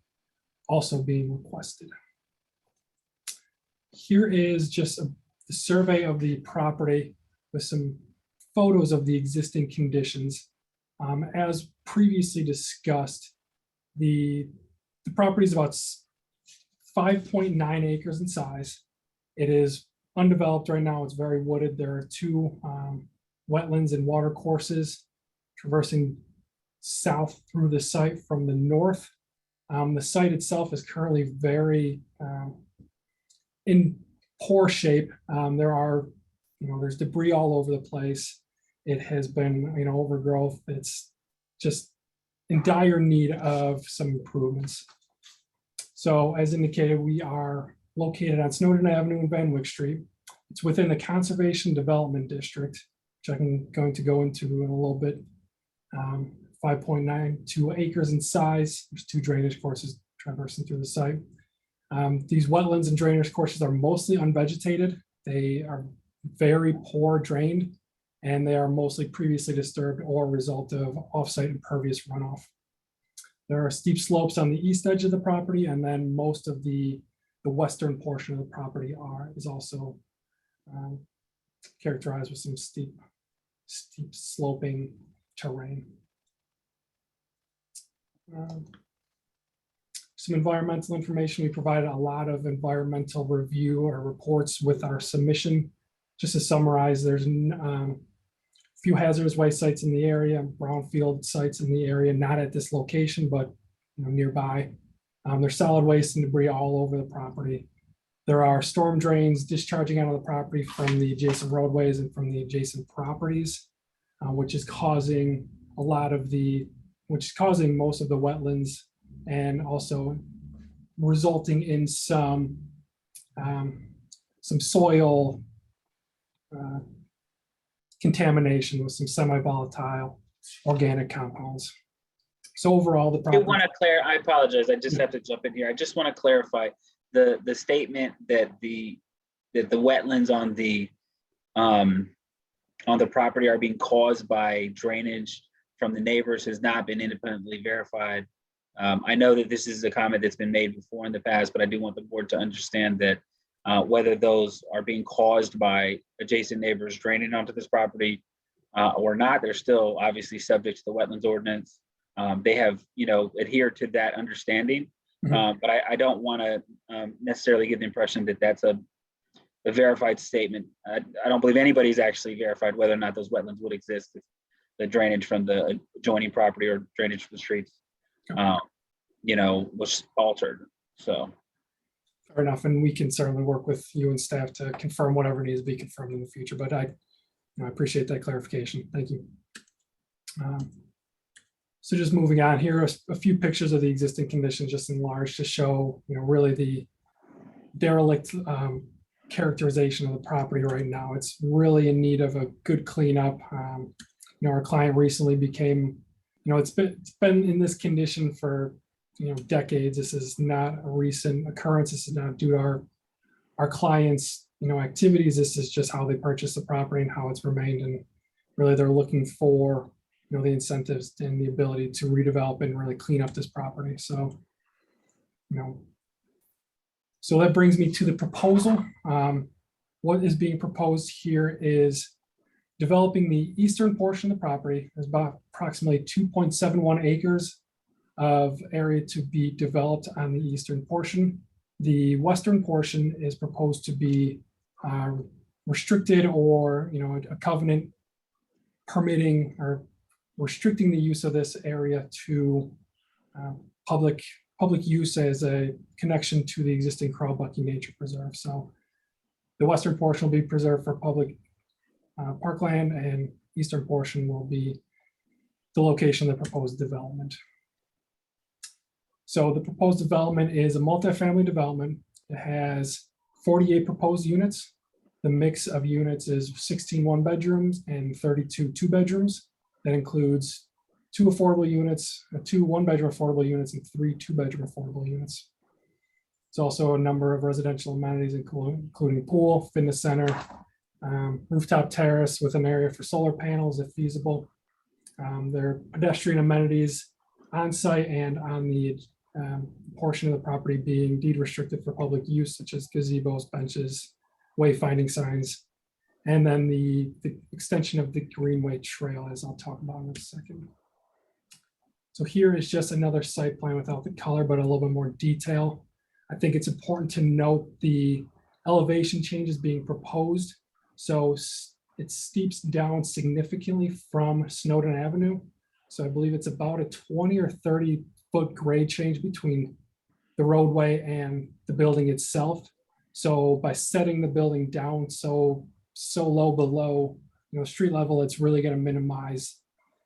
also being requested. Here is just the survey of the property with some photos of the existing conditions. As previously discussed, the property is about 5.9 acres in size. It is undeveloped right now. It's very wooded. There are two wetlands and water courses traversing south through the site from the north. The site itself is currently very in poor shape. There's debris all over the place. It has been, overgrowth. It's just in dire need of some improvements. So as indicated, we are located on Snowden Avenue and Van Wyck Street. It's within the Conservation Development District, which I'm going to go into in a little bit. 5.92 acres in size. There's two drainage courses traversing through the site. These wetlands and drainage courses are mostly unvegetated. They are very poor drained, and they are mostly previously disturbed or a result of offsite impervious runoff. There are steep slopes on the east edge of the property, and then most of the western portion of the property is also characterized with some steep sloping terrain. Some environmental information. We provided a lot of environmental review or reports with our submission. Just to summarize, there's a few hazardous waste sites in the area, brownfield sites in the area, not at this location, but nearby. There's solid waste and debris all over the property. There are storm drains discharging out of the property from the adjacent roadways and from the adjacent properties, which is causing most of the wetlands, and also resulting in some soil contamination with some semi-volatile organic compounds. So overall, the I property. want to I apologize. I just have to jump in here. I just want to clarify the statement that the wetlands on the property are being caused by drainage from the neighbors has not been independently verified. I know that this is a comment that's been made before in the past, but I do want the board to understand that whether those are being caused by adjacent neighbors draining onto this property or not, they're still obviously subject to the wetlands ordinance. They have, adhered to that understanding, but I don't want to necessarily give the impression that that's a verified statement. I don't believe anybody's actually verified whether or not those wetlands would exist if the drainage from the adjoining property or drainage from the streets, was altered. So. Fair enough, and we can certainly work with you and staff to confirm whatever needs to be confirmed in the future, but I appreciate that clarification. Thank you. So just moving on, here are a few pictures of the existing conditions just enlarged to show, really the derelict characterization of the property right now. It's really in need of a good cleanup. Our client recently became, it's been in this condition for decades. This is not a recent occurrence. This is not due to our clients' activities. This is just how they purchased the property and how it's remained. And really, they're looking for the incentives and the ability to redevelop and really clean up this property. So, so that brings me to the proposal. What is being proposed here is developing the eastern portion of the property. There's about approximately 2.71 acres of area to be developed on the eastern portion. The western portion is proposed to be restricted, or a covenant permitting or restricting the use of this area to public use as a connection to the existing Crowbucky Nature Preserve. So the western portion will be preserved for public parkland, and eastern portion will be the location of the proposed development. So the proposed development is a multifamily development. It has 48 proposed units. The mix of units is 16 one-bedrooms and 32 two-bedrooms. That includes 2 affordable units, 2 one-bedroom affordable units, and 3 two-bedroom affordable units. It's also a number of residential amenities, including pool, fitness center, rooftop terrace with an area for solar panels if feasible. There are pedestrian amenities on site and on the portion of the property being deed restricted for public use, such as gazebos, benches, wayfinding signs, and then the extension of the Greenway Trail, as I'll talk about in a second. So here is just another site plan without the color, but a little bit more detail. I think it's important to note the elevation changes being proposed. So it steeps down significantly from Snowden Avenue. So I believe it's about a 20 or 30 foot grade change between the roadway and the building itself. So by setting the building down so low below street level, it's really going to minimize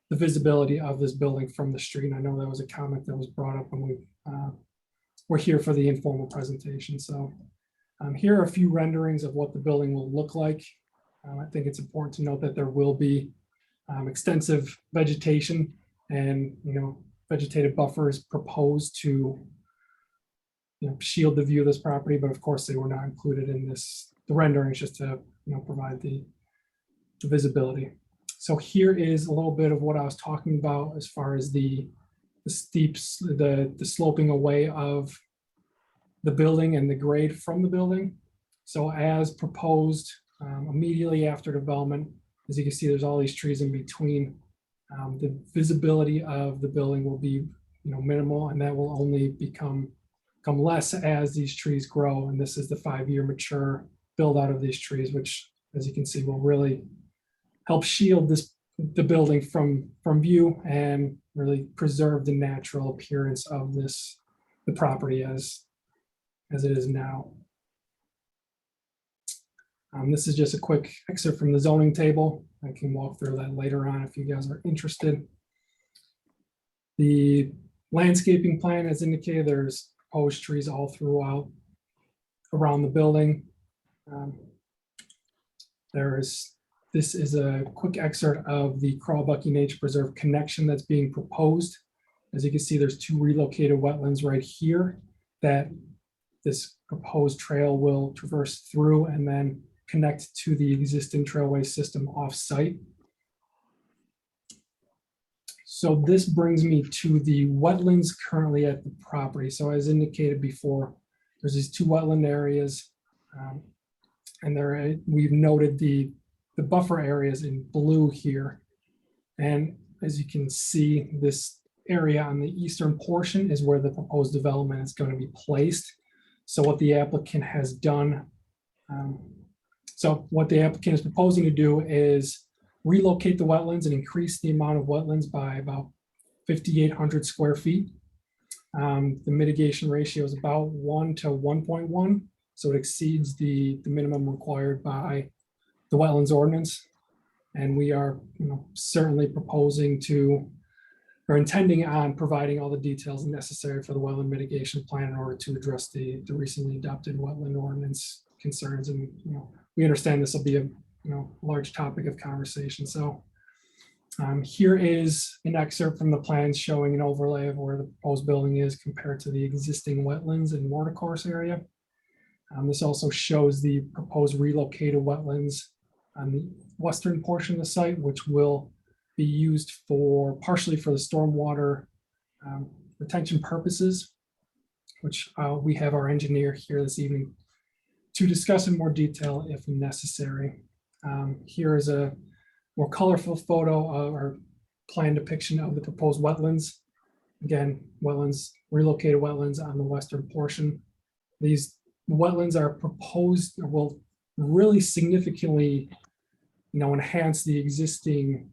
the visibility of this building from the street. And I know that was a comment that was brought up when we were here for the informal presentation. So here are a few renderings of what the building will look like. I think it's important to note that there will be extensive vegetation and vegetative buffers proposed to shield the view of this property, but of course they were not included in the renderings, just to provide the visibility. So here is a little bit of what I was talking about as far as the sloping away of the building and the grade from the building. So as proposed, immediately after development, as you can see, there's all these trees in between. The visibility of the building will be minimal, and that will only become less as these trees grow. And this is the 5-year mature build out of these trees, which, as you can see, will really help shield the building from view and really preserve the natural appearance of the property as it is now. This is just a quick excerpt from the zoning table. I can walk through that later on if you guys are interested. The landscaping plan, as indicated, there's proposed trees all throughout around the building. This is a quick excerpt of the Crawbucky Nature Preserve connection that's being proposed. As you can see, there's 2 relocated wetlands right here that this proposed trail will traverse through and then connect to the existing trailway system off-site. So this brings me to the wetlands currently at the property. So as indicated before, there's these 2 wetland areas, and we've noted the buffer areas in blue here. And as you can see, this area on the eastern portion is where the proposed development is going to be placed. So what the applicant has done, what the applicant is proposing to do is relocate the wetlands and increase the amount of wetlands by about 5,800 square feet. The mitigation ratio is about 1 to 1.1, so it exceeds the minimum required by the wetlands ordinance. And we are certainly proposing to, or intending on providing all the details necessary for the wetland mitigation plan in order to address the recently adopted wetland ordinance concerns. And we understand this will be a large topic of conversation. So here is an excerpt from the plans showing an overlay of where the proposed building is compared to the existing wetlands and watercourse area. This also shows the proposed relocated wetlands on the western portion of the site, which will be used partially for the stormwater retention purposes, which we have our engineer here this evening to discuss in more detail if necessary. Here is a more colorful photo or plan depiction of the proposed wetlands. Again, relocated wetlands on the western portion. These wetlands are proposed, will really significantly enhance the existing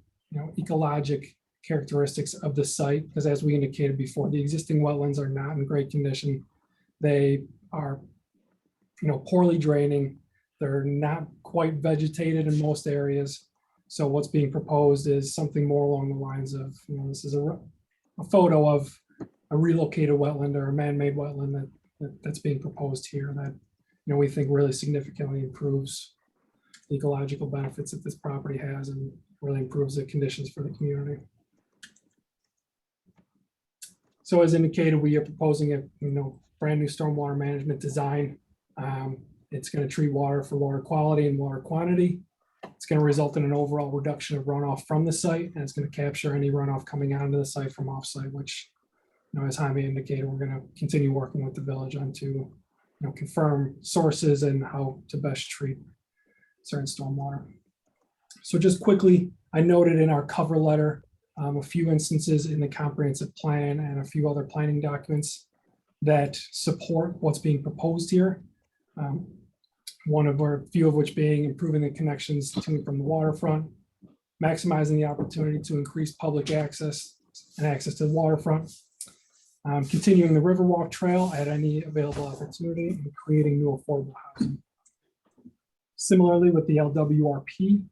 ecologic characteristics of the site, because as we indicated before, the existing wetlands are not in great condition. They are poorly draining. They're not quite vegetated in most areas. So what's being proposed is something more along the lines of, this is a photo of a relocated wetland or a man-made wetland that's being proposed here that we think really significantly improves the ecological benefits that this property has and really improves the conditions for the community. So as indicated, we are proposing a brand new stormwater management design. It's going to treat water for water quality and water quantity. It's going to result in an overall reduction of runoff from the site, and it's going to capture any runoff coming onto the site from offsite, which, as Jaime indicated, we're going to continue working with the village on to confirm sources and how to best treat certain stormwater. So just quickly, I noted in our cover letter a few instances in the comprehensive plan and a few other planning documents that support what's being proposed here. A few of which being improving the connections to and from the waterfront, maximizing the opportunity to increase public access and access to the waterfront, continuing the Riverwalk Trail at any available opportunity, and creating new affordable housing. Similarly, with the LWRP,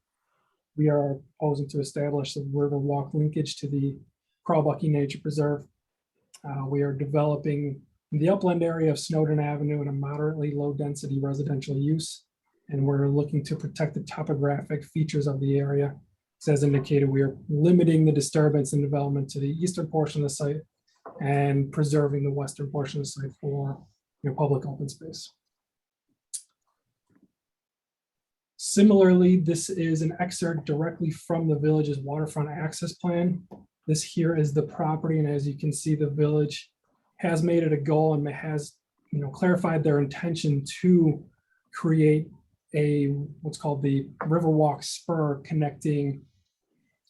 we are proposing to establish the Riverwalk linkage to the Crawbucky Nature Preserve. We are developing the upland area of Snowden Avenue in a moderately low density residential use, and we're looking to protect the topographic features of the area. As indicated, we are limiting the disturbance and development to the eastern portion of the site and preserving the western portion of the site for public open space. Similarly, this is an excerpt directly from the village's waterfront access plan. This here is the property, and as you can see, the village has made it a goal and has clarified their intention to create what's called the Riverwalk Spur connecting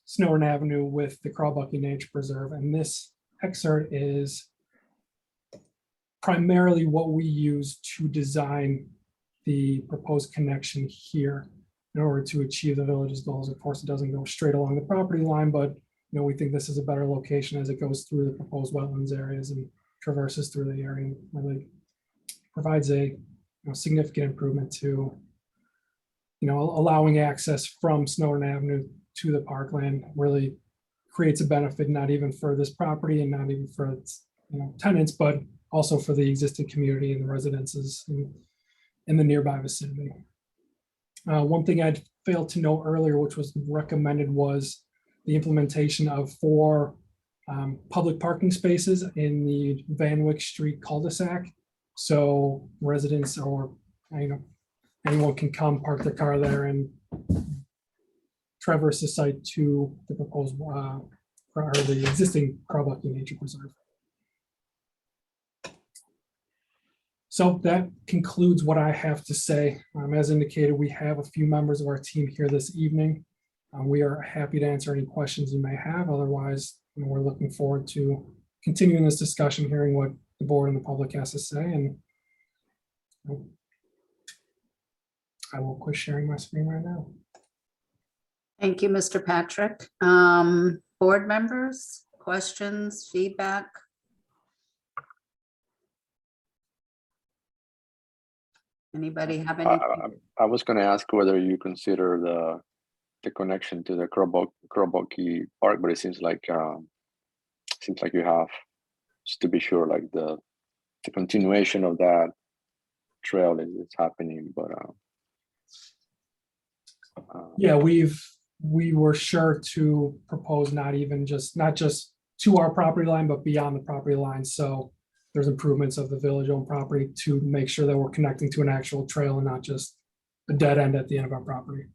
Snowden Avenue with the Crawbucky Nature Preserve. And this excerpt is primarily what we use to design the proposed connection here in order to achieve the village's goals. Of course, it doesn't go straight along the property line, but we think this is a better location as it goes through the proposed wetlands areas and traverses through the area, and really provides a significant improvement to allowing access from Snowden Avenue to the parkland really creates a benefit, not even for this property and not even for its tenants, but also for the existing community and the residences in the nearby vicinity. One thing I'd failed to note earlier, which was recommended, was the implementation of 4 public parking spaces in the Van Wyck Street cul-de-sac. So residents or anyone can come park their car there and traverse the site to the proposed or the existing Crowbucky Nature Preserve. So that concludes what I have to say. As indicated, we have a few members of our team here this evening. We are happy to answer any questions you may have. Otherwise, we're looking forward to continuing this discussion, hearing what the board and the public has to say. And I will quit sharing my screen right now. Thank you, Mr. Patrick. Board members, questions, feedback? Anybody have any? I was going to ask whether you consider the connection to the Crowbucky Park, but it seems like you have, just to be sure, like the continuation of that trail is happening. But yeah, we were sure to propose not just to our property line, but beyond the property line. So there's improvements of the village-owned property to make sure that we're connecting to an actual trail and not just a dead end at the end of our property.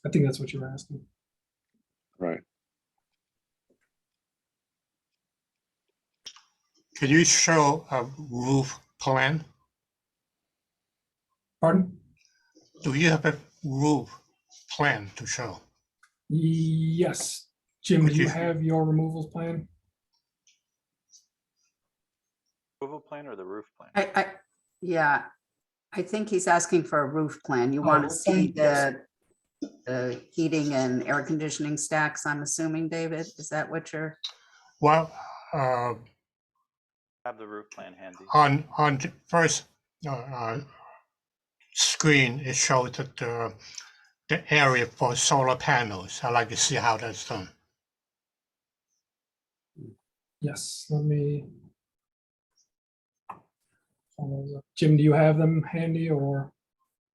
I think that's what you were asking. Right. Can you show a roof plan? Pardon? Do you have a roof plan to show? Yes. Jim, do you have your removals plan? Removal plan or the roof plan? Yeah, I think he's asking for a roof plan. You want to see the heating and air conditioning stacks, I'm assuming, David? Is that what you're? Well, Have the roof plan handy. on the first screen, it shows that the area for solar panels. I'd like to see how that's done. Yes, let me. Jim, do you have them handy or?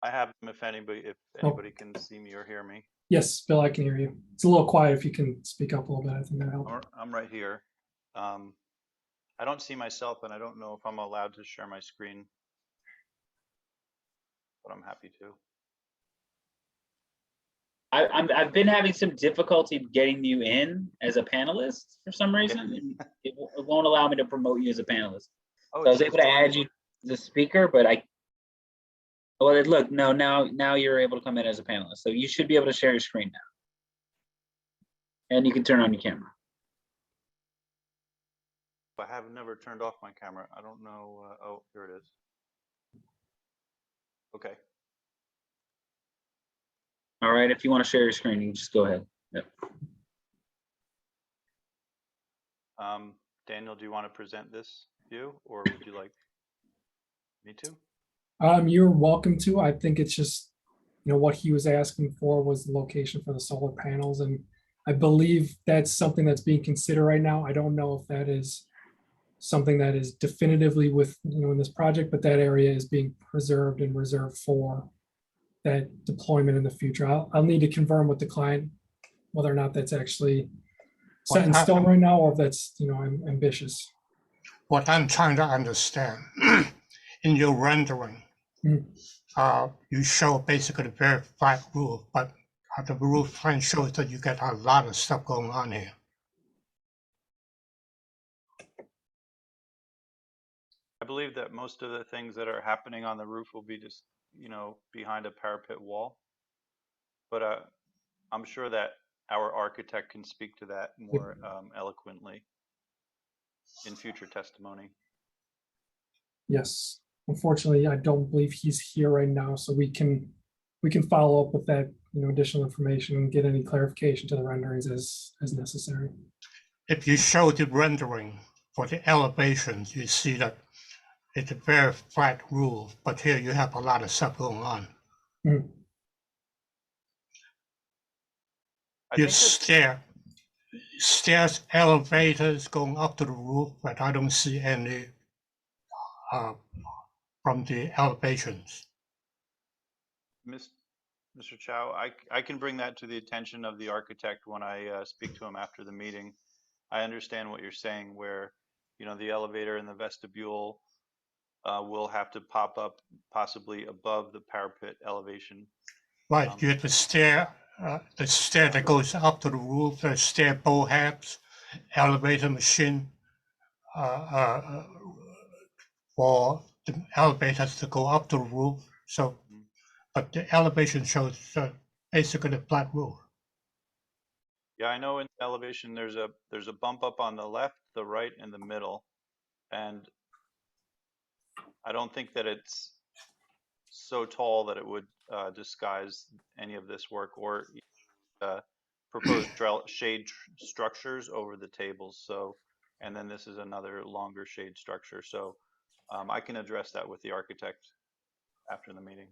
I have them if anybody can see me or hear me. Yes, Bill, I can hear you. It's a little quiet. If you can speak up a little bit, I think that helps. I'm right here. I don't see myself and I don't know if I'm allowed to share my screen, but I'm happy to. I've been having some difficulty getting you in as a panelist for some reason. It won't allow me to promote you as a panelist. Oh, so I was able to add you as a speaker, but look, no, now you're able to come in as a panelist. So you should be able to share your screen now. And you can turn on your camera. I have never turned off my camera. I don't know. Oh, here it is. Okay. All right, if you want to share your screen, you can just go ahead. Yep. Daniel, do you want to present this view or would you like me to? You're welcome to. I think it's just, what he was asking for was the location for the solar panels. And I believe that's something that's being considered right now. I don't know if that is something that is definitively with, in this project, but that area is being preserved and reserved for that deployment in the future. I'll need to confirm with the client whether or not that's actually set in stone right now, or if that's, ambitious. What I'm trying to understand, in your rendering, you show basically a very flat roof, but the roof plan shows that you get a lot of stuff going on here. I believe that most of the things that are happening on the roof will be just, behind a parapet wall. But I'm sure that our architect can speak to that more eloquently in future testimony. Yes, unfortunately, I don't believe he's here right now, so we can follow up with that, additional information and get any clarification to the renderings as necessary. If you show the rendering for the elevations, you see that it's a very flat roof, but here you have a lot of stuff going on. Your stairs, elevators going up to the roof, but I don't see any from the elevations. Mr. Chow, I can bring that to the attention of the architect when I speak to him after the meeting. I understand what you're saying, where, you know, the elevator and the vestibule will have to pop up possibly above the parapet elevation. Right, you have the stair that goes up to the roof, the stair bulkheads, elevator machine for the elevators to go up to the roof. So, but the elevation shows basically a flat roof. Yeah, I know in the elevation there's a bump up on the left, the right, and the middle, and I don't think that it's so tall that it would disguise any of this work or proposed shade structures over the tables. So, and then this is another longer shade structure. So I can address that with the architect after the meeting.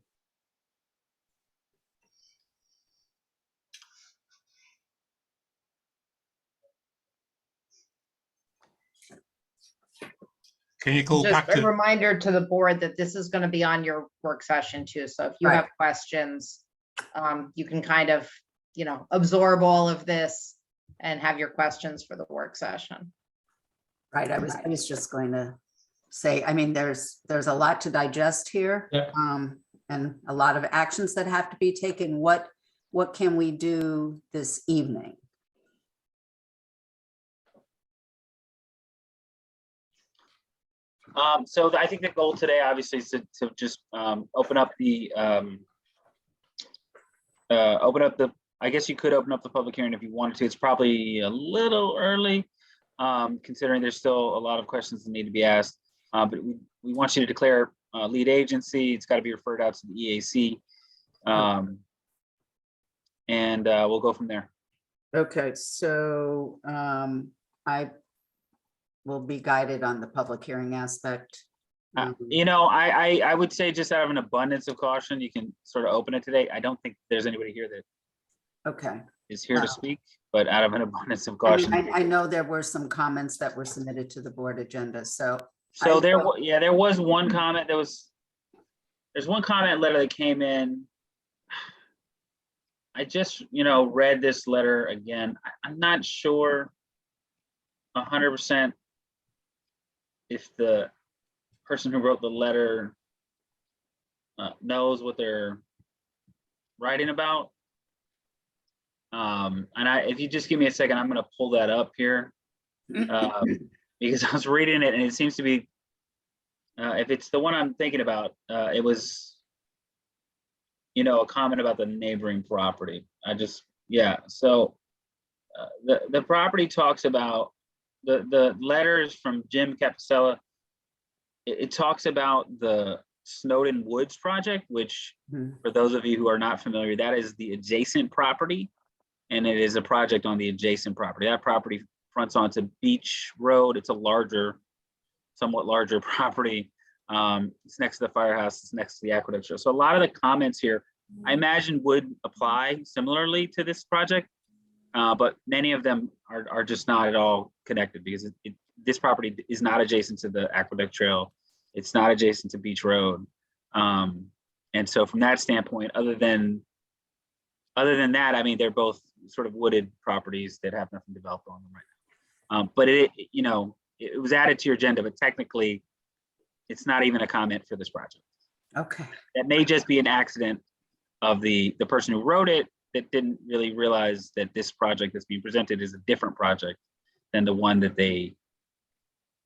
Can you go back Just a to? reminder to the board that this is going to be on your work session too. So if you have questions, you can kind of, you know, absorb all of this and have your questions for the work session. Right, I was just going to say, I mean, there's a lot to digest here. Yeah. And a lot of actions that have to be taken. What can we do this evening? So I think the goal today, obviously, is to just open up the, I guess you could open up the public hearing if you wanted to. It's probably a little early, considering there's still a lot of questions that need to be asked. But we want you to declare lead agency. It's got to be referred out to the EAC. And we'll go from there. Okay, so I will be guided on the public hearing aspect. You know, I would say, just out of an abundance of caution, you can sort of open it today. I don't think there's anybody here that is here to speak, but out of an abundance of caution. I know there were some comments that were submitted to the board agenda, so. There was one comment. There's one comment letter that came in. I just, read this letter again. I'm not sure 100% if the person who wrote the letter knows what they're writing about. And if you just give me a second, I'm going to pull that up here because I was reading it and it seems to be, if it's the one I'm thinking about, it was, a comment about the neighboring property. So the property talks about the letters from Jim Capicella. It talks about the Snowden Woods project, which for those of you who are not familiar, that is the adjacent property, and it is a project on the adjacent property. That property fronts onto Beach Road. It's a somewhat larger property. It's next to the firehouse. It's next to the aqueduct. So a lot of the comments here, I imagine, would apply similarly to this project, but many of them are just not at all connected because this property is not adjacent to the aqueduct trail. It's not adjacent to Beach Road. And so from that standpoint, other than that, I mean, they're both sort of wooded properties that have nothing developed on them right now. But it was added to your agenda, but technically it's not even a comment for this project. Okay. That may just be an accident of the person who wrote it that didn't really realize that this project that's being presented is a different project than the one that they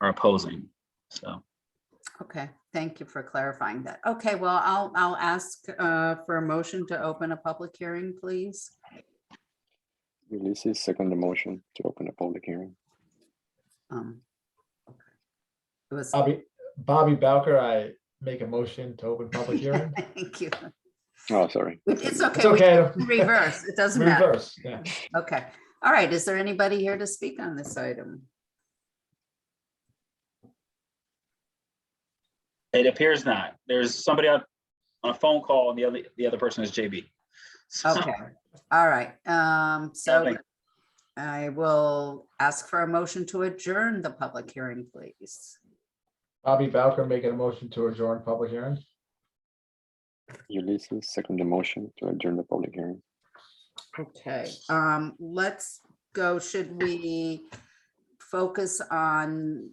are opposing. So. Okay, thank you for clarifying that. Okay, well, I'll ask for a motion to open a public hearing, please. Ulysses, second the motion to open a public hearing. Okay. It was Bobby Bowker, I make a motion to open public hearing. Thank you. Oh, sorry. It's okay. It's okay. We can reverse. It doesn't matter. Reverse, yeah. Okay. All right. Is there anybody here to speak on this item? It appears not. There's somebody on a phone call, and the other person is JB. So, Okay. All right, so Nothing. I will ask for a motion to adjourn the public hearing, please. Bobby Bowker making a motion to adjourn public hearing. Ulysses, second the motion to adjourn the public hearing. Okay, let's go. Should we focus on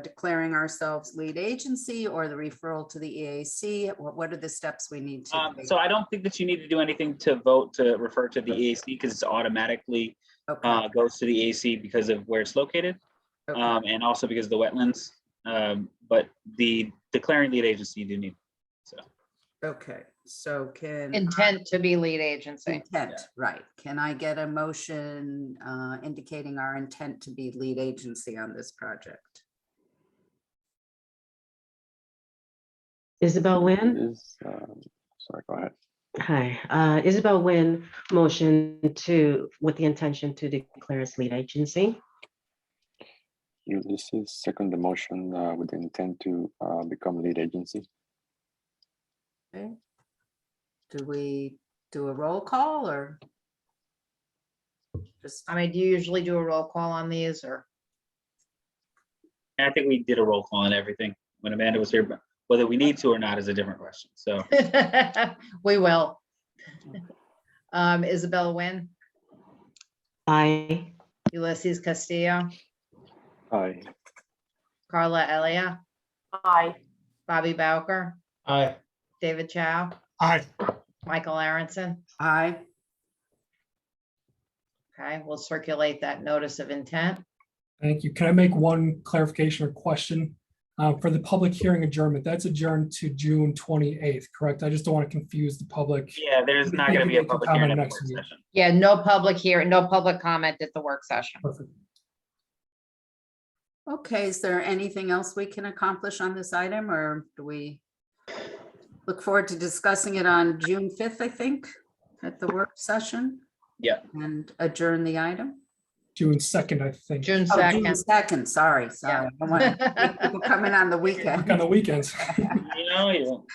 declaring ourselves lead agency or the referral to the EAC? What are the steps we need to take? So I don't think that you need to do anything to vote to refer to the EAC because it's automatically goes to the EAC because of where it's located, and also because of the wetlands. But the declaring lead agency you do need. So. Okay, so can Intent to be lead agency. intent, right? Can I get a motion indicating our intent to be lead agency on this project? Isabel Wynn? Sorry, go ahead. Hi, Isabel Wynn, motion with the intention to declare as lead agency. Ulysses, second the motion with the intent to become lead agency. Okay. Do we do a roll call or? Just, I mean, do you usually do a roll call on these or? I think we did a roll call on everything when Amanda was here, but whether we need to or not is a different question. So we will. Isabel Wynn, Aye. Ulysses Castillo, Aye. Carla Elia, Aye. Bobby Bowker, Aye. David Chow, Aye. Michael Aronson. aye. Okay, we'll circulate that notice of intent. Thank you. Can I make one clarification or question? For the public hearing adjournment, that's adjourned to June 28th, correct? I just don't want to confuse the public. yeah, there's not going to be a public hearing at the work session. Yeah, no public here, no public comment at the work session. Perfect. Okay, is there anything else we can accomplish on this item, or do we look forward to discussing it on June 5th, I think, at the work session? Yeah. And adjourn the item? June 2nd, I think. June Oh, 2nd. June 2nd, sorry. I don't want people coming on the weekend. Work on the weekends. You know,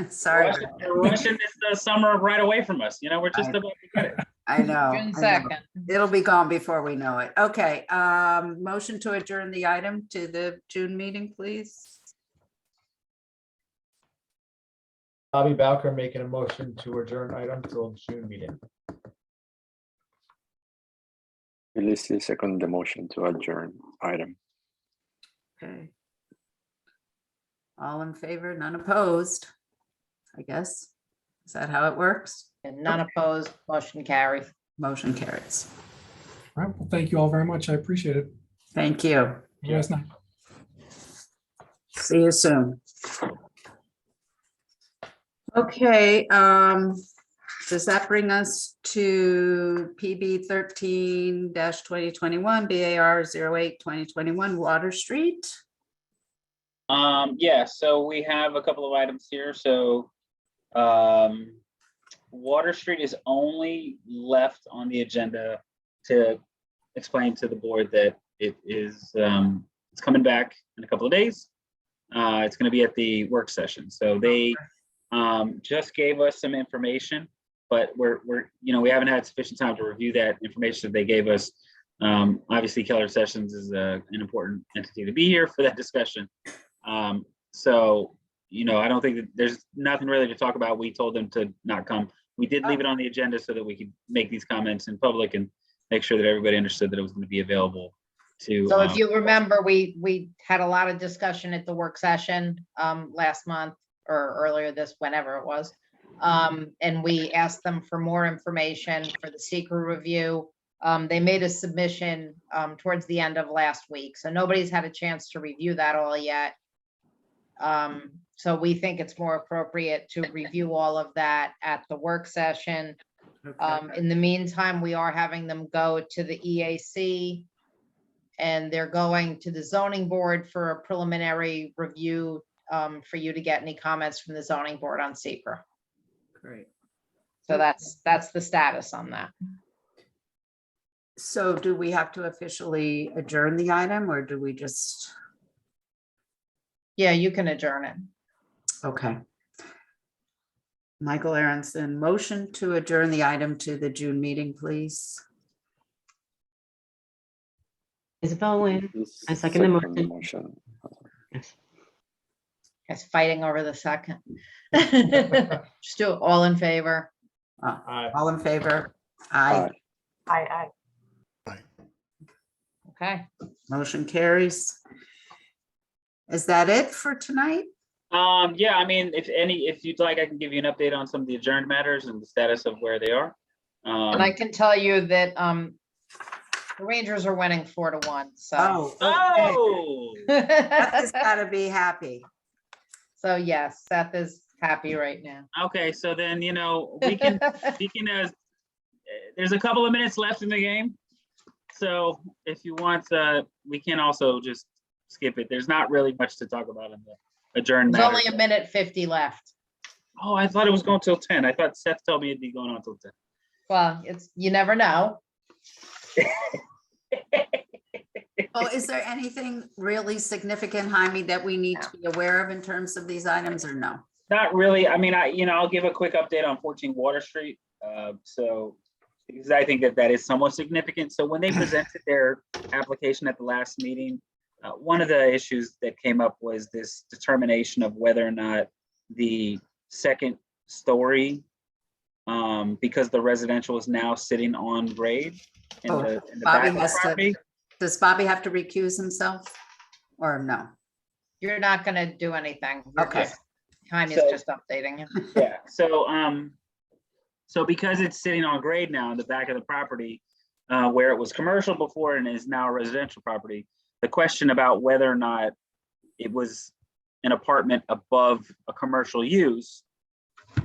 Sorry. We're rushing this summer right away from us. You know, we're just about to get it. I know. June I know. 2nd. It'll be gone before we know it. Okay, motion to adjourn the item to the June meeting, please. Bobby Bowker making a motion to adjourn item till June meeting. Ulysses, second the motion to adjourn item. Okay. All in favor, none opposed, I guess. Is that how it works? And none opposed, motion carries. Motion carries. All right, well, thank you all very much. I appreciate it. Thank you. You guys night. See you soon. Okay, does that bring us to PB 13-2021, BAR 08-2021 Water Street? Yeah, so we have a couple of items here. So Water Street is only left on the agenda to explain to the board that it is it's coming back in a couple of days. It's going to be at the work session. So they just gave us some information, but we haven't had sufficient time to review that information that they gave us. Obviously, Keller Sessions is an important entity to be here for that discussion. So, I don't think that there's nothing really to talk about. We told them to not come. We did leave it on the agenda so that we could make these comments in public and make sure that everybody understood that it was going to be available to. So if you remember, we had a lot of discussion at the work session last month or earlier whenever it was. And we asked them for more information for the secret review. They made a submission towards the end of last week. So nobody's had a chance to review that all yet. So we think it's more appropriate to review all of that at the work session. In the meantime, we are having them go to the EAC and they're going to the zoning board for a preliminary review for you to get any comments from the zoning board on secret. Great. So that's the status on that. So do we have to officially adjourn the item or do we just? Yeah, you can adjourn it. Okay. Michael Aronson, motion to adjourn the item to the June meeting, please. Isabel Wynn, I second the motion. motion. Yes. Guys fighting over the second. Just do it all in favor. All in favor? Aye. Aye. Okay. Motion carries. Is that it for tonight? Yeah, I mean, if you'd like, I can give you an update on some of the adjourned matters and the status of where they are. And I can tell you that the Rangers are winning 4-1. So Seth has got to be happy. So yes, Seth is happy right now. Okay, so then, you know, we can there's a couple of minutes left in the game. So if you want, we can also just skip it. There's not really much to talk about in the adjourned There's matters. only a minute 50 left. Oh, I thought it was going till 10. I thought Seth told me it'd be going on till 10. Well, you never know. Oh, is there anything really significant, Jaime, that we need to be aware of in terms of these items or no? Not really. I mean, I'll give a quick update on 14 Water Street. So, because I think that is somewhat significant. So when they presented their application at the last meeting, one of the issues that came up was this determination of whether or not the second story, because the residential is now sitting on grade in the back of the property. Does Bobby have to recuse himself or no? You're not going to do anything. Okay. Time is So- just updating you. Yeah, so because it's sitting on grade now in the back of the property, where it was commercial before and is now a residential property, the question about whether or not it was an apartment above a commercial use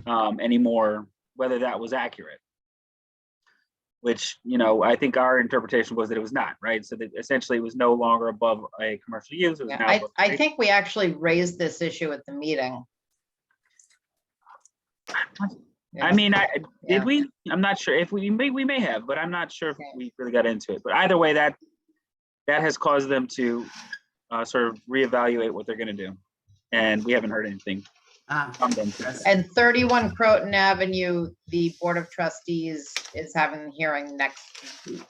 anymore, whether that was accurate. Which, you know, I think our interpretation was that it was not, right? So that essentially it was no longer above a commercial use. It was Yeah, now above I grade. think we actually raised this issue at the meeting. I mean, Yeah. did we? I'm not sure if we may have, but I'm not sure if we really got into it. But either way, that has caused them to sort of reevaluate what they're going to do, and we haven't heard anything from them. And 31 Croton Avenue, the Board of Trustees is having a hearing next week.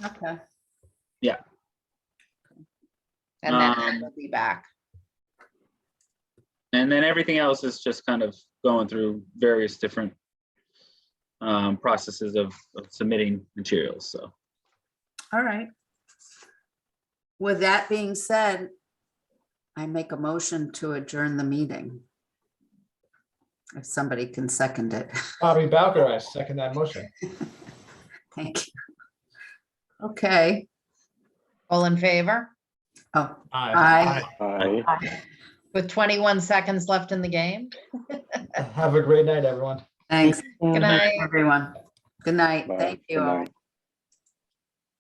Okay. Yeah. And then we'll be back. And then everything else is just kind of going through various different processes of submitting materials. So. All right. With that being said, I make a motion to adjourn the meeting. If somebody can second it. Bobby Bowker, I second that motion. Thank you. Okay. All in favor? Oh, Aye. Aye. With 21 seconds left in the game? Have a great night, everyone. Thanks. Good night. Everyone. Good night. Bye. Thank you Good all. night.